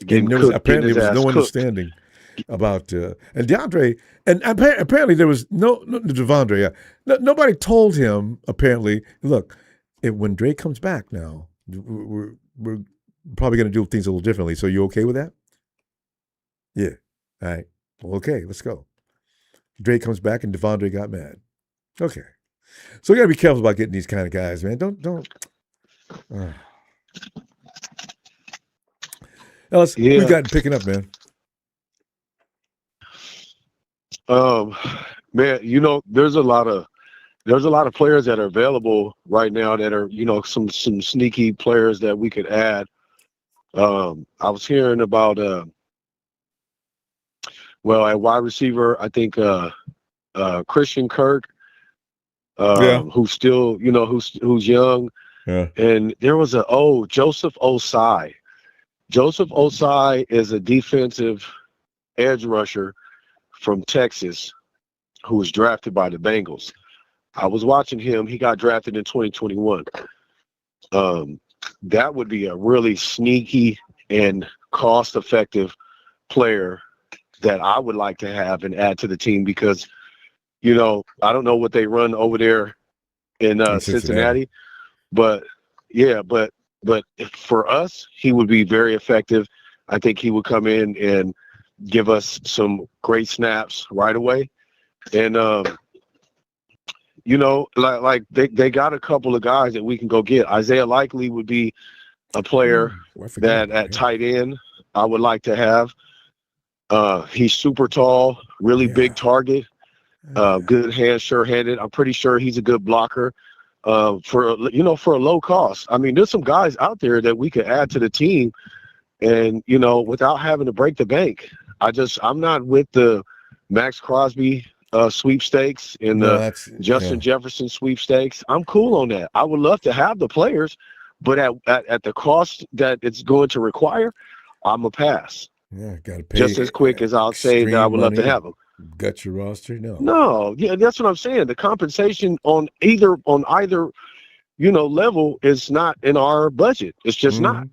[SPEAKER 11] Getting
[SPEAKER 1] And
[SPEAKER 11] apparently
[SPEAKER 1] there was no understanding about and DeAndre, and apparently there was no Devondre. Yeah, nobody told him. Apparently, look, when Dre comes back now, we're probably going to do things a little differently. So you okay with that? Yeah. All right. Well, okay, let's go. Dre comes back and Devondre got mad. Okay. So you got to be careful about getting these kind of guys, man. Don't. Ellis,
[SPEAKER 11] Yeah.
[SPEAKER 1] we got picking up, man.
[SPEAKER 11] Man, there's a lot of players that are available right now that are, some sneaky players that we could add. I was hearing about at wide receiver, I think Christian Kirk, who's still, who's young.
[SPEAKER 1] Yeah.
[SPEAKER 11] And there was Joseph Osai. Joseph Osai is a defensive edge rusher from Texas who was drafted by the Bengals. I was watching him. He got drafted in 2021. That would be a really sneaky and cost-effective player that I would like to have and add to the team because, I don't know what they run over there in Cincinnati. But for us, he would be very effective. I think he would come in and give us some great snaps right away. And, they got a couple of guys that we can go get. Isaiah Likely would be a player that at tight end I would like to have. He's super tall, really big target, good hands, sure-handed. I'm pretty sure he's a good blocker. For a low cost. I mean, there's some guys out there that we could add to the team and, without having to break the bank. I'm not with the Max Crosby sweepstakes and the Justin Jefferson sweepstakes. I'm cool on that. I would love to have the players, but at the cost that it's going to require, I'm a pass.
[SPEAKER 1] Yeah, got to pay
[SPEAKER 11] just as quick as I'll say that I would love to have them.
[SPEAKER 1] Gut your roster?
[SPEAKER 11] No, yeah, that's what I'm saying. The compensation on either level is not in our budget. It's just not.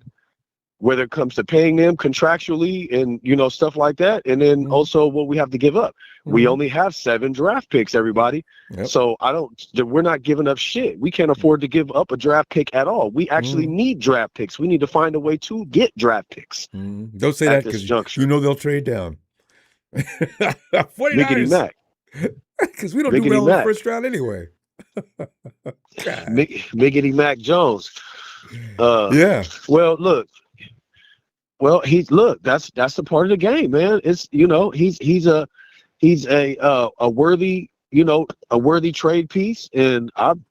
[SPEAKER 11] Whether it comes to paying them contractually and stuff like that, and then also what we have to give up. We only have 7 draft picks, everybody.
[SPEAKER 1] Yep.
[SPEAKER 11] So we're not giving up shit. We can't afford to give up a draft pick at all. We actually need draft picks. We need to find a way to get draft picks.
[SPEAKER 1] Don't say that because they'll trade down. 49ers.
[SPEAKER 11] Miggity Mac.
[SPEAKER 1] Because we don't do well in the first round anyway.
[SPEAKER 11] Miggity Mac Jones.
[SPEAKER 1] Yeah.
[SPEAKER 11] Well, look. Well, that's the part of the game, man. It's he's a worthy a worthy trade piece, and I'm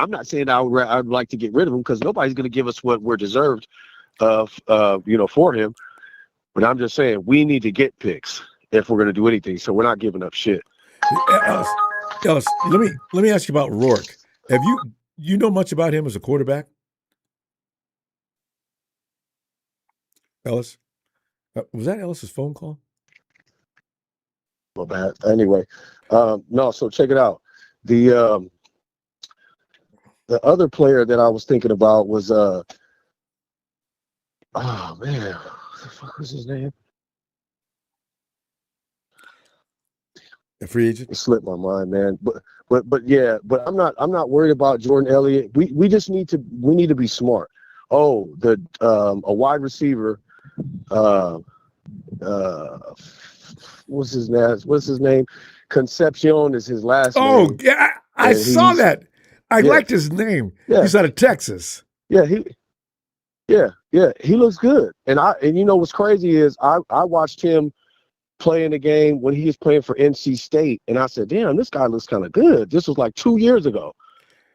[SPEAKER 11] not saying I'd like to get rid of him because nobody's going to give us what we're deserved for him. But I'm just saying we need to get picks if we're going to do anything. So we're not giving up shit.
[SPEAKER 1] Ellis, let me ask you about Rourke. Have you know much about him as a quarterback? Ellis, was that Ellis's phone call?
[SPEAKER 11] Well, bad. Anyway, no. So check it out. The other player that I was thinking about was oh man, what the fuck was his name?
[SPEAKER 1] A free agent?
[SPEAKER 11] It slipped my mind, man. But yeah, but I'm not worried about Jordan Elliott. We just need to be smart. Oh, a wide receiver, what's his name? Concepcion is his last name.
[SPEAKER 1] Oh, yeah, I saw that. I liked his name.
[SPEAKER 11] Yeah.
[SPEAKER 1] He's out of Texas.
[SPEAKER 11] Yeah, he looks good. And you know what's crazy is I watched him play in the game when he was playing for NC State, and I said, damn, this guy looks kind of good. This was like 2 years ago.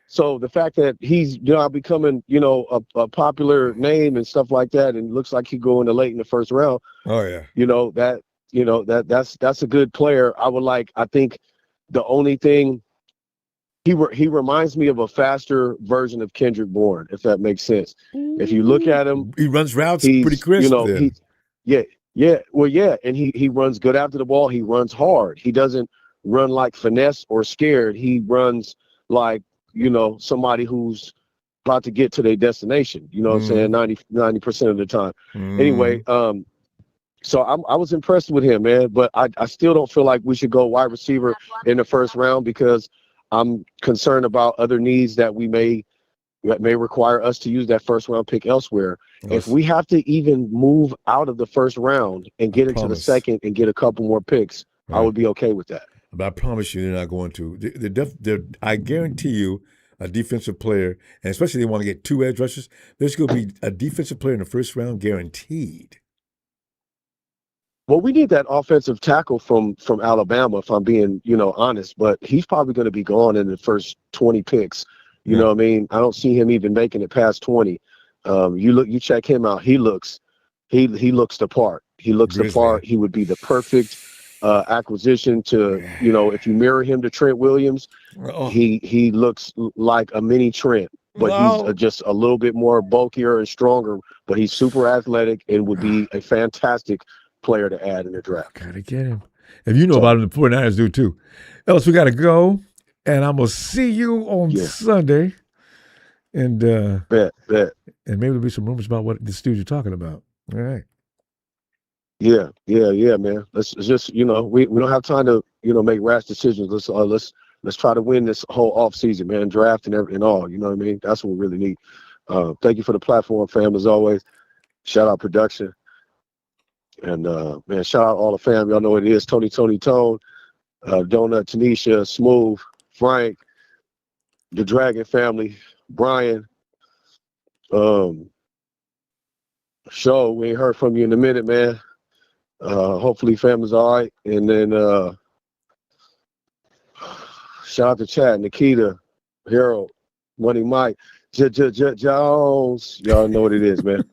[SPEAKER 11] So the fact that he's becoming, a popular name and stuff like that, and looks like he go into late in the first round.
[SPEAKER 1] Oh yeah.
[SPEAKER 11] That's a good player. I think the only thing he reminds me of a faster version of Kendrick Bourne, if that makes sense. If you look at him,
[SPEAKER 1] he runs routes pretty crisp.
[SPEAKER 11] And he runs good after the ball. He runs hard. He doesn't run like finesse or scared. He runs like, somebody who's about to get to their destination. You know what I'm saying? 90% of the time. Anyway, so I was impressed with him, man. But I still don't feel like we should go wide receiver in the first round because I'm concerned about other needs that may require us to use that first round pick elsewhere. If we have to even move out of the first round and get into the second and get a couple more picks, I would be okay with that.
[SPEAKER 1] But I promise you, they're not going to. I guarantee you, a defensive player, and especially they want to get 2 edge rushers, there's going to be a defensive player in the first round guaranteed.
[SPEAKER 11] Well, we need that offensive tackle from Alabama, if I'm being, honest. But he's probably going to be gone in the first 20 picks. You know what I mean? I don't see him even making it past 20. You check him out. He looks the part. He looks the part. He would be the perfect acquisition to, if you mirror him to Trent Williams, he looks like a mini Trent, but he's just a little bit more bulkier and stronger, but he's super athletic and would be a fantastic player to add in the draft.
[SPEAKER 1] Gotta get him. If you know about him, the 49ers do too. Ellis, we gotta go, and I'm gonna see you on Sunday. And
[SPEAKER 11] bet.
[SPEAKER 1] And maybe there'll be some rumors about what this dude you're talking about. All right.
[SPEAKER 11] Yeah, man. Let's just, we don't have time to, make rash decisions. Let's try to win this whole off season, man. Draft and everything, all. You know what I mean? That's what we really need. Thank you for the platform, fam. As always, shout out production, and man, shout out all the fam. Y'all know what it is. Tony, Tone, Donut, Tanisha, Smooth, Frank, the Dragon family, Brian. Show, we ain't heard from you in a minute, man. Hopefully family's all right. And then shout out to Chad, Nikita, Harold, Money Mike, Jones. Y'all know what it is, man.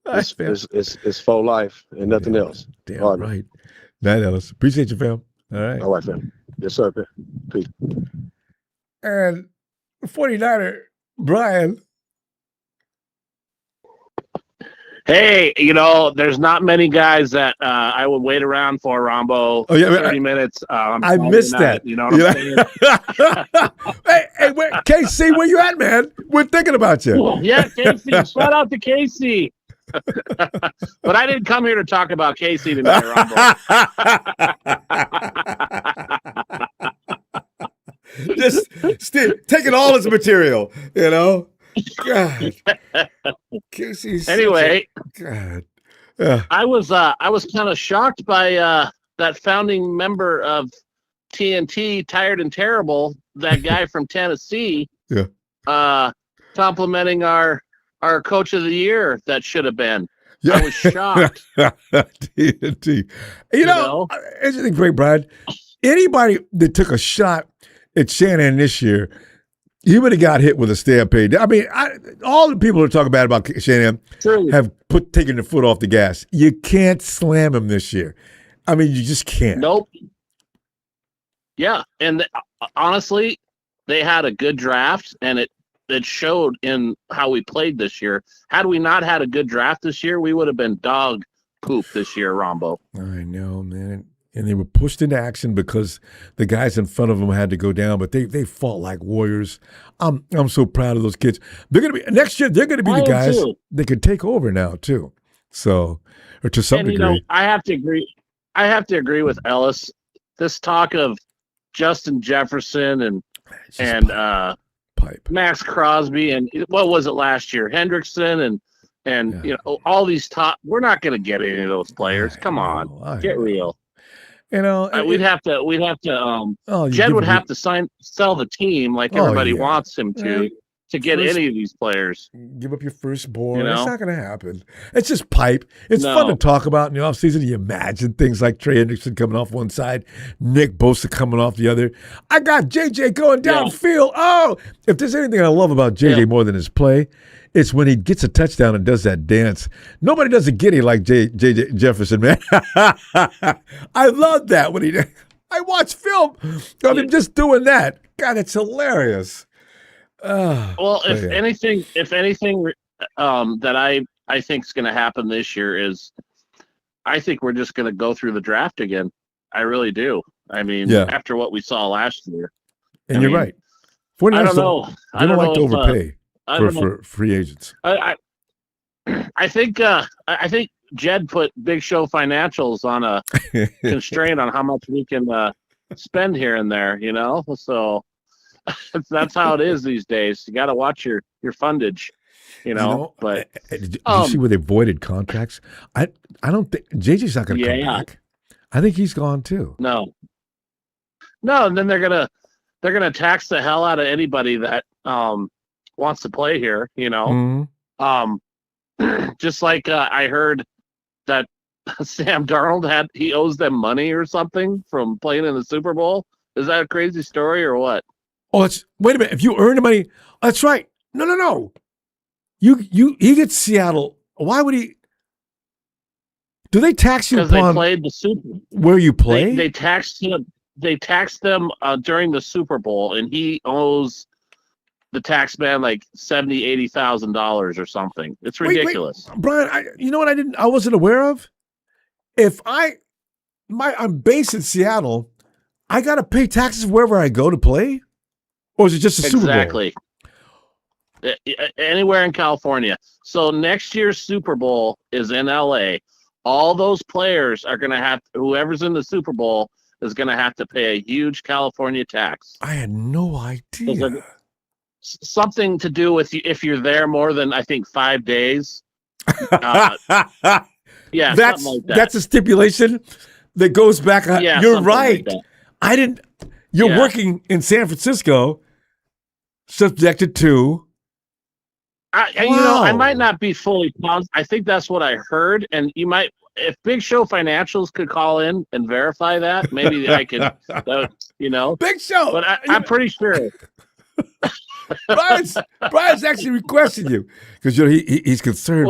[SPEAKER 11] It's faux life and nothing else.
[SPEAKER 1] Damn all right. Night, Ellis. Appreciate you, fam. All right.
[SPEAKER 11] All right, fam. Yes, sir, man. Peace.
[SPEAKER 1] And 49er, Brian.
[SPEAKER 12] Hey, there's not many guys that I would wait around for, Ronbo.
[SPEAKER 1] Oh, yeah,
[SPEAKER 12] 30 minutes.
[SPEAKER 1] I missed that.
[SPEAKER 12] You know what I'm saying?
[SPEAKER 1] hey, KC, where you at, man? We're thinking about you.
[SPEAKER 12] Yeah, Casey. Shout out to Casey. But I didn't come here to talk about Casey tonight, Ronbo.
[SPEAKER 1] Just taking all his material, God. Casey's
[SPEAKER 12] anyway,
[SPEAKER 1] God.
[SPEAKER 12] I was kind of shocked by that founding member of TNT, Tired and Terrible, that guy from Tennessee.
[SPEAKER 1] Yeah.
[SPEAKER 12] Complimenting our coach of the year that should have been. Yeah. I was shocked.
[SPEAKER 1] TNT. Interesting, great, Brad. Anybody that took a shot at Shanahan this year, he would have got hit with a stampede. I mean, all the people who talk bad about Shanahan have taken their foot off the gas. You can't slam him this year. I mean, you just can't.
[SPEAKER 12] Nope. Yeah, and honestly, they had a good draft, and it showed in how we played this year. Had we not had a good draft this year, we would have been dog poop this year, Ronbo.
[SPEAKER 1] I know, man. And they were pushed into action because the guys in front of them had to go down, but they fought like warriors. I'm so proud of those kids. They're gonna be next year. They're gonna be the guys that can take over now too. So, or to some degree,
[SPEAKER 12] I have to agree. I have to agree with Ellis this talk of Justin Jefferson and
[SPEAKER 1] pipe.
[SPEAKER 12] Max Crosby and what was it last year? Hendrickson and you know, all these top. We're not going to get any of those players. Come on, get real.
[SPEAKER 1] You know,
[SPEAKER 12] we'd have to. Jed would have to sell the team like everybody wants him to get any of these players.
[SPEAKER 1] Give up your firstborn.
[SPEAKER 12] You know?
[SPEAKER 1] It's not going to happen. It's just pipe. It's fun to talk about in the offseason. You imagine things like Trey Hendrickson coming off one side, Nick Bosa coming off the other. I got JJ going downfield. Oh, if there's anything I love about JJ more than his play, it's when he gets a touchdown and does that dance. Nobody does a giddy like JJ Jefferson, man. I love that when I watch film of him just doing that. God, it's hilarious.
[SPEAKER 12] Well, if anything, that I think is going to happen this year is, I think we're just going to go through the draft again. I really do. I mean, after what we saw last year.
[SPEAKER 1] And you're right.
[SPEAKER 12] I don't know.
[SPEAKER 1] They don't like to overpay for free agents.
[SPEAKER 12] I think Jed put Big Show Financials on a constraint on how much we can spend here and there. You know, so. That's how it is these days. You got to watch your fundage, you know. But
[SPEAKER 1] did you see where they voided contracts? I don't think JJ's not going to come back. I think he's gone too.
[SPEAKER 12] No. And then they're gonna tax the hell out of anybody that wants to play here. You know, just like I heard that Sam Darnold he owes them money or something from playing in the Super Bowl. Is that a crazy story or what?
[SPEAKER 1] Oh, wait a minute. If you earn the money, that's right. No. He gets Seattle. Why would he? Do they tax you
[SPEAKER 12] because they played the Super Bowl
[SPEAKER 1] where you play?
[SPEAKER 12] They taxed him. They taxed them during the Super Bowl, and he owes the tax man like $70,000-$80,000 or something. It's ridiculous.
[SPEAKER 1] Wait. Brian, you know what I wasn't aware of? If I'm based in Seattle, I got to pay taxes wherever I go to play. Or is it just a Super Bowl?
[SPEAKER 12] Exactly. Anywhere in California. So next year's Super Bowl is in LA. All those players are going to have, whoever's in the Super Bowl is going to have to pay a huge California tax.
[SPEAKER 1] I had no idea.
[SPEAKER 12] Something to do with if you're there more than, I think, 5 days. Yeah,
[SPEAKER 1] that's
[SPEAKER 12] something like that.
[SPEAKER 1] That's a stipulation that goes back. You're right.
[SPEAKER 12] Like
[SPEAKER 1] You're working in San Francisco, subjected to.
[SPEAKER 12] You know, I might not be fully positive. I think that's what I heard, and you might, if Big Show Financials could call in and verify that, maybe I could. You know,
[SPEAKER 1] Big Show.
[SPEAKER 12] But I'm pretty sure.
[SPEAKER 1] Brian's actually requesting you because he's concerned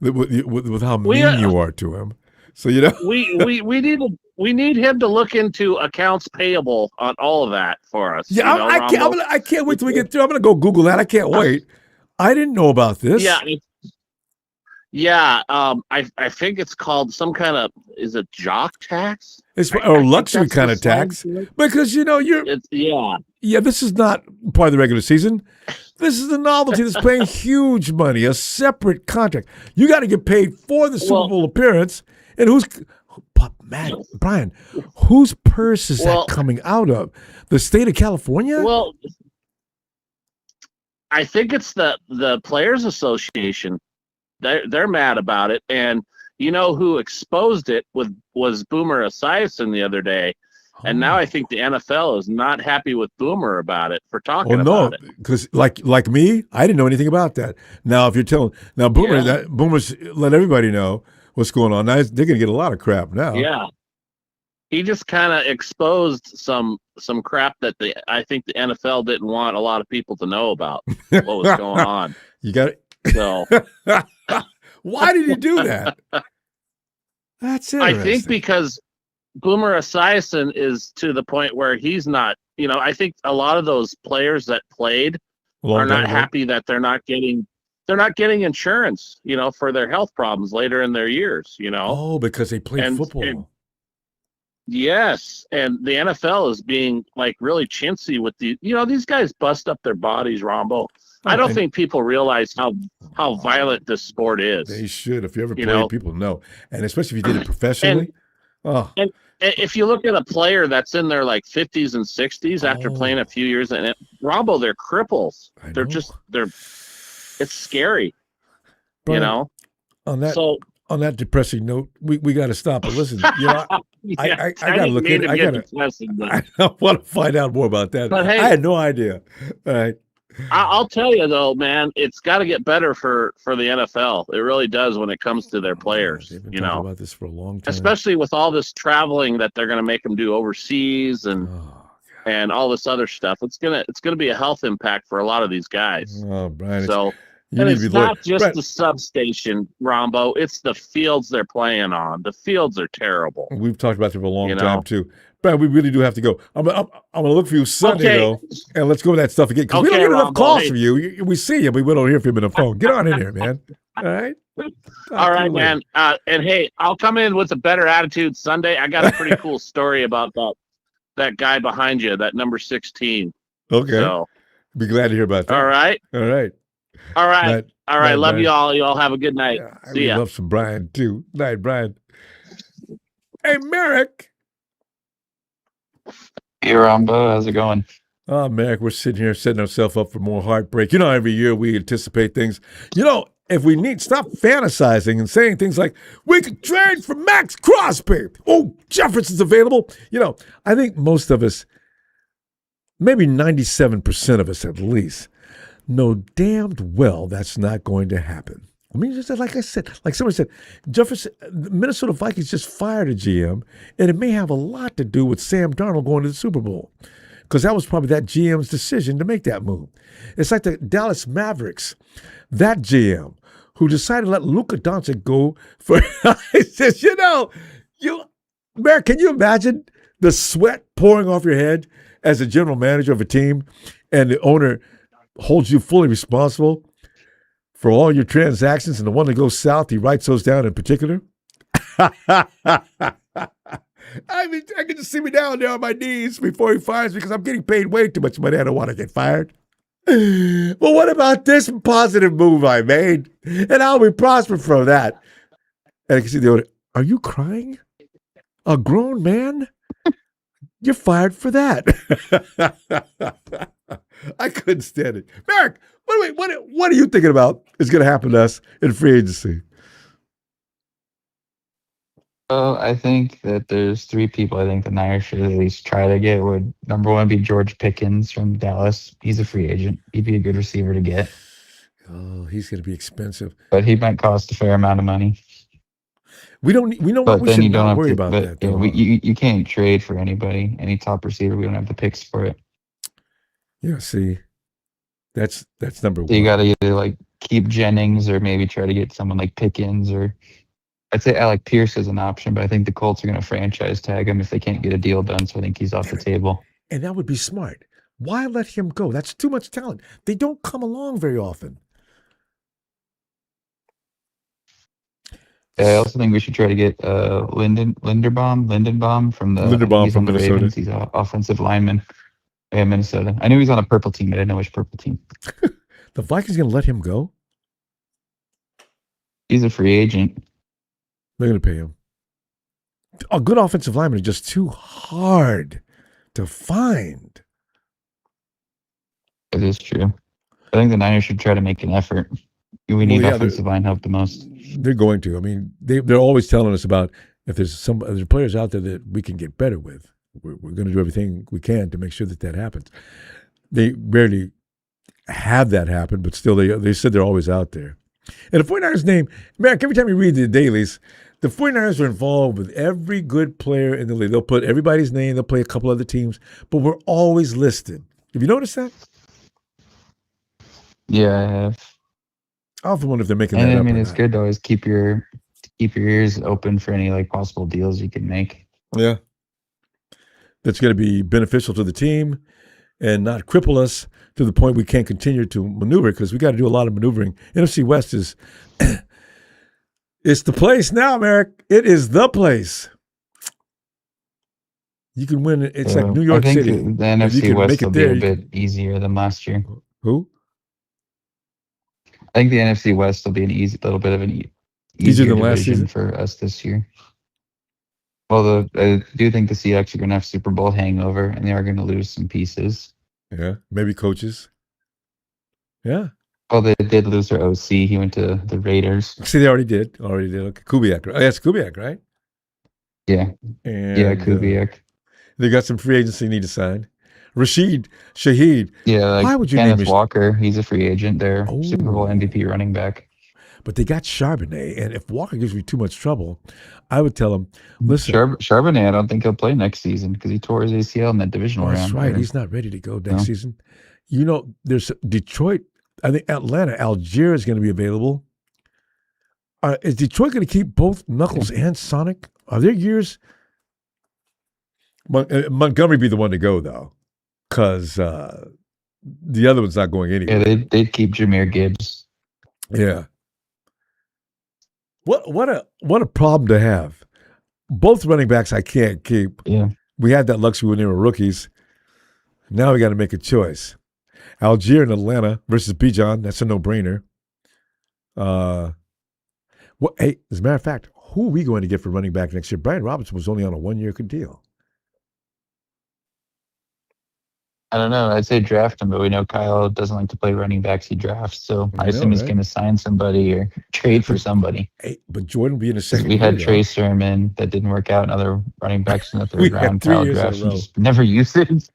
[SPEAKER 1] with how mean you are to him. So you know,
[SPEAKER 12] we need him to look into accounts payable on all of that for us.
[SPEAKER 1] Yeah, I can't wait till we get through. I'm going to go Google that. I can't wait. I didn't know about this.
[SPEAKER 12] Yeah. I think it's called some kind of, is it jock tax?
[SPEAKER 1] Or luxury kind of tax. Because, you know, this is not part of the regular season. This is the novelty that's paying huge money, a separate contract. You got to get paid for the Super Bowl appearance. And Brian, whose purse is that coming out of? The state of California?
[SPEAKER 12] Well, I think it's the Players Association. They're mad about it, and you know who exposed it was Boomer Esiason the other day, and now I think the NFL is not happy with Boomer about it for talking about it.
[SPEAKER 1] Because like me, I didn't know anything about that. Now if you're telling Boomer's let everybody know what's going on. Now they're going to get a lot of crap now.
[SPEAKER 12] Yeah. He just kind of exposed some crap that I think the NFL didn't want a lot of people to know about what was going on.
[SPEAKER 1] You got it.
[SPEAKER 12] So
[SPEAKER 1] why did you do that? That's interesting.
[SPEAKER 12] I think because Boomer Esiason is to the point where he's not, you know, I think a lot of those players that played are not happy that they're not getting insurance, you know, for their health problems later in their years, you know.
[SPEAKER 1] Oh, because they played football.
[SPEAKER 12] Yes, and the NFL is being like really chintzy with these guys bust up their bodies, Ronbo. I don't think people realize how violent this sport is.
[SPEAKER 1] They should. If you ever played, people know. And especially if you did it professionally, Oh,
[SPEAKER 12] And if you look at a player that's in their like 50s and 60s after playing a few years in it, Ronbo, they're cripples. They're it's scary.
[SPEAKER 1] Brian,
[SPEAKER 12] you know.
[SPEAKER 1] On that
[SPEAKER 12] So
[SPEAKER 1] on that depressing note, we got to stop. But listen, you know, I got to look at it. I want to find out more about that.
[SPEAKER 12] But hey,
[SPEAKER 1] I had no idea. All right.
[SPEAKER 12] I'll tell you though, man, it's got to get better for the NFL. It really does when it comes to their players.
[SPEAKER 1] They've been
[SPEAKER 12] you
[SPEAKER 1] talking
[SPEAKER 12] know,
[SPEAKER 1] about this for a long time,
[SPEAKER 12] especially with all this traveling that they're going to make them do overseas and all this other stuff. It's gonna be a health impact for a lot of these guys.
[SPEAKER 1] Oh, Brian.
[SPEAKER 12] So. And it's not just the substation, Ronbo. It's the fields they're playing on. The fields are terrible.
[SPEAKER 1] We've talked about them for a long time too. Brian, we really do have to go. I'm gonna look for you Sunday though, and let's go over that stuff again because we don't get enough calls from you. We see you, but we don't hear from you on the phone. Get on in here, man. All right.
[SPEAKER 12] All right, man. And hey, I'll come in with a better attitude Sunday. I got a pretty cool story about that guy behind you, that number 16.
[SPEAKER 1] Okay.
[SPEAKER 12] So,
[SPEAKER 1] be glad to hear about that.
[SPEAKER 12] All right.
[SPEAKER 1] All right.
[SPEAKER 12] All right.
[SPEAKER 1] Night.
[SPEAKER 12] All right.
[SPEAKER 1] Night,
[SPEAKER 12] Love
[SPEAKER 1] Brian.
[SPEAKER 12] you all. You all have a good night.
[SPEAKER 1] Yeah,
[SPEAKER 12] See ya.
[SPEAKER 1] love some Brian too. Night, Brian. Hey, Merrick.
[SPEAKER 13] Hey, Ronbo. How's it going?
[SPEAKER 1] Oh, Merrick, we're sitting here setting ourselves up for more heartbreak. You know, every year we anticipate things. You know, if we stop fantasizing and saying things like, we could trade for Max Crosby. Oh, Jefferson's available. You know, I think most of us, maybe 97% of us at least, know damned well that's not going to happen. I mean, just like I said, like somebody said, Jefferson, the Minnesota Vikings just fired a GM, and it may have a lot to do with Sam Darnold going to the Super Bowl, because that was probably that GM's decision to make that move. It's like the Dallas Mavericks, that GM who decided to let Luka Doncic go for. He says, Mayor, can you imagine the sweat pouring off your head as a general manager of a team, and the owner holds you fully responsible for all your transactions, and the one that goes south, he writes those down in particular? I mean, I can just see me down there on my knees before he fires me because I'm getting paid way too much money. I don't want to get fired. But what about this positive move I made? And how we prosper from that? And I can see the owner, are you crying? A grown man? You're fired for that. I couldn't stand it. Merrick, what are you thinking about is going to happen to us in free agency?
[SPEAKER 13] Well, I think that there's three people I think the Niners should at least try to get. Would number one be George Pickens from Dallas. He's a free agent. He'd be a good receiver to get.
[SPEAKER 1] Oh, he's going to be expensive.
[SPEAKER 13] But he might cost a fair amount of money.
[SPEAKER 1] We know what, we should not worry about that.
[SPEAKER 13] Yeah, you can't trade for anybody, any top receiver. We don't have the picks for it.
[SPEAKER 1] Yeah, see, that's number one.
[SPEAKER 13] So you got to either like keep Jennings or maybe try to get someone like Pickens, or I'd say Alec Pierce is an option, but I think the Colts are going to franchise tag him if they can't get a deal done. So I think he's off the table.
[SPEAKER 1] And that would be smart. Why let him go? That's too much talent. They don't come along very often.
[SPEAKER 13] I also think we should try to get Linderbaum from the
[SPEAKER 1] Minnesota.
[SPEAKER 13] Ravens. He's an offensive lineman. Yeah, Minnesota. I knew he was on a purple team. I didn't know which purple team.
[SPEAKER 1] The Vikings going to let him go?
[SPEAKER 13] He's a free agent.
[SPEAKER 1] They're going to pay him. A good offensive lineman is just too hard to find.
[SPEAKER 13] It is true. I think the Niners should try to make an effort. We need offensive line help the most.
[SPEAKER 1] They're going to. I mean, they're always telling us about if there's players out there that we can get better with. We're going to do everything we can to make sure that happens. They rarely have that happen, but still they said they're always out there. And the 49ers name, Merrick, every time you read the dailies, the 49ers are involved with every good player in the league. They'll put everybody's name, they'll play a couple other teams, but we're always listed. Have you noticed that?
[SPEAKER 13] Yeah, I have.
[SPEAKER 1] I often wonder if they're making that up.
[SPEAKER 13] I mean, it's good to always keep your ears open for any like possible deals you can make.
[SPEAKER 1] Yeah. That's going to be beneficial to the team and not cripple us to the point we can't continue to maneuver, because we got to do a lot of maneuvering. NFC West is it's the place now, Merrick. It is the place. You can win. It's like New York City.
[SPEAKER 13] The NFC West will be a bit easier than last year.
[SPEAKER 1] Who?
[SPEAKER 13] I think the NFC West will be little bit of an easier than last season for us this year. Well, I do think the Seahawks are going to have Super Bowl hangover, and they are going to lose some pieces.
[SPEAKER 1] Yeah, maybe coaches. Yeah.
[SPEAKER 13] Well, they did lose their OC. He went to the Raiders.
[SPEAKER 1] See, they already did. Okay, Kubiak. Oh, that's Kubiak, right?
[SPEAKER 13] Yeah.
[SPEAKER 1] And,
[SPEAKER 13] yeah, Kubiak.
[SPEAKER 1] They got some free agency need to sign. Rashid Shaheed.
[SPEAKER 13] Yeah, like
[SPEAKER 1] Why would you
[SPEAKER 13] Kenneth
[SPEAKER 1] name
[SPEAKER 13] Walker? He's a free agent there. Super Bowl MVP running back.
[SPEAKER 1] But they got Charbonnet, and if Walker gives me too much trouble, I would tell him, listen.
[SPEAKER 13] Charbonnet, I don't think he'll play next season because he tore his ACL in that divisional round.
[SPEAKER 1] That's right. He's not ready to go next season. You know, there's Detroit. I think Atlanta, Algier is going to be available. Is Detroit going to keep both Knuckles and Sonic? Are there years? Montgomery be the one to go, though, because the other one's not going anywhere.
[SPEAKER 13] Yeah, they'd keep Jahmyr Gibbs.
[SPEAKER 1] Yeah. What a problem to have. Both running backs I can't keep.
[SPEAKER 13] Yeah.
[SPEAKER 1] We had that luxury when they were rookies. Now we got to make a choice. Algier and Atlanta versus Bijan. That's a no-brainer. Hey, as a matter of fact, who are we going to get for running back next year? Brian Robinson was only on a one-year deal.
[SPEAKER 13] I don't know. I'd say draft him, but we know Kyle doesn't like to play running backs he drafts, so I assume he's going to sign somebody or trade for somebody.
[SPEAKER 1] Hey, but Jordan will be in the second
[SPEAKER 13] We
[SPEAKER 1] year.
[SPEAKER 13] had Trey Sermon that didn't work out, and other running backs in the third round.
[SPEAKER 1] Had 3
[SPEAKER 13] Kyle
[SPEAKER 1] years in a
[SPEAKER 13] drafts and
[SPEAKER 1] row.
[SPEAKER 13] just never used it.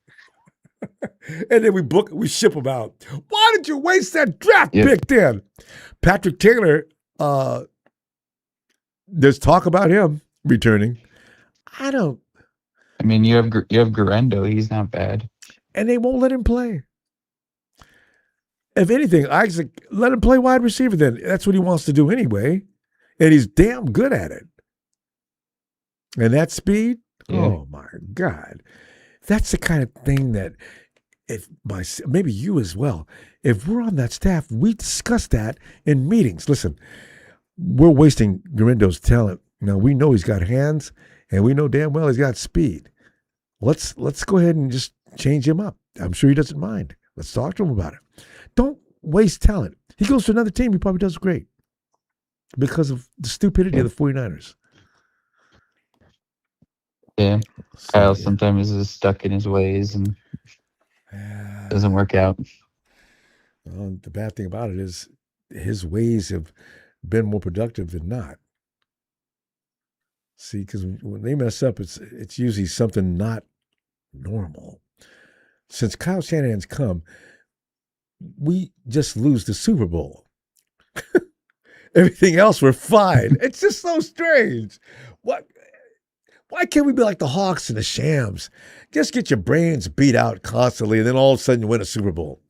[SPEAKER 1] And then we ship them out. Why did you waste that draft pick then? Patrick Taylor, there's talk about him returning.
[SPEAKER 13] I mean, you have Garendo. He's not bad.
[SPEAKER 1] And they won't let him play. If anything, Isaac, let him play wide receiver then. That's what he wants to do anyway. And he's damn good at it. And that speed, oh my God. That's the kind of thing that maybe you as well, if we're on that staff, we discuss that in meetings. Listen, we're wasting Garendo's talent. Now, we know he's got hands, and we know damn well he's got speed. Let's go ahead and just change him up. I'm sure he doesn't mind. Let's talk to him about it. Don't waste talent. He goes to another team, he probably does great because of the stupidity of the 49ers.
[SPEAKER 13] Yeah. Kyle sometimes is stuck in his ways and doesn't work out.
[SPEAKER 1] Well, the bad thing about it is his ways have been more productive than not. See, because when they mess up, it's usually something not normal. Since Kyle Shanahan's come, we just lose the Super Bowl. Everything else, we're fine. It's just so strange. Why can't we be like the Hawks and the Shams? Just get your brains beat out constantly, and then all of a sudden you win a Super Bowl.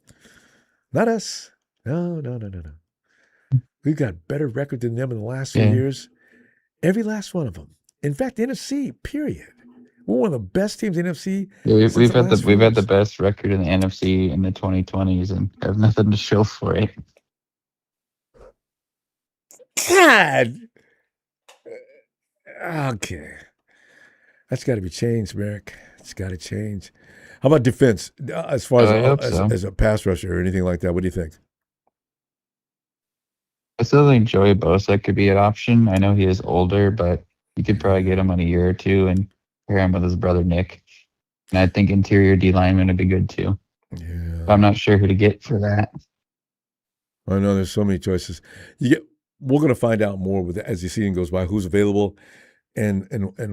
[SPEAKER 1] Not us. No. We've got better record than them in the last few years. Every last one of them. In fact, the NFC, period. We're one of the best teams in the NFC.
[SPEAKER 13] Yeah, we've had the best record in the NFC in the 2020s and have nothing to show for it.
[SPEAKER 1] God. Okay. That's got to be changed, Merrick. It's got to change. How about defense? As far as a pass rusher or anything like that, what do you think?
[SPEAKER 13] I still think Joey Bosa could be an option. I know he is older, but you could probably get him on a year or two and pair him with his brother Nick. And I think interior D lineman would be good too.
[SPEAKER 1] Yeah.
[SPEAKER 13] But I'm not sure who to get for that.
[SPEAKER 1] I know there's so many choices. We're going to find out more as the season goes by, who's available and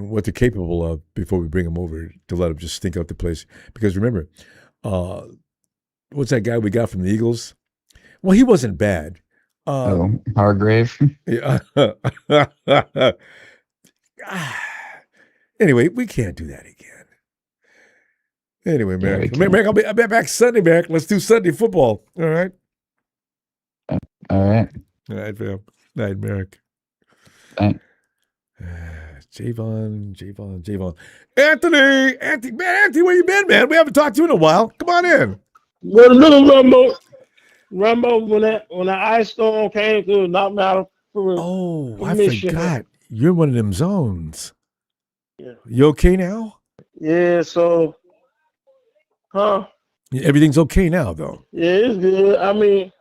[SPEAKER 1] what they're capable of before we bring them over to let them just stink out the place. Because remember, what's that guy we got from the Eagles? Well, he wasn't bad.
[SPEAKER 13] Hargrave.
[SPEAKER 1] Yeah. Anyway, we can't do that again. Anyway, Merrick. Merrick, I'll be back Sunday, Merrick. Let's do Sunday football. All right?
[SPEAKER 13] All right.
[SPEAKER 1] All right, fam. Night, Merrick.
[SPEAKER 13] Thanks.
[SPEAKER 1] Javon. Anthony, where you been, man? We haven't talked to you in a while. Come on in.
[SPEAKER 14] Well, little Ronbo, when the ice storm came through, knocked me out of
[SPEAKER 1] I forgot. You're one of them zones. Yeah. You okay now?
[SPEAKER 14] Yeah, so,
[SPEAKER 1] Everything's okay now, though.
[SPEAKER 14] Yeah, it's good. I mean,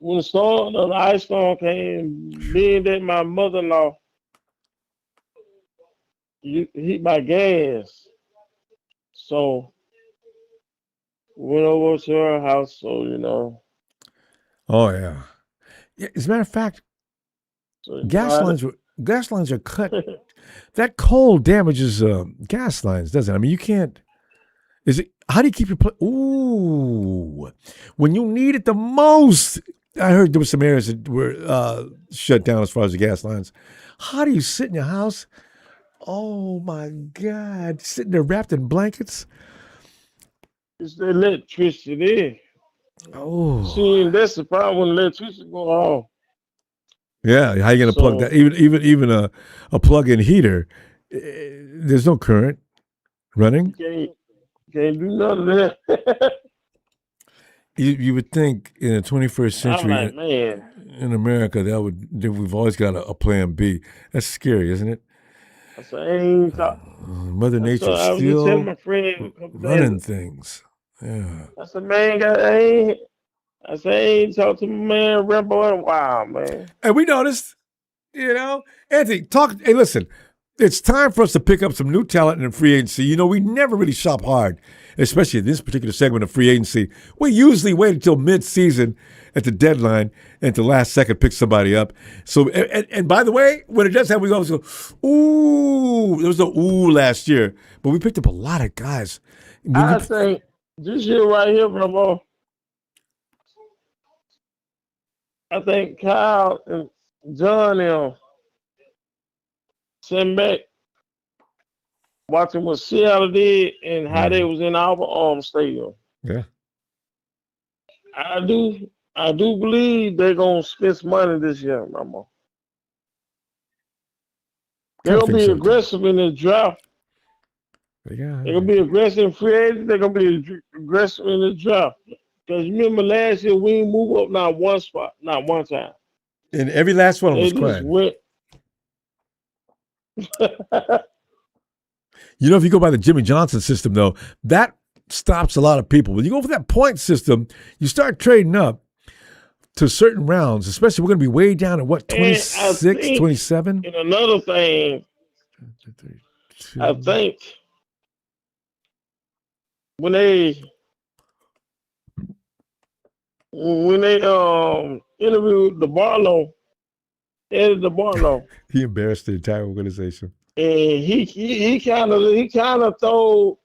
[SPEAKER 14] when the ice storm came, being that my mother-in-law hit my gas. So went over to her house. So
[SPEAKER 1] Oh yeah. As a matter of fact,
[SPEAKER 14] so
[SPEAKER 1] gas lines are cut. That cold damages gas lines, doesn't it? I mean, you can't. Is it? How do you keep your? Ooh, when you need it the most. I heard there were some areas that were shut down as far as the gas lines. How do you sit in your house? Oh my God, sitting there wrapped in blankets.
[SPEAKER 14] it's the electricity.
[SPEAKER 1] Oh,
[SPEAKER 14] See, that's the problem when electricity go off.
[SPEAKER 1] yeah. How you gonna plug that? Even a plug-in heater. There's no current running.
[SPEAKER 14] Can't do none of that.
[SPEAKER 1] You would think in the 21st century
[SPEAKER 14] I'm like, man.
[SPEAKER 1] in America that we've always got a plan B. That's scary, isn't it?
[SPEAKER 14] I said, I ain't talk.
[SPEAKER 1] Mother Nature
[SPEAKER 14] I was just telling
[SPEAKER 1] still
[SPEAKER 14] my friend a couple
[SPEAKER 1] running
[SPEAKER 14] days.
[SPEAKER 1] things. Yeah.
[SPEAKER 14] I said, man, I ain't talked to my man Ronbo in a while, man.
[SPEAKER 1] And we noticed, Anthony, talk. Hey, listen, it's time for us to pick up some new talent in free agency. We never really shop hard, especially in this particular segment of free agency. We usually wait until mid-season at the deadline and to last second pick somebody up. So, and by the way, when it does happen, we always go, ooh, there was no ooh last year, but we picked up a lot of guys.
[SPEAKER 14] I think this year right here, Ronbo, I think Kyle and John sitting back watching what Seattle did and how they was in our stadium.
[SPEAKER 1] Yeah.
[SPEAKER 14] I do believe they're gonna spend some money this year, Ronbo. They're gonna be aggressive in the draft.
[SPEAKER 1] Yeah.
[SPEAKER 14] They're gonna be aggressive in free agency. They're gonna be aggressive in the draft. Because remember last year we didn't move up not one spot, not one time.
[SPEAKER 1] And every last one was
[SPEAKER 14] They just
[SPEAKER 1] crying.
[SPEAKER 14] went.
[SPEAKER 1] If you go by the Jimmy Johnson system, though, that stops a lot of people. When you go for that point system, you start trading up to certain rounds, especially we're going to be way down at what, 26, 27?
[SPEAKER 14] And another thing, I think when they interviewed Eddie DeBarlo,
[SPEAKER 1] he embarrassed the entire organization.
[SPEAKER 14] and he kind of threw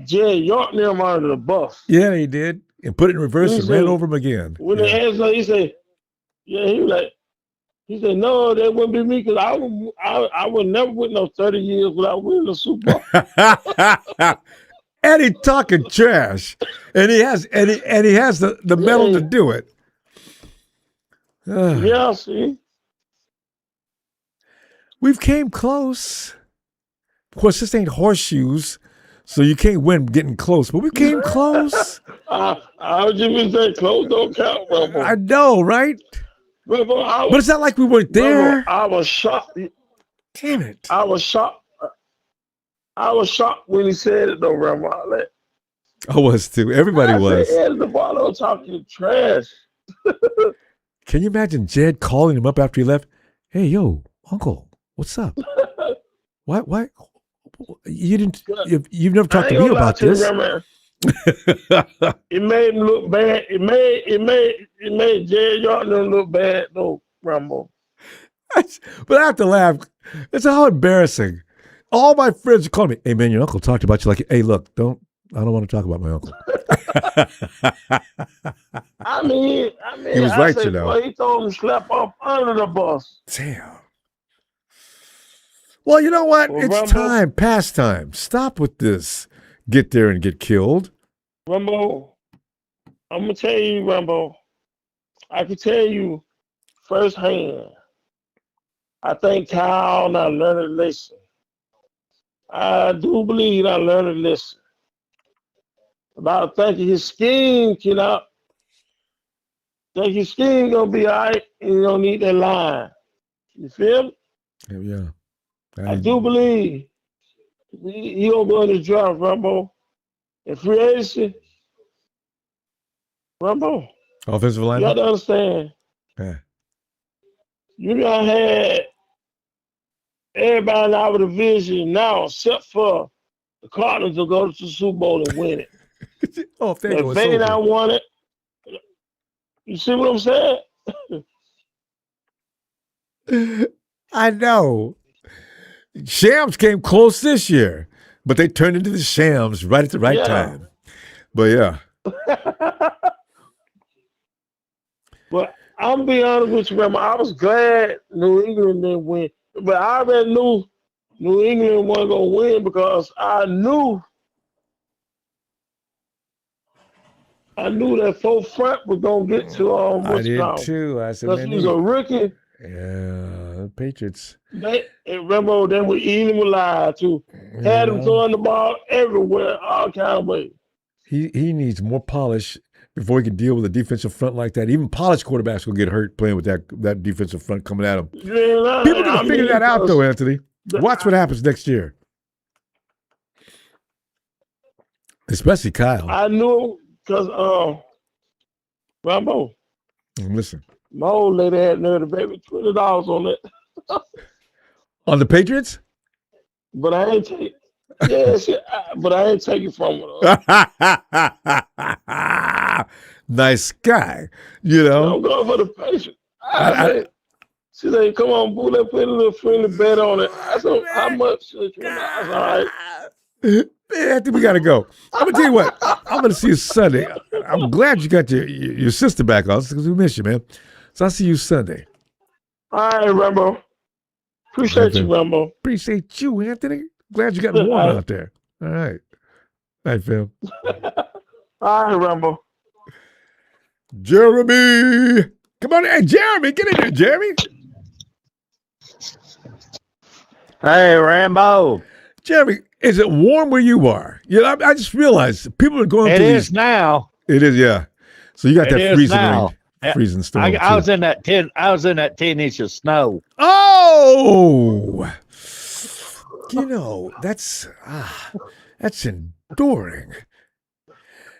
[SPEAKER 14] Jed York under the bus.
[SPEAKER 1] Yeah, he did, and put it in reverse and ran over him again.
[SPEAKER 14] When they asked him, he said, he said, no, that wouldn't be me because I would never win no 30 years without winning a Super Bowl.
[SPEAKER 1] And he talking trash, and he has the metal to do it.
[SPEAKER 14] Yeah, see,
[SPEAKER 1] we've came close. Of course, this ain't horseshoes, so you can't win getting close. But we came close.
[SPEAKER 14] I was just gonna say close don't count, Ronbo.
[SPEAKER 1] I know, right?
[SPEAKER 14] But
[SPEAKER 1] it's not like we weren't there.
[SPEAKER 14] I was shocked.
[SPEAKER 1] Damn it!
[SPEAKER 14] I was shocked. I was shocked when he said it, though, Ronbo.
[SPEAKER 1] I was too. Everybody was.
[SPEAKER 14] Said, Eddie DeBarlo talking trash.
[SPEAKER 1] Can you imagine Jed calling him up after he left? Hey, yo, Uncle, what's up? Why? You didn't? You've never talked to me about this.
[SPEAKER 14] It made him look bad. It made Jed York look bad, though, Ronbo.
[SPEAKER 1] But I have to laugh. It's how embarrassing. All my friends are calling me, hey, man, your uncle talked about you like, hey, look, I don't want to talk about my uncle.
[SPEAKER 14] I mean,
[SPEAKER 1] he was right, you know.
[SPEAKER 14] Boy, he told him to slap up under the bus.
[SPEAKER 1] Damn. Well, you know what?
[SPEAKER 14] Well,
[SPEAKER 1] it's
[SPEAKER 14] Ronbo,
[SPEAKER 1] time, past time. Stop with this. Get there and get killed.
[SPEAKER 14] Ronbo, I'm going to tell you, Ronbo, I can tell you firsthand, I think Kyle not learned a lesson. I do believe I learned a lesson about thinking his scheme cannot. Think his scheme gonna be all right, and you don't need that line. You feel me?
[SPEAKER 1] Yeah.
[SPEAKER 14] I do believe he gonna go in the draft, Ronbo. And free agency, Ronbo.
[SPEAKER 1] Offensive line.
[SPEAKER 14] You got to understand.
[SPEAKER 1] Yeah.
[SPEAKER 14] You done had everybody in our division now, except for the Cardinals, will go to the Super Bowl and win it.
[SPEAKER 1] Oh, if they
[SPEAKER 14] If
[SPEAKER 1] go, it's
[SPEAKER 14] they
[SPEAKER 1] over.
[SPEAKER 14] not won it, you see what I'm saying?
[SPEAKER 1] I know. Shams came close this year, but they turned into the Shams right at the right time. But yeah.
[SPEAKER 14] But I'm be honest with you, remember, I was glad New England didn't win. But I already knew New England wasn't going to win because I knew that fourth front was going to get to
[SPEAKER 1] I did too. I said,
[SPEAKER 14] because
[SPEAKER 1] man,
[SPEAKER 14] he was a rookie.
[SPEAKER 1] Yeah, the Patriots.
[SPEAKER 14] Remember, they were eating him alive too. Had him throwing the ball everywhere, all kind of ways.
[SPEAKER 1] He needs more polish before he can deal with a defensive front like that. Even polished quarterbacks will get hurt playing with that defensive front coming at him.
[SPEAKER 14] Yeah,
[SPEAKER 1] People can figure that out, though, Anthony. Watch what happens next year. Especially Kyle.
[SPEAKER 14] I knew because Ronbo.
[SPEAKER 1] Listen.
[SPEAKER 14] My old lady had nerve to baby $20 on it.
[SPEAKER 1] On the Patriots?
[SPEAKER 14] But I ain't take. Yeah, but I ain't take it from her.
[SPEAKER 1] Nice guy, you know.
[SPEAKER 14] I'm going for the patient. She said, "Come on, boo, let's put a little friendly bet on it." I said, "How much?" That's all right.
[SPEAKER 1] Man, I think we got to go. I'm going to tell you what. I'm going to see you Sunday. I'm glad you got your sister back on because we miss you, man. So I'll see you Sunday.
[SPEAKER 14] All right, Ronbo. Appreciate you, Ronbo.
[SPEAKER 1] Appreciate you, Anthony. Glad you got warm out there. All right. All right, Phil.
[SPEAKER 14] All right, Ronbo.
[SPEAKER 1] Jeremy. Come on. Hey, Jeremy. Get in there, Jeremy.
[SPEAKER 15] Hey, Rambo.
[SPEAKER 1] Jeremy, is it warm where you are? You know, I just realized people are going through these.
[SPEAKER 15] It is now.
[SPEAKER 1] It is, yeah. So you got that freezing
[SPEAKER 15] now.
[SPEAKER 1] rain, freezing storm.
[SPEAKER 15] I was in that 10 inches of snow.
[SPEAKER 1] Oh, you know, that's enduring.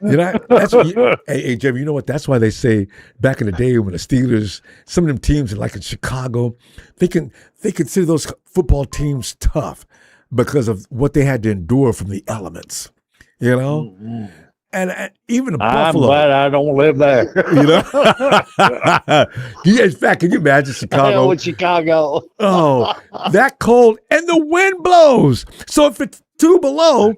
[SPEAKER 1] You know, that's what hey, Jeremy, you know what? That's why they say back in the day when the Steelers, some of them teams like in Chicago, they consider those football teams tough because of what they had to endure from the elements. You know? Mm-hmm. And even in Buffalo.
[SPEAKER 15] I'm glad I don't live there.
[SPEAKER 1] You know? In fact, can you imagine Chicago?
[SPEAKER 15] Hell with Chicago.
[SPEAKER 1] Oh, that cold and the wind blows. So if it's 2 below,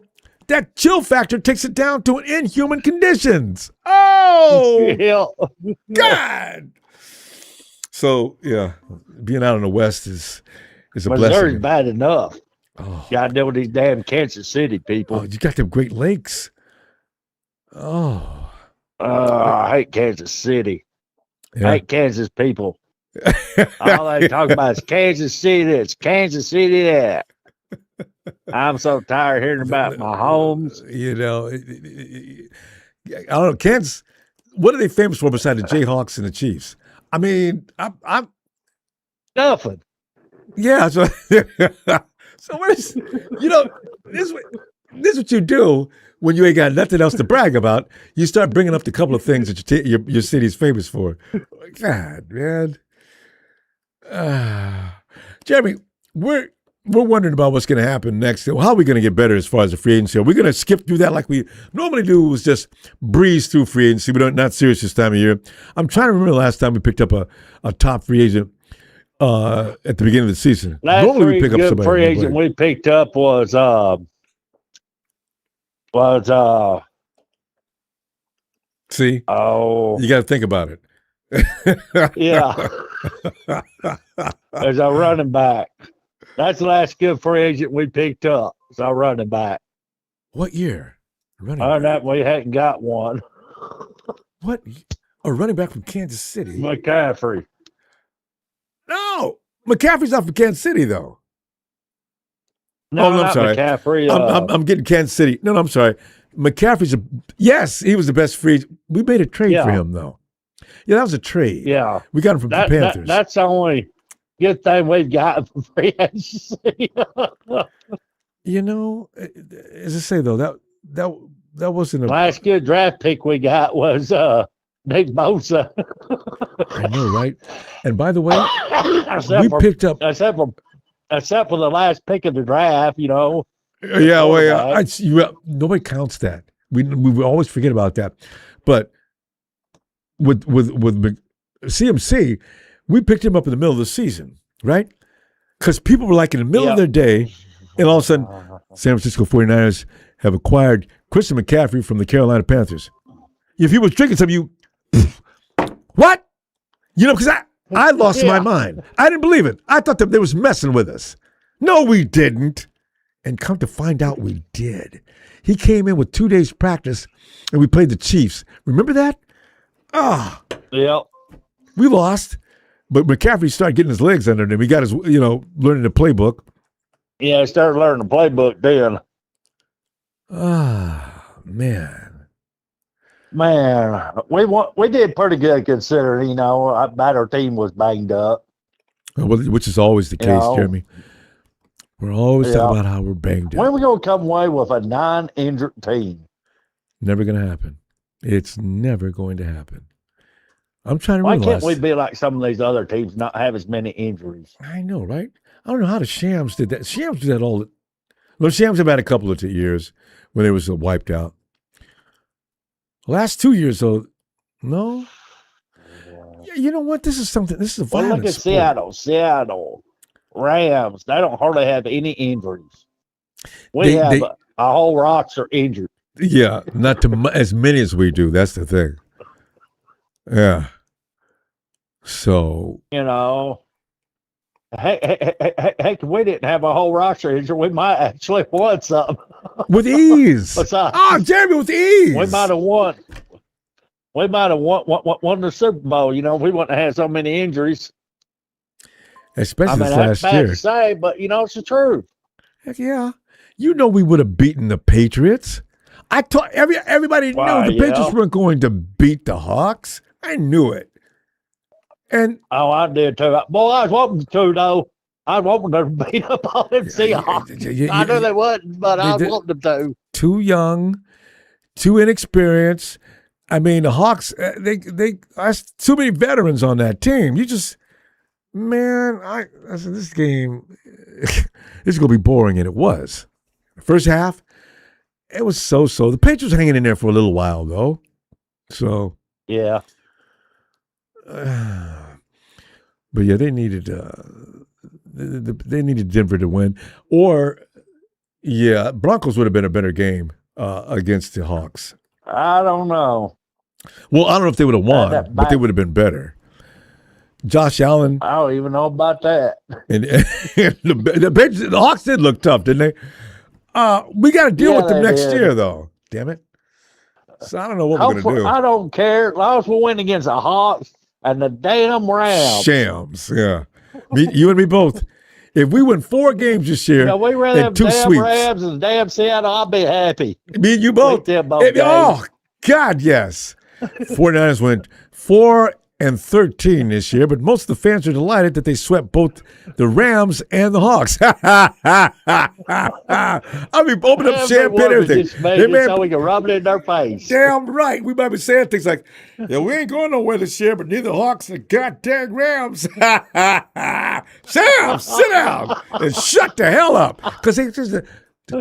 [SPEAKER 1] that chill factor takes it down to inhuman conditions. Oh, God. So, yeah, being out in the West is a blessing.
[SPEAKER 15] Missouri's bad enough. Oh. You got to deal with these damn Kansas City people.
[SPEAKER 1] Oh, you got them Great Lakes. Oh.
[SPEAKER 15] I hate Kansas City. Yeah. I hate Kansas people. All they talk about is Kansas City this, Kansas City that. I'm so tired of hearing about Mahomes.
[SPEAKER 1] You know, I don't know. Kansas, what are they famous for besides the Jayhawks and the Chiefs? I mean, I'm
[SPEAKER 15] nothing.
[SPEAKER 1] Yeah. So, so what is, you know, this is what you do when you ain't got nothing else to brag about. You start bringing up the couple of things that your city's famous for. God, man. Jeremy, we're wondering about what's going to happen next. How are we going to get better as far as the free agency? Are we going to skip through that like we normally do, was just breeze through free agency? We're not serious this time of year. I'm trying to remember the last time we picked up a top free agent at the beginning of the season.
[SPEAKER 15] Normally we pick up somebody. Free agent we picked up was
[SPEAKER 1] see? Oh. You got to think about it.
[SPEAKER 15] Yeah. There's a running back. That's the last good free agent we picked up. It's our running back.
[SPEAKER 1] What year?
[SPEAKER 15] That we hadn't got one.
[SPEAKER 1] What? A running back from Kansas City?
[SPEAKER 15] McCaffrey.
[SPEAKER 1] No, McCaffrey's not from Kansas City though.
[SPEAKER 15] No,
[SPEAKER 1] I'm sorry.
[SPEAKER 15] McCaffrey.
[SPEAKER 1] I'm getting Kansas City. No, I'm sorry. McCaffrey's yes, he was the best free agent. We made a trade for him though. Yeah, that was a trade.
[SPEAKER 15] Yeah,
[SPEAKER 1] we got him from the Panthers.
[SPEAKER 15] That's the only good thing we've got for free agency.
[SPEAKER 1] You know, as I say though, that wasn't a
[SPEAKER 15] last good draft pick we got was Nick Bosa.
[SPEAKER 1] I know, right? And by the way, we picked up.
[SPEAKER 15] Except for except for the last pick of the draft,
[SPEAKER 1] Yeah, well, yeah, nobody counts that. We always forget about that. But with CMC, we picked him up in the middle of the season, right? Because people were like in the middle of their day, and all of a sudden, San Francisco 49ers have acquired Christian McCaffrey from the Carolina Panthers. If he was drinking some, what? Because I lost my mind. I didn't believe it. I thought that they was messing with us. No, we didn't. And come to find out, we did. He came in with 2 days practice, and we played the Chiefs. Remember that?
[SPEAKER 15] Yep.
[SPEAKER 1] We lost, but McCaffrey started getting his legs under him. He got his, learning the playbook.
[SPEAKER 15] Yeah, I started learning the playbook then. Man, we did pretty good considering, our team was banged up.
[SPEAKER 1] Which is always the case, Jeremy. We're always talking about how we're banged up.
[SPEAKER 15] When are we going to come away with a non-injured team?
[SPEAKER 1] Never going to happen. It's never going to happen. I'm trying to realize.
[SPEAKER 15] Why can't we be like some of these other teams, not have as many injuries?
[SPEAKER 1] I know, right? I don't know how the Shams did that. Shams did that all. Well, Shams have had a couple of years when they was wiped out. Last 2 years, though, no. Yeah, you know what? This is something. This is a violent
[SPEAKER 15] look at
[SPEAKER 1] sport.
[SPEAKER 15] Seattle, Rams. They don't hardly have any injuries. We have a whole roster injured.
[SPEAKER 1] Yeah, not as many as we do. That's the thing. Yeah. So.
[SPEAKER 15] Heck, we didn't have a whole roster injured. We might actually won something.
[SPEAKER 1] With ease. Jeremy, with ease.
[SPEAKER 15] We might have won. We might have won the Super Bowl. We wouldn't have had so many injuries.
[SPEAKER 1] Especially this last
[SPEAKER 15] that's
[SPEAKER 1] year.
[SPEAKER 15] bad to say, but it's the truth.
[SPEAKER 1] Heck yeah. We would have beaten the Patriots. I thought everybody knew the Patriots weren't going to beat the Hawks. I knew it. And
[SPEAKER 15] I did too. Boy, I was wanting to, though. I wanted them to beat up on them Seahawks. I knew they wouldn't, but I wanted them to.
[SPEAKER 1] Too young, too inexperienced. I mean, the Hawks, they there's too many veterans on that team. You just, man, I said, this game, this is going to be boring, and it was. The first half, it was so-so. The Patriots hanging in there for a little while, though. So.
[SPEAKER 15] Yeah.
[SPEAKER 1] But yeah, they needed Denver to win, or Broncos would have been a better game against the Hawks.
[SPEAKER 15] I don't know.
[SPEAKER 1] Well, I don't know if they would have won, but they would have been better. Josh Allen.
[SPEAKER 15] I don't even know about that.
[SPEAKER 1] And the Hawks did look tough, didn't they? We got to deal with them next year, though. Damn it. So I don't know what we're going to do.
[SPEAKER 15] I don't care. As long as we win against the Hawks and the damn Rams.
[SPEAKER 1] Shams, yeah. You and me both. If we win 4 games this year,
[SPEAKER 15] we rather have
[SPEAKER 1] 2
[SPEAKER 15] damn
[SPEAKER 1] sweeps.
[SPEAKER 15] Rams and the damn Seattle, I'll be happy.
[SPEAKER 1] Me and you both. Oh, God, yes. 49ers went 4-13 this year, but most of the fans are delighted that they swept both the Rams and the Hawks. I mean, open up champagne, everything.
[SPEAKER 15] So we can rub it in their face.
[SPEAKER 1] Damn right. We might be saying things like, we ain't going nowhere this year, but neither Hawks nor goddamn Rams. Sam, sit down and shut the hell up. Because they just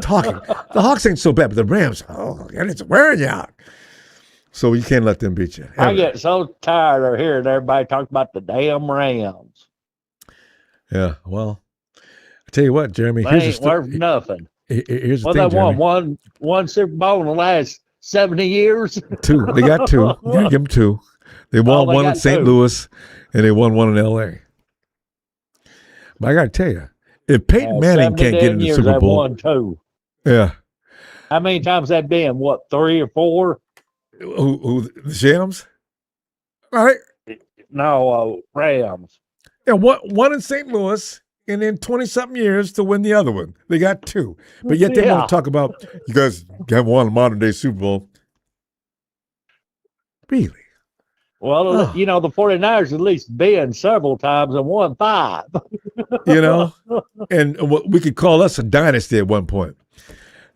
[SPEAKER 1] talking. The Hawks ain't so bad, but the Rams, it's wearing you out. So you can't let them beat you.
[SPEAKER 15] I get so tired of hearing everybody talk about the damn Rams.
[SPEAKER 1] Yeah, well, I tell you what, Jeremy.
[SPEAKER 15] They ain't worth nothing.
[SPEAKER 1] Here's the
[SPEAKER 15] thing,
[SPEAKER 1] they
[SPEAKER 15] won one Super Bowl in the last 70 years.
[SPEAKER 1] 2. They got 2. You got to give them 2. They won one in St. Louis, and they won one in L.A. But I got to tell you, if Peyton Manning can't get in the Super Bowl.
[SPEAKER 15] Won 2.
[SPEAKER 1] Yeah.
[SPEAKER 15] How many times that been? What, 3 or 4?
[SPEAKER 1] Who the Shams? All right.
[SPEAKER 15] No, Rams.
[SPEAKER 1] Yeah, one in St. Louis, and then 20-something years to win the other one. They got 2. But yet they want to talk about, you guys have won a modern-day Super Bowl. Really?
[SPEAKER 15] Well, the 49ers at least been several times and won 5.
[SPEAKER 1] And we could call us a dynasty at one point.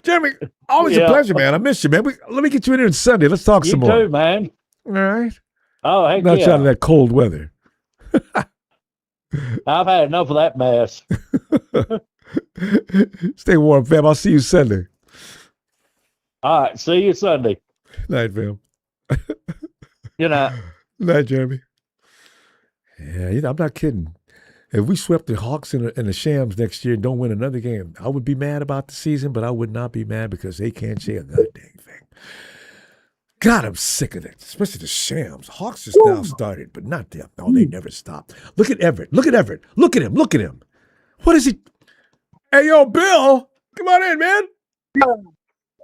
[SPEAKER 1] Jeremy, always a pleasure, man. I miss you, man. Let me get you in here Sunday. Let's talk some more.
[SPEAKER 15] You too, man.
[SPEAKER 1] All right.
[SPEAKER 15] Oh, heck
[SPEAKER 1] Not out of that cold weather.
[SPEAKER 15] I've had enough of that mess.
[SPEAKER 1] Stay warm, fam. I'll see you Sunday.
[SPEAKER 15] All right. See you Sunday.
[SPEAKER 1] Night, fam.
[SPEAKER 15] Good night.
[SPEAKER 1] Night, Jeremy. Yeah, I'm not kidding. If we swept the Hawks and the Shams next year and don't win another game, I would be mad about the season, but I would not be mad because they can't say a goddamn thing. God, I'm sick of it, especially the Shams. Hawks just now started, but not them. No, they never stopped. Look at Everett. Look at Everett. Look at him. Look at him. What is he? Hey, yo, Bill, come on in, man.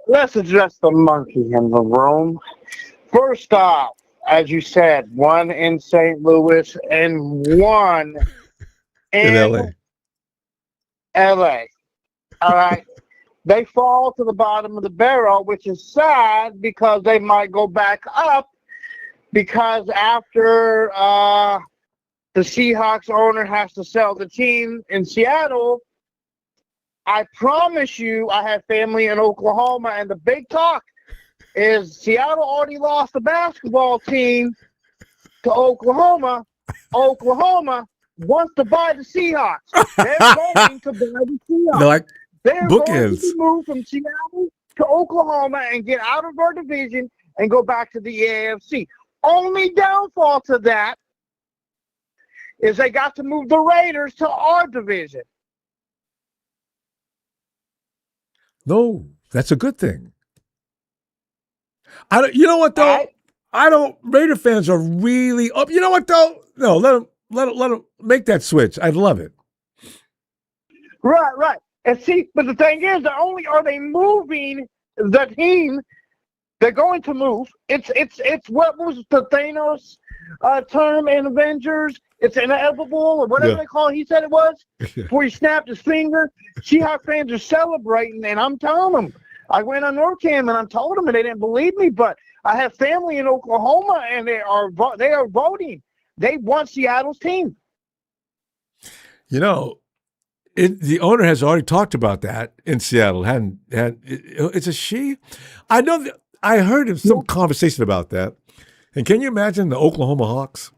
[SPEAKER 16] Let's address the monkey in the room. First off, as you said, one in St. Louis and one
[SPEAKER 1] in LA.
[SPEAKER 16] LA. All right. They fall to the bottom of the barrel, which is sad because they might go back up because after the Seahawks owner has to sell the team in Seattle, I promise you I have family in Oklahoma, and the big talk is Seattle already lost the basketball team to Oklahoma. Oklahoma wants to buy the Seahawks. They're going to buy the Seahawks.
[SPEAKER 1] They're like
[SPEAKER 16] They're
[SPEAKER 1] bookends.
[SPEAKER 16] going to move from Seattle to Oklahoma and get out of our division and go back to the AFC. Only downfall to that is they got to move the Raiders to our division.
[SPEAKER 1] No, that's a good thing. You know what though? Raider fans are really up. You know what though? No, let them make that switch. I'd love it.
[SPEAKER 16] Right. And see, but the thing is, not only are they moving the team, they're going to move. It's what was the Thanos term in Avengers? It's inevitable or whatever they call it. He said it was before he snapped his finger. Seahawks fans are celebrating, and I'm telling them. I went on NorCam and I told them, and they didn't believe me. But I have family in Oklahoma, and they are voting. They want Seattle's team.
[SPEAKER 1] You know, the owner has already talked about that in Seattle. It's a she. I know. I heard of some conversation about that. And can you imagine the Oklahoma Hawks?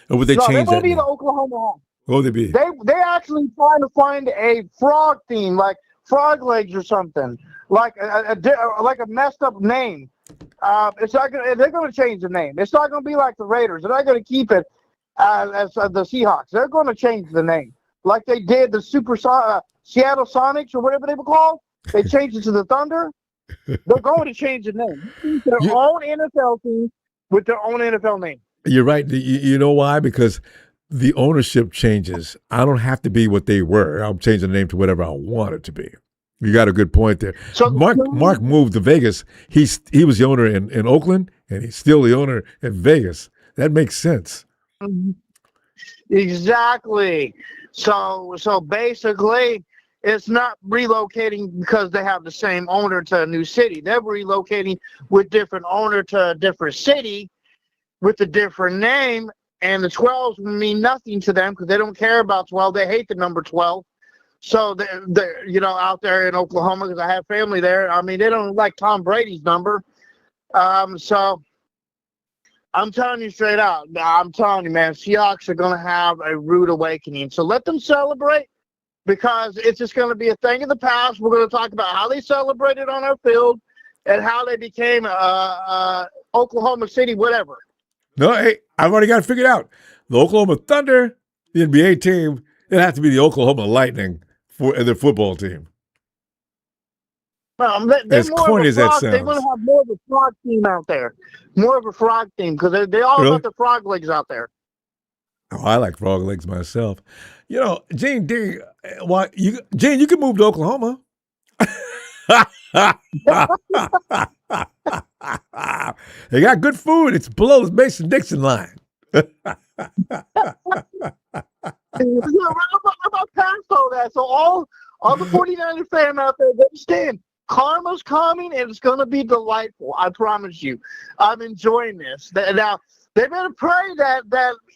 [SPEAKER 1] Or would they change that?
[SPEAKER 16] They're going to be the Oklahoma Hawks.
[SPEAKER 1] What would they be?
[SPEAKER 16] They're actually trying to find a frog theme, like frog legs or something, like a messed up name. It's not gonna. They're going to change the name. It's not going to be like the Raiders. They're not going to keep it as the Seahawks. They're going to change the name, like they did the Seattle Sonics or whatever they were called. They changed it to the Thunder. They're going to change the name. Their own NFL team with their own NFL name.
[SPEAKER 1] You're right. You know why? Because the ownership changes. I don't have to be what they were. I'm changing the name to whatever I want it to be. You got a good point there. So Mark moved to Vegas. He was the owner in Oakland, and he's still the owner in Vegas. That makes sense.
[SPEAKER 16] Exactly. So basically, it's not relocating because they have the same owner to a new city. They're relocating with different owner to a different city with a different name. And the 12s mean nothing to them because they don't care about 12. They hate the number 12. So they're out there in Oklahoma because I have family there. I mean, they don't like Tom Brady's number. So I'm telling you straight out. I'm telling you, man, Seahawks are going to have a rude awakening. So let them celebrate because it's just going to be a thing of the past. We're going to talk about how they celebrated on our field and how they became Oklahoma City, whatever.
[SPEAKER 1] No, hey, I've already got it figured out. The Oklahoma Thunder, the NBA team, it has to be the Oklahoma Lightning for their football team.
[SPEAKER 16] As corny as that sounds. They want to have more of a frog team out there. More of a frog team because they all got the frog legs out there.
[SPEAKER 1] Oh, I like frog legs myself. You know, Gene, Gene, you can move to Oklahoma. They got good food. It's below the Mason-Dixon line.
[SPEAKER 16] About Passcode that. So all the 49er fans out there, they understand. Karma's coming, and it's going to be delightful. I promise you. I'm enjoying this. Now, they better pray that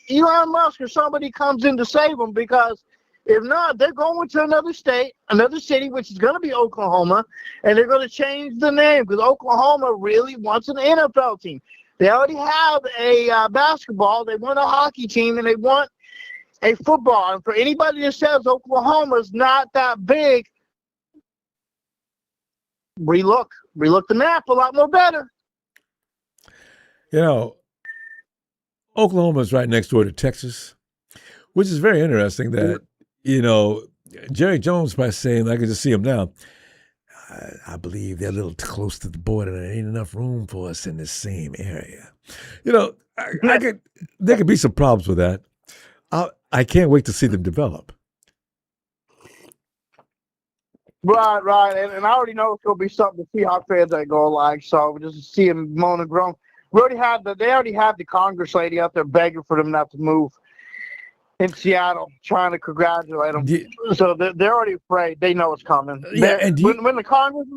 [SPEAKER 16] Elon Musk or somebody comes in to save them because if not, they're going to another state, another city, which is going to be Oklahoma, and they're going to change the name because Oklahoma really wants an NFL team. They already have a basketball. They want a hockey team, and they want a football. And for anybody that says Oklahoma's not that big, relook the map a lot more better.
[SPEAKER 1] You know, Oklahoma is right next door to Texas, which is very interesting that, you know, Jerry Jones by saying, I can just see him now, I believe they're a little too close to the border and there ain't enough room for us in the same area. You know, there could be some problems with that. I can't wait to see them develop.
[SPEAKER 16] Right. And I already know it's going to be something the Seahawks fans ain't going to like, so just see them moan and groan. They already have the Congress lady out there begging for them not to move in Seattle, trying to congratulate them. So they're already afraid. They know it's coming.
[SPEAKER 1] Yeah, and
[SPEAKER 16] when the Congress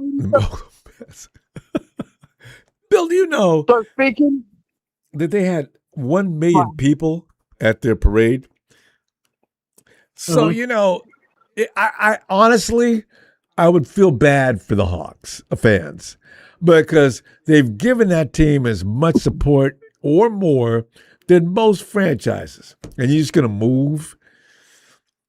[SPEAKER 1] Bill, do you know
[SPEAKER 16] start speaking
[SPEAKER 1] that they had 1 million people at their parade? So, you know, I honestly, I would feel bad for the Hawks fans because they've given that team as much support or more than most franchises. And you're just going to move.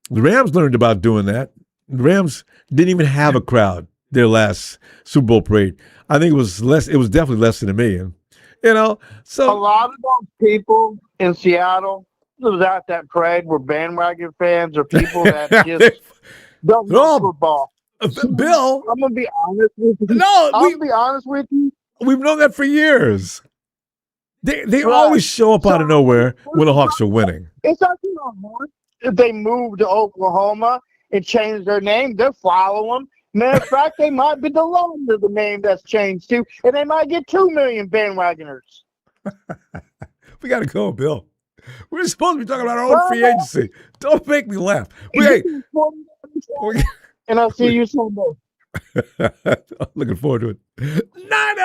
[SPEAKER 1] The Rams learned about doing that. The Rams didn't even have a crowd their last Super Bowl parade. I think it was definitely less than 1 million. You know, so
[SPEAKER 16] a lot of those people in Seattle that was at that parade were bandwagon fans or people that just don't know football.
[SPEAKER 1] Bill,
[SPEAKER 16] I'm gonna be honest with you.
[SPEAKER 1] We've known that for years. They always show up out of nowhere when the Hawks are winning.
[SPEAKER 16] It's actually not hard. If they move to Oklahoma and change their name, they'll follow them. Matter of fact, they might be the longer the name that's changed to, and they might get 2 million bandwagoners.
[SPEAKER 1] We got to go, Bill. We're supposed to be talking about our own free agency. Don't make me laugh.
[SPEAKER 16] And I'll see you Sunday.
[SPEAKER 1] Looking forward to it. Niners!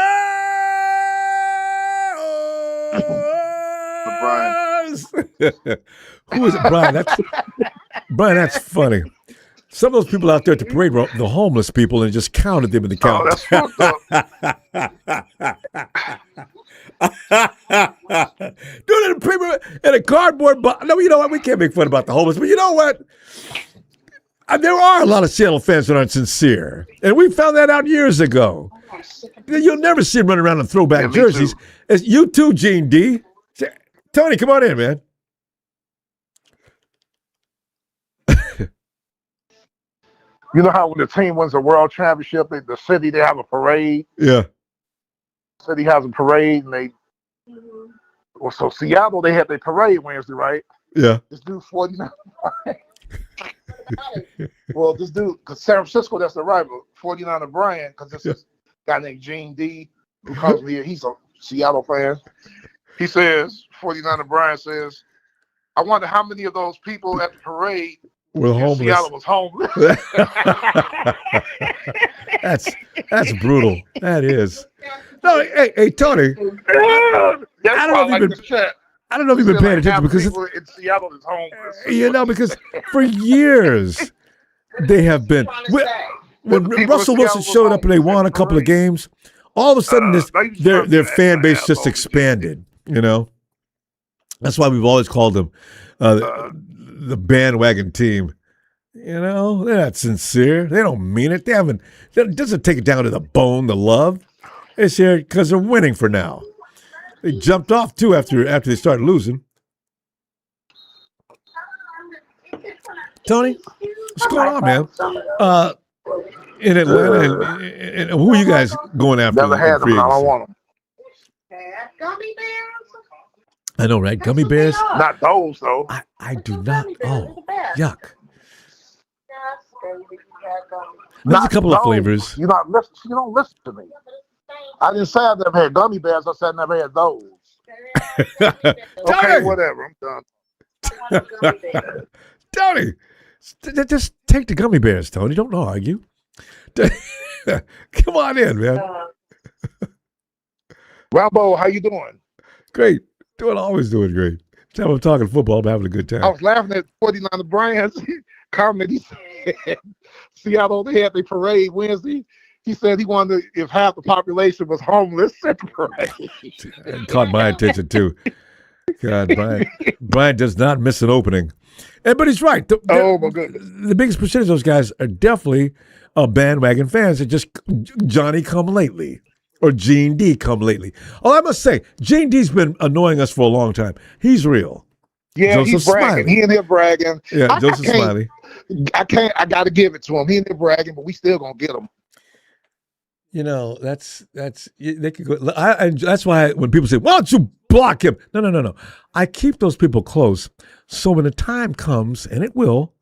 [SPEAKER 1] Who is it, Brian? Brian, that's funny. Some of those people out there at the parade were the homeless people and just counted them in the count.
[SPEAKER 17] That's fucked up.
[SPEAKER 1] Doing it in paper in a cardboard box. No, you know what? We can't make fun about the homeless, but you know what? There are a lot of Seattle fans that aren't sincere, and we found that out years ago. You'll never see them running around in throwback jerseys. It's you too, Gene D. Tony, come on in, man.
[SPEAKER 17] You know how when the team wins a world championship, the city, they have a parade?
[SPEAKER 1] Yeah.
[SPEAKER 17] The city has a parade, and so Seattle, they had their parade Wednesday, right?
[SPEAKER 1] Yeah.
[SPEAKER 17] This dude, 49. Well, this dude, because San Francisco, that's the rival, 49er Brian, because this is a guy named Gene D, who calls me here. He's a Seattle fan. He says, 49er Brian says, I wonder how many of those people at the parade
[SPEAKER 1] were homeless.
[SPEAKER 17] Seattle was homeless.
[SPEAKER 1] That's brutal. That is. No, hey, Tony. I don't know if you've been paying attention because
[SPEAKER 17] in Seattle is homeless.
[SPEAKER 1] You know, because for years they have been. When Russell Wilson showed up and they won a couple of games, all of a sudden their fan base just expanded. You know, that's why we've always called them the bandwagon team. You know, they're not sincere. They don't mean it. It doesn't take it down to the bone, the love. It's here because they're winning for now. They jumped off too after they started losing. Tony, what's going on, man? In Atlanta, and who are you guys going after?
[SPEAKER 17] Never had them. I don't want them.
[SPEAKER 1] I know, right? Gummy bears?
[SPEAKER 17] Not those, though.
[SPEAKER 1] I do not. Oh, yuck. There's a couple of flavors.
[SPEAKER 17] You don't listen to me. I didn't say I never had gummy bears. I said I never had those. Okay, whatever. I'm done.
[SPEAKER 1] Tony, just take the gummy bears, Tony. Don't argue. Come on in, man.
[SPEAKER 17] Ronbo, how you doing?
[SPEAKER 1] Great. Always doing great. Time I'm talking football, I'm having a good time.
[SPEAKER 17] I was laughing at 49er Brian's comment. He said, Seattle, they had their parade Wednesday. He said he wondered if half the population was homeless at the parade.
[SPEAKER 1] It caught my attention, too. God, Brian does not miss an opening. But he's right.
[SPEAKER 17] Oh my goodness.
[SPEAKER 1] The biggest percentage of those guys are definitely bandwagon fans that just Johnny come lately or Gene D come lately. Oh, I must say, Gene D's been annoying us for a long time. He's real.
[SPEAKER 17] Yeah,
[SPEAKER 1] Joseph
[SPEAKER 17] he's bragging.
[SPEAKER 1] Smiley.
[SPEAKER 17] He in there bragging.
[SPEAKER 1] Yeah, Joseph Smiley.
[SPEAKER 17] I got to give it to him. He in there bragging, but we still gonna get him.
[SPEAKER 1] You know, that's they could go. And that's why when people say, "Why don't you block him?" No. I keep those people close, so when the time comes, and it will,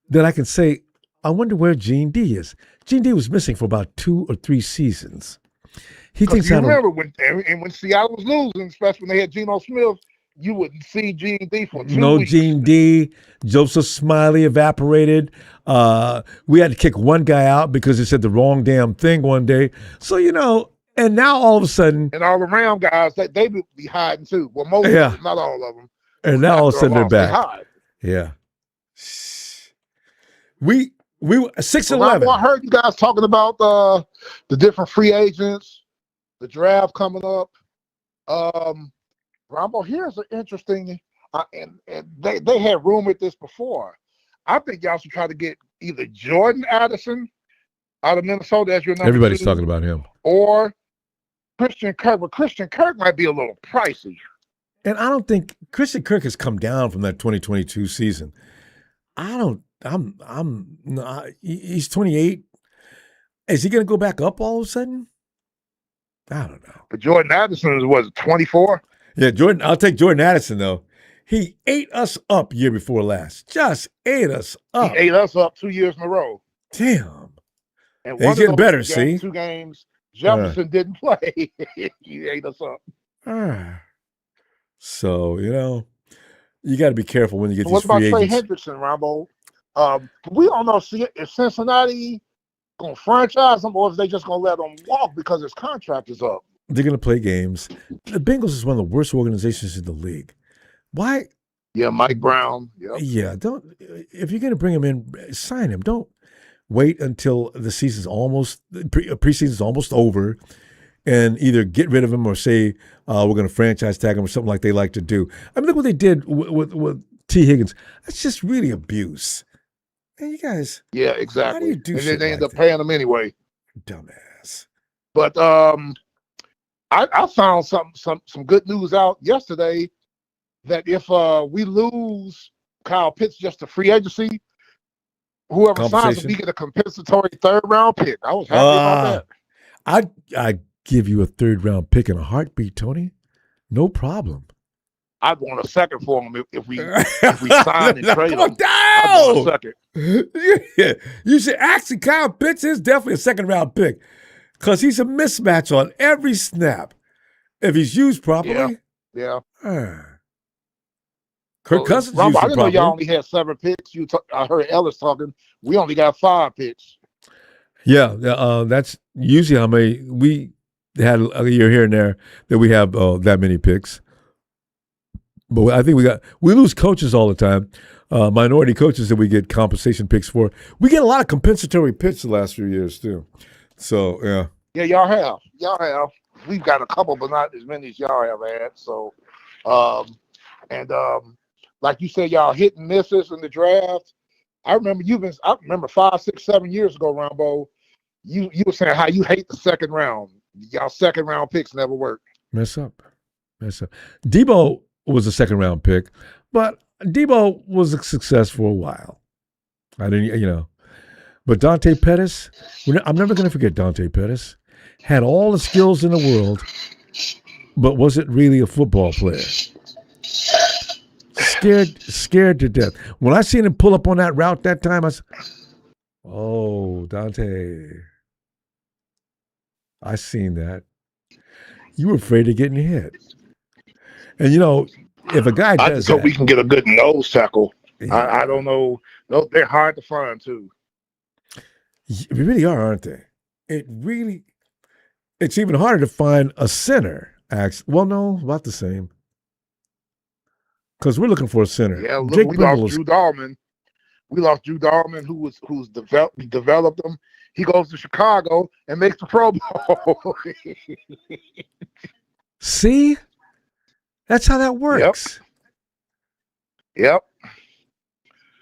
[SPEAKER 1] then I can say, "I wonder where Gene D is." Gene D was missing for about 2 or 3 seasons. He thinks
[SPEAKER 17] you remember when Seattle was losing, especially when they had Geno Smith, you wouldn't see Gene D for 2 weeks.
[SPEAKER 1] Gene D, Joseph Smiley evaporated. We had to kick one guy out because he said the wrong damn thing one day. So, and now all of a sudden.
[SPEAKER 17] And all the Ram guys, they would be hiding too. Well, most of them, not all of them.
[SPEAKER 1] And now all of a sudden they're back.
[SPEAKER 17] Hide.
[SPEAKER 1] Yeah. We 6-11.
[SPEAKER 17] I heard you guys talking about the different free agents, the draft coming up. Ronbo, here's an interesting, and they had rumored this before. I think y'all should try to get either Jordan Addison out of Minnesota as your number
[SPEAKER 1] Everybody's
[SPEAKER 17] 2,
[SPEAKER 1] talking about him.
[SPEAKER 17] or Christian Kirk. But Christian Kirk might be a little pricey.
[SPEAKER 1] And I don't think Christian Kirk has come down from that 2022 season. He's 28. Is he going to go back up all of a sudden? I don't know.
[SPEAKER 17] But Jordan Addison was 24.
[SPEAKER 1] Yeah, I'll take Jordan Addison, though. He ate us up year before last. Just ate us up.
[SPEAKER 17] He ate us up 2 years in a row.
[SPEAKER 1] Damn.
[SPEAKER 17] And
[SPEAKER 1] He's getting better, see?
[SPEAKER 17] 2 games, Jefferson didn't play. He ate us up.
[SPEAKER 1] So, you got to be careful when you get
[SPEAKER 17] What
[SPEAKER 1] these free
[SPEAKER 17] about
[SPEAKER 1] agents.
[SPEAKER 17] Trey Hendrickson, Ronbo? We don't know if Cincinnati going to franchise him or if they just going to let him walk because his contract is up.
[SPEAKER 1] They're going to play games. The Bengals is one of the worst organizations in the league. Why?
[SPEAKER 17] Yeah, Mike Brown. Yep.
[SPEAKER 1] Yeah, if you're going to bring him in, sign him. Don't wait until the season's preseason's almost over and either get rid of him or say we're going to franchise tag him or something like they like to do. I mean, look what they did with T. Higgins. That's just really abuse. Hey, you guys.
[SPEAKER 17] Yeah, exactly.
[SPEAKER 1] How do you do
[SPEAKER 17] and
[SPEAKER 1] shit
[SPEAKER 17] then they
[SPEAKER 1] like
[SPEAKER 17] end up
[SPEAKER 1] that?
[SPEAKER 17] paying him anyway.
[SPEAKER 1] Dumbass.
[SPEAKER 17] But I found some good news out yesterday that if we lose Kyle Pitts just to free agency, whoever signs him, we get a compensatory 3rd round pick. I was happy about that.
[SPEAKER 1] I'd give you a 3rd round pick in a heartbeat, Tony. No problem.
[SPEAKER 17] I'd want a 2nd for him if we sign and trade him.
[SPEAKER 1] Down!
[SPEAKER 17] I'd want a 2nd.
[SPEAKER 1] Yeah. You should actually, Kyle Pitts is definitely a 2nd round pick because he's a mismatch on every snap if he's used properly.
[SPEAKER 17] Yeah.
[SPEAKER 1] Kirk Cousins
[SPEAKER 17] Ronbo,
[SPEAKER 1] used
[SPEAKER 17] I
[SPEAKER 1] it
[SPEAKER 17] didn't know
[SPEAKER 1] properly.
[SPEAKER 17] y'all only had 7 picks. I heard Ellis talking. We only got 5 picks.
[SPEAKER 1] Yeah, that's usually how many we had a year here and there that we have that many picks. But I think we lose coaches all the time, minority coaches that we get compensation picks for. We get a lot of compensatory picks the last few years too. So yeah.
[SPEAKER 17] Yeah, y'all have. We've got a couple, but not as many as y'all have had. So, like you said, y'all hit and misses in the draft. I remember 5, 6, 7 years ago, Ronbo, you were saying how you hate the 2nd round. Y'all 2nd round picks never work.
[SPEAKER 1] Mess up. Debo was a 2nd round pick, but Debo was a success for a while. I didn't, but Dante Pettis, I'm never going to forget Dante Pettis. Had all the skills in the world, but wasn't really a football player. Scared to death. When I seen him pull up on that route that time, I said, "Oh, Dante, I seen that. You were afraid of getting hit." And if a guy
[SPEAKER 17] I
[SPEAKER 1] does
[SPEAKER 17] just hope
[SPEAKER 1] that,
[SPEAKER 17] we can get a good nose tackle.
[SPEAKER 1] Yeah.
[SPEAKER 17] I don't know. No, they're hard to find too.
[SPEAKER 1] They really are, aren't they? It's even harder to find a center. Well, no, about the same. Because we're looking for a center.
[SPEAKER 17] Yeah, look,
[SPEAKER 1] Jake
[SPEAKER 17] we
[SPEAKER 1] Brindle
[SPEAKER 17] lost Drew Dahlman. Who's developed him. He goes to Chicago and makes the Pro Bowl.
[SPEAKER 1] See? That's how that works.
[SPEAKER 17] Yep.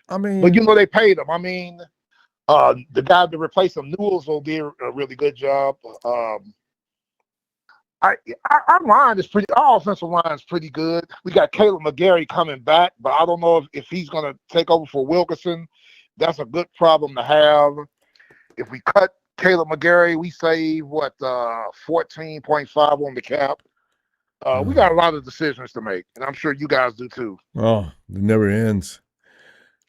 [SPEAKER 1] I mean,
[SPEAKER 17] But they paid him. I mean, the guy to replace him, Newell's, will be a really good job. Our line is our offensive line is pretty good. We got Caleb McGarry coming back, but I don't know if he's going to take over for Wilkerson. That's a good problem to have. If we cut Caleb McGarry, we save 14.5 on the cap. We got a lot of decisions to make, and I'm sure you guys do too.
[SPEAKER 1] Oh, it never ends.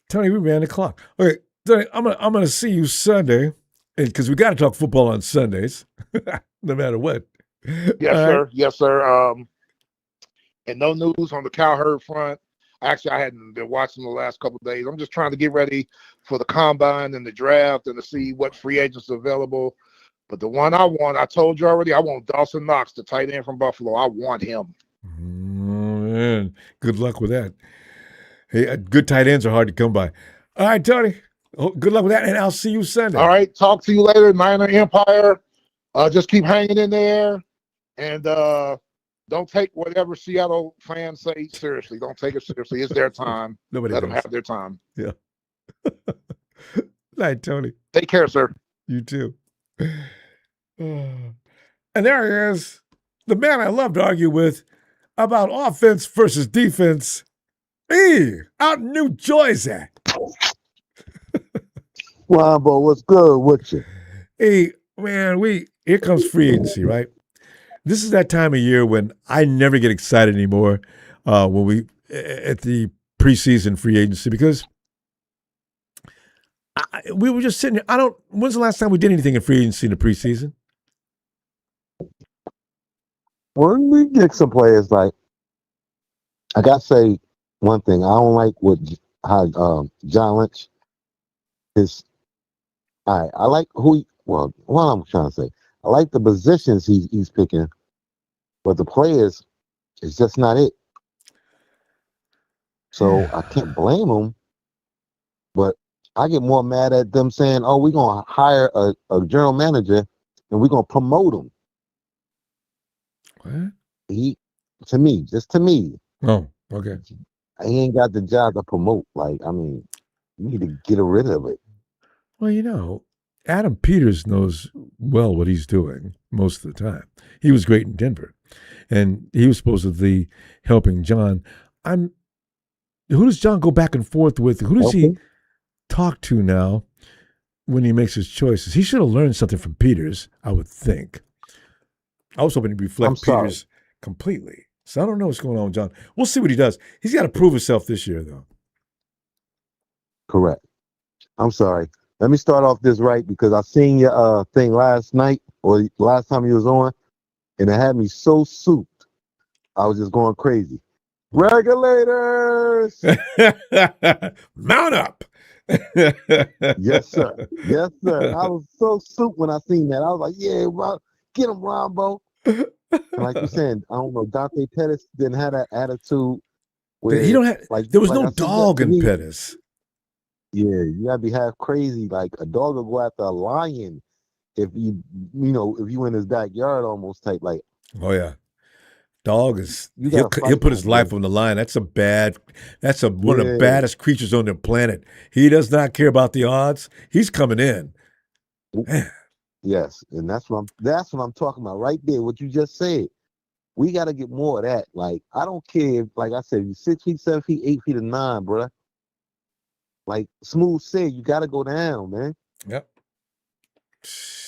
[SPEAKER 1] Tony, we ran the clock. Okay, Tony, I'm gonna see you Sunday, because we got to talk football on Sundays, no matter what.
[SPEAKER 17] Yes,
[SPEAKER 1] All
[SPEAKER 17] sir.
[SPEAKER 1] right.
[SPEAKER 17] Yes, sir. And no news on the cow herd front. Actually, I hadn't been watching the last couple of days. I'm just trying to get ready for the combine and the draft and to see what free agents are available. But the one I want, I told you already, I want Dawson Knox, the tight end from Buffalo. I want him.
[SPEAKER 1] Oh, man. Good luck with that. Hey, good tight ends are hard to come by. All right, Tony. Good luck with that, and I'll see you Sunday.
[SPEAKER 17] All right. Talk to you later, Niner Empire. Just keep hanging in there. And don't take whatever Seattle fans say seriously. Don't take it seriously. It's their time.
[SPEAKER 1] Nobody
[SPEAKER 17] Let them
[SPEAKER 1] does.
[SPEAKER 17] have their time.
[SPEAKER 1] Yeah. Night, Tony.
[SPEAKER 17] Take care, sir.
[SPEAKER 1] You too. And there he is, the man I love to argue with about offense versus defense. Out in New Jersey.
[SPEAKER 18] Ronbo, what's good with you?
[SPEAKER 1] Hey, man, here comes free agency, right? This is that time of year when I never get excited anymore when we at the preseason free agency, because we were just sitting here. When's the last time we did anything in free agency in the preseason?
[SPEAKER 18] When we get some players, like, I gotta say one thing. I don't like how John Lynch is. I like what I'm trying to say. I like the positions he's picking, but the players is just not it. So I can't blame them, but I get more mad at them saying, "Oh, we're gonna hire a general manager and we're gonna promote him."
[SPEAKER 1] What?
[SPEAKER 18] Just to me.
[SPEAKER 1] Oh, okay.
[SPEAKER 18] He ain't got the job to promote. Like, I mean, you need to get rid of it.
[SPEAKER 1] Well, Adam Peters knows well what he's doing most of the time. He was great in Denver, and he was supposedly helping John. Who does John go back and forth with? Who does he talk to now when he makes his choices? He should have learned something from Peters, I would think. I was hoping to reflect Peters completely. So I don't know what's going on with John. We'll see what he does. He's got to prove himself this year, though.
[SPEAKER 18] Correct. I'm sorry. Let me start off this right, because I seen your thing last night or last time you was on, and it had me so souped. I was just going crazy. Regulators!
[SPEAKER 1] Mount up!
[SPEAKER 18] Yes, sir. Yes, sir. I was so souped when I seen that. I was like, yeah, get him, Ronbo. And like you said, I don't know, Dante Pettis didn't have that attitude where
[SPEAKER 1] he don't have, there was no
[SPEAKER 18] I
[SPEAKER 1] dog in Pettis.
[SPEAKER 18] Yeah, you gotta be half crazy. Like, a dog will go after a lion if you in his backyard almost type. Like,
[SPEAKER 1] oh yeah, dog is he'll put his life on the line. That's one of the baddest creatures on the planet. He does not care about the odds. He's coming in. Man.
[SPEAKER 18] Yes, and that's what I'm talking about right there. What you just said. We got to get more of that. Like, I don't care if, like I said, you 6 feet, 7 feet, 8 feet, or 9, bro. Like Smooth said, you got to go down, man.
[SPEAKER 1] Yep.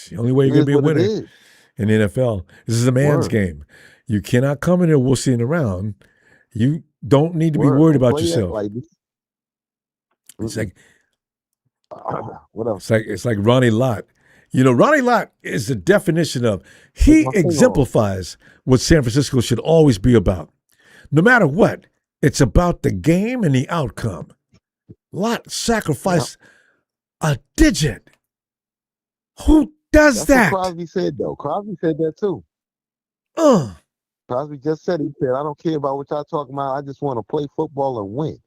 [SPEAKER 1] The only way you're going to be a winner in the NFL. This is a man's game. You cannot come in here wussing around. You don't need to be worried about yourself. It's like,
[SPEAKER 18] what else?
[SPEAKER 1] It's like Ronnie Lott. Ronnie Lott is the definition of, he exemplifies what San Francisco should always be about. No matter what, it's about the game and the outcome. Lott sacrificed a digit. Who does that?
[SPEAKER 18] That's what Crosby said, though. Crosby said that, too. Crosby just said, he said, I don't care about what y'all talking about. I just want to play football and win.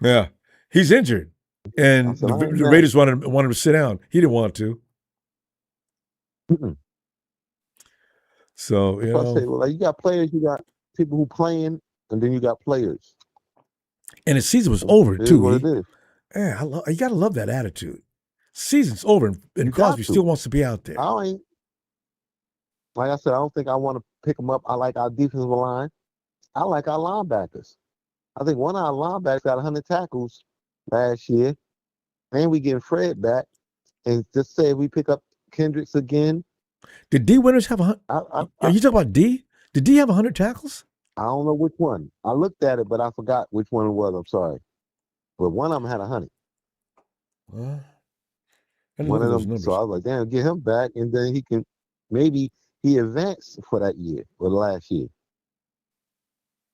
[SPEAKER 1] Yeah. He's injured. And the Raiders wanted him to sit down. He didn't want to.
[SPEAKER 18] So,
[SPEAKER 1] you know.
[SPEAKER 18] I say, well, like, you got players, you got people who playing and then you got players.
[SPEAKER 1] And the season was over
[SPEAKER 18] It is
[SPEAKER 1] too.
[SPEAKER 18] what it is.
[SPEAKER 1] Yeah, you gotta love that attitude. Season's over, and
[SPEAKER 18] You
[SPEAKER 1] Crosby
[SPEAKER 18] got to.
[SPEAKER 1] still wants to be out there.
[SPEAKER 18] I ain't like I said. I don't think I want to pick them up. I like our defensive line. I like our linebackers. I think one of our linebackers got 100 tackles last year, and we getting Fred back. And just say if we pick up Kendricks again.
[SPEAKER 1] Did D Winters have 100? Are you talking about D? Did D have 100 tackles?
[SPEAKER 18] I don't know which one. I looked at it, but I forgot which one it was. I'm sorry, but one of them had 100. One of them. So I was like, damn, get him back, and then he can maybe he advanced for that year or the last year.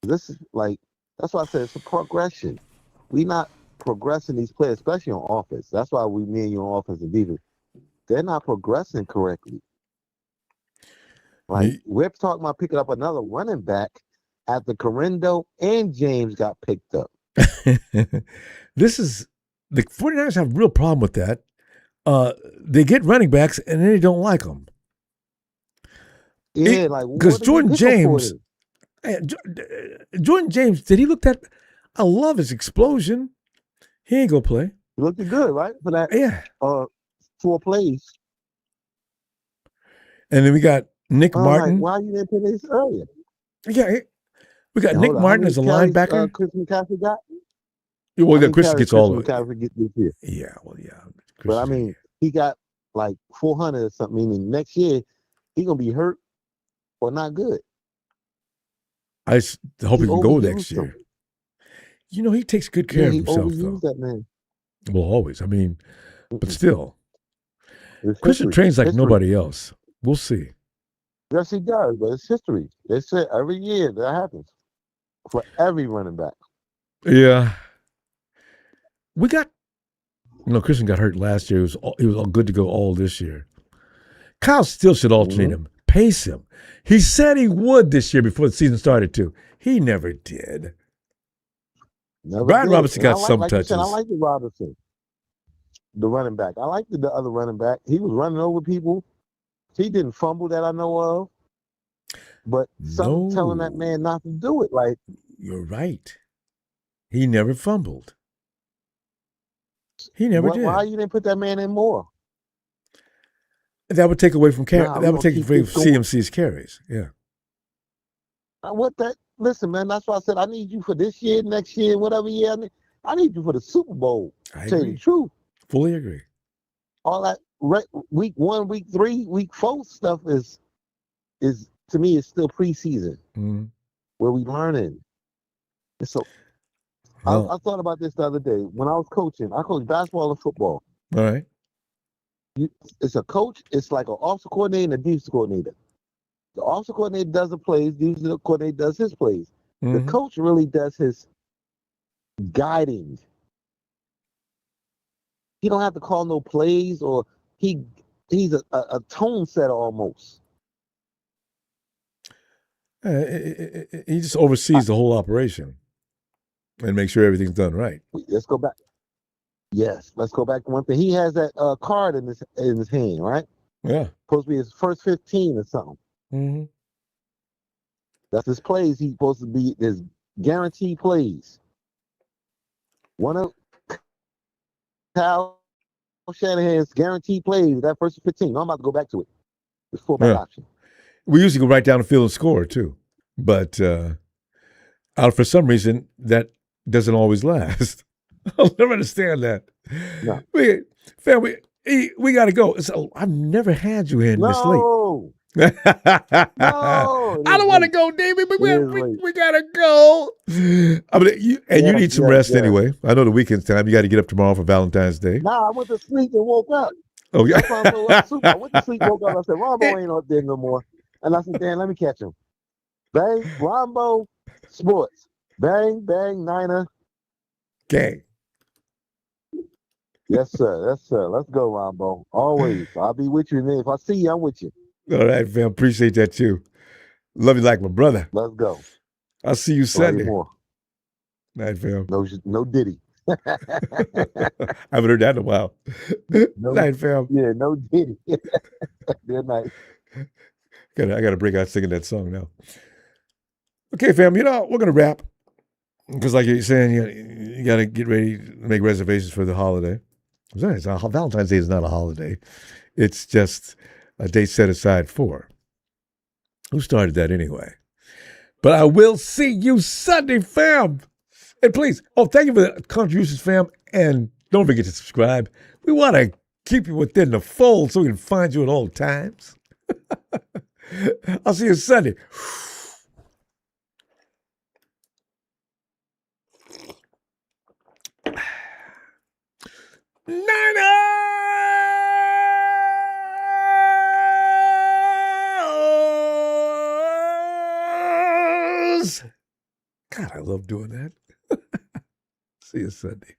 [SPEAKER 18] This is like that's why I said it's a progression. We not progressing these players, especially on offense. That's why me and you on offense and defense. They're not progressing correctly. Like we're talking about picking up another running back after Correndo and James got picked up.
[SPEAKER 1] This is the 49ers have a real problem with that. They get running backs and then they don't like them.
[SPEAKER 18] Yeah,
[SPEAKER 1] because Jordan James, did he look that? I love his explosion. He ain't gonna play.
[SPEAKER 18] He looked good, right? For that, 4 plays.
[SPEAKER 1] And then we got Nick Martin.
[SPEAKER 18] Why you didn't put this earlier?
[SPEAKER 1] Yeah, we got Nick Martin as a linebacker.
[SPEAKER 18] Chris McCaffrey got.
[SPEAKER 1] Well, Chris gets all of it.
[SPEAKER 18] McCaffrey get this year.
[SPEAKER 1] Yeah, well, yeah.
[SPEAKER 18] But I mean, he got like 400 or something. Meaning next year he gonna be hurt or not good.
[SPEAKER 1] I hope he can go next year. You know, he takes good care of himself, though.
[SPEAKER 18] That man.
[SPEAKER 1] Well, always. I mean, but still, Christian trains like nobody else. We'll see.
[SPEAKER 18] Yes, he does, but it's history. They say every year that happens for every running back.
[SPEAKER 1] Yeah. We got, Christian got hurt last year. He was all good to go all this year. Kyle still should alternate him, pace him. He said he would this year before the season started, too. He never did. Brian Robinson got some touches.
[SPEAKER 18] I like the Robinson, the running back. I like the other running back. He was running over people. He didn't fumble that I know of. But something telling that man not to do it. Like
[SPEAKER 1] you're right. He never fumbled. He never did.
[SPEAKER 18] Why you didn't put that man in more?
[SPEAKER 1] That would take away from that would take away from CMC's carries. Yeah.
[SPEAKER 18] Listen, man, that's why I said I need you for this year, next year, whatever year. I need you for the Super Bowl.
[SPEAKER 1] I
[SPEAKER 18] tell
[SPEAKER 1] agree.
[SPEAKER 18] you the truth.
[SPEAKER 1] Fully agree.
[SPEAKER 18] All that week 1, week 3, week 4 stuff is to me is still preseason where we learning. And so I thought about this the other day when I was coaching. I coached basketball and football.
[SPEAKER 1] All right.
[SPEAKER 18] It's a coach. It's like an offensive coordinator and a defensive coordinator. The offensive coordinator does the plays. The defensive coordinator does his plays. The coach really does his guiding. He don't have to call no plays, or he's a tone setter almost.
[SPEAKER 1] He just oversees the whole operation and makes sure everything's done right.
[SPEAKER 18] Let's go back. Yes, let's go back to one thing. He has that card in his hand, right?
[SPEAKER 1] Yeah.
[SPEAKER 18] Supposed to be his first 15 or something.
[SPEAKER 1] Mm-hmm.
[SPEAKER 18] That's his plays. He's supposed to be his guaranteed plays. One of Kyle Shanahan's guaranteed plays, that first 15. No, I'm about to go back to it. It's fullback option.
[SPEAKER 1] We usually go right down the field and score too, but for some reason that doesn't always last. I'll never understand that.
[SPEAKER 18] No.
[SPEAKER 1] We got to go. I've never had you in this late.
[SPEAKER 18] No.
[SPEAKER 1] I don't want to go, David, but we gotta go. I mean, you need some rest anyway. I know the weekend's time. You got to get up tomorrow for Valentine's Day.
[SPEAKER 18] Nah, I went to sleep and woke up.
[SPEAKER 1] Oh yeah.
[SPEAKER 18] I went to sleep, woke up. I said, Ronbo ain't up there no more. And I said, damn, let me catch him. Bang, Ronbo Sports. Bang, bang, Niner.
[SPEAKER 1] Gang.
[SPEAKER 18] Yes, sir. Yes, sir. Let's go, Ronbo. Always. I'll be with you. And then if I see you, I'm with you.
[SPEAKER 1] All right, fam. Appreciate that too. Love you like my brother.
[SPEAKER 18] Let's go.
[SPEAKER 1] I'll see you Sunday.
[SPEAKER 18] More.
[SPEAKER 1] Night, fam.
[SPEAKER 18] No Diddy.
[SPEAKER 1] I haven't heard that in a while. Night, fam.
[SPEAKER 18] Yeah, no Diddy. Good night.
[SPEAKER 1] I got to break out singing that song now. Okay, fam, we're going to wrap because, like you're saying, you got to get ready to make reservations for the holiday. Valentine's Day is not a holiday. It's just a day set aside for. Who started that anyway? But I will see you Sunday, fam. And please, thank you for the contributions, fam. And don't forget to subscribe. We want to keep you within the fold so we can find you at all times. I'll see you Sunday. Niners! God, I love doing that. See you Sunday.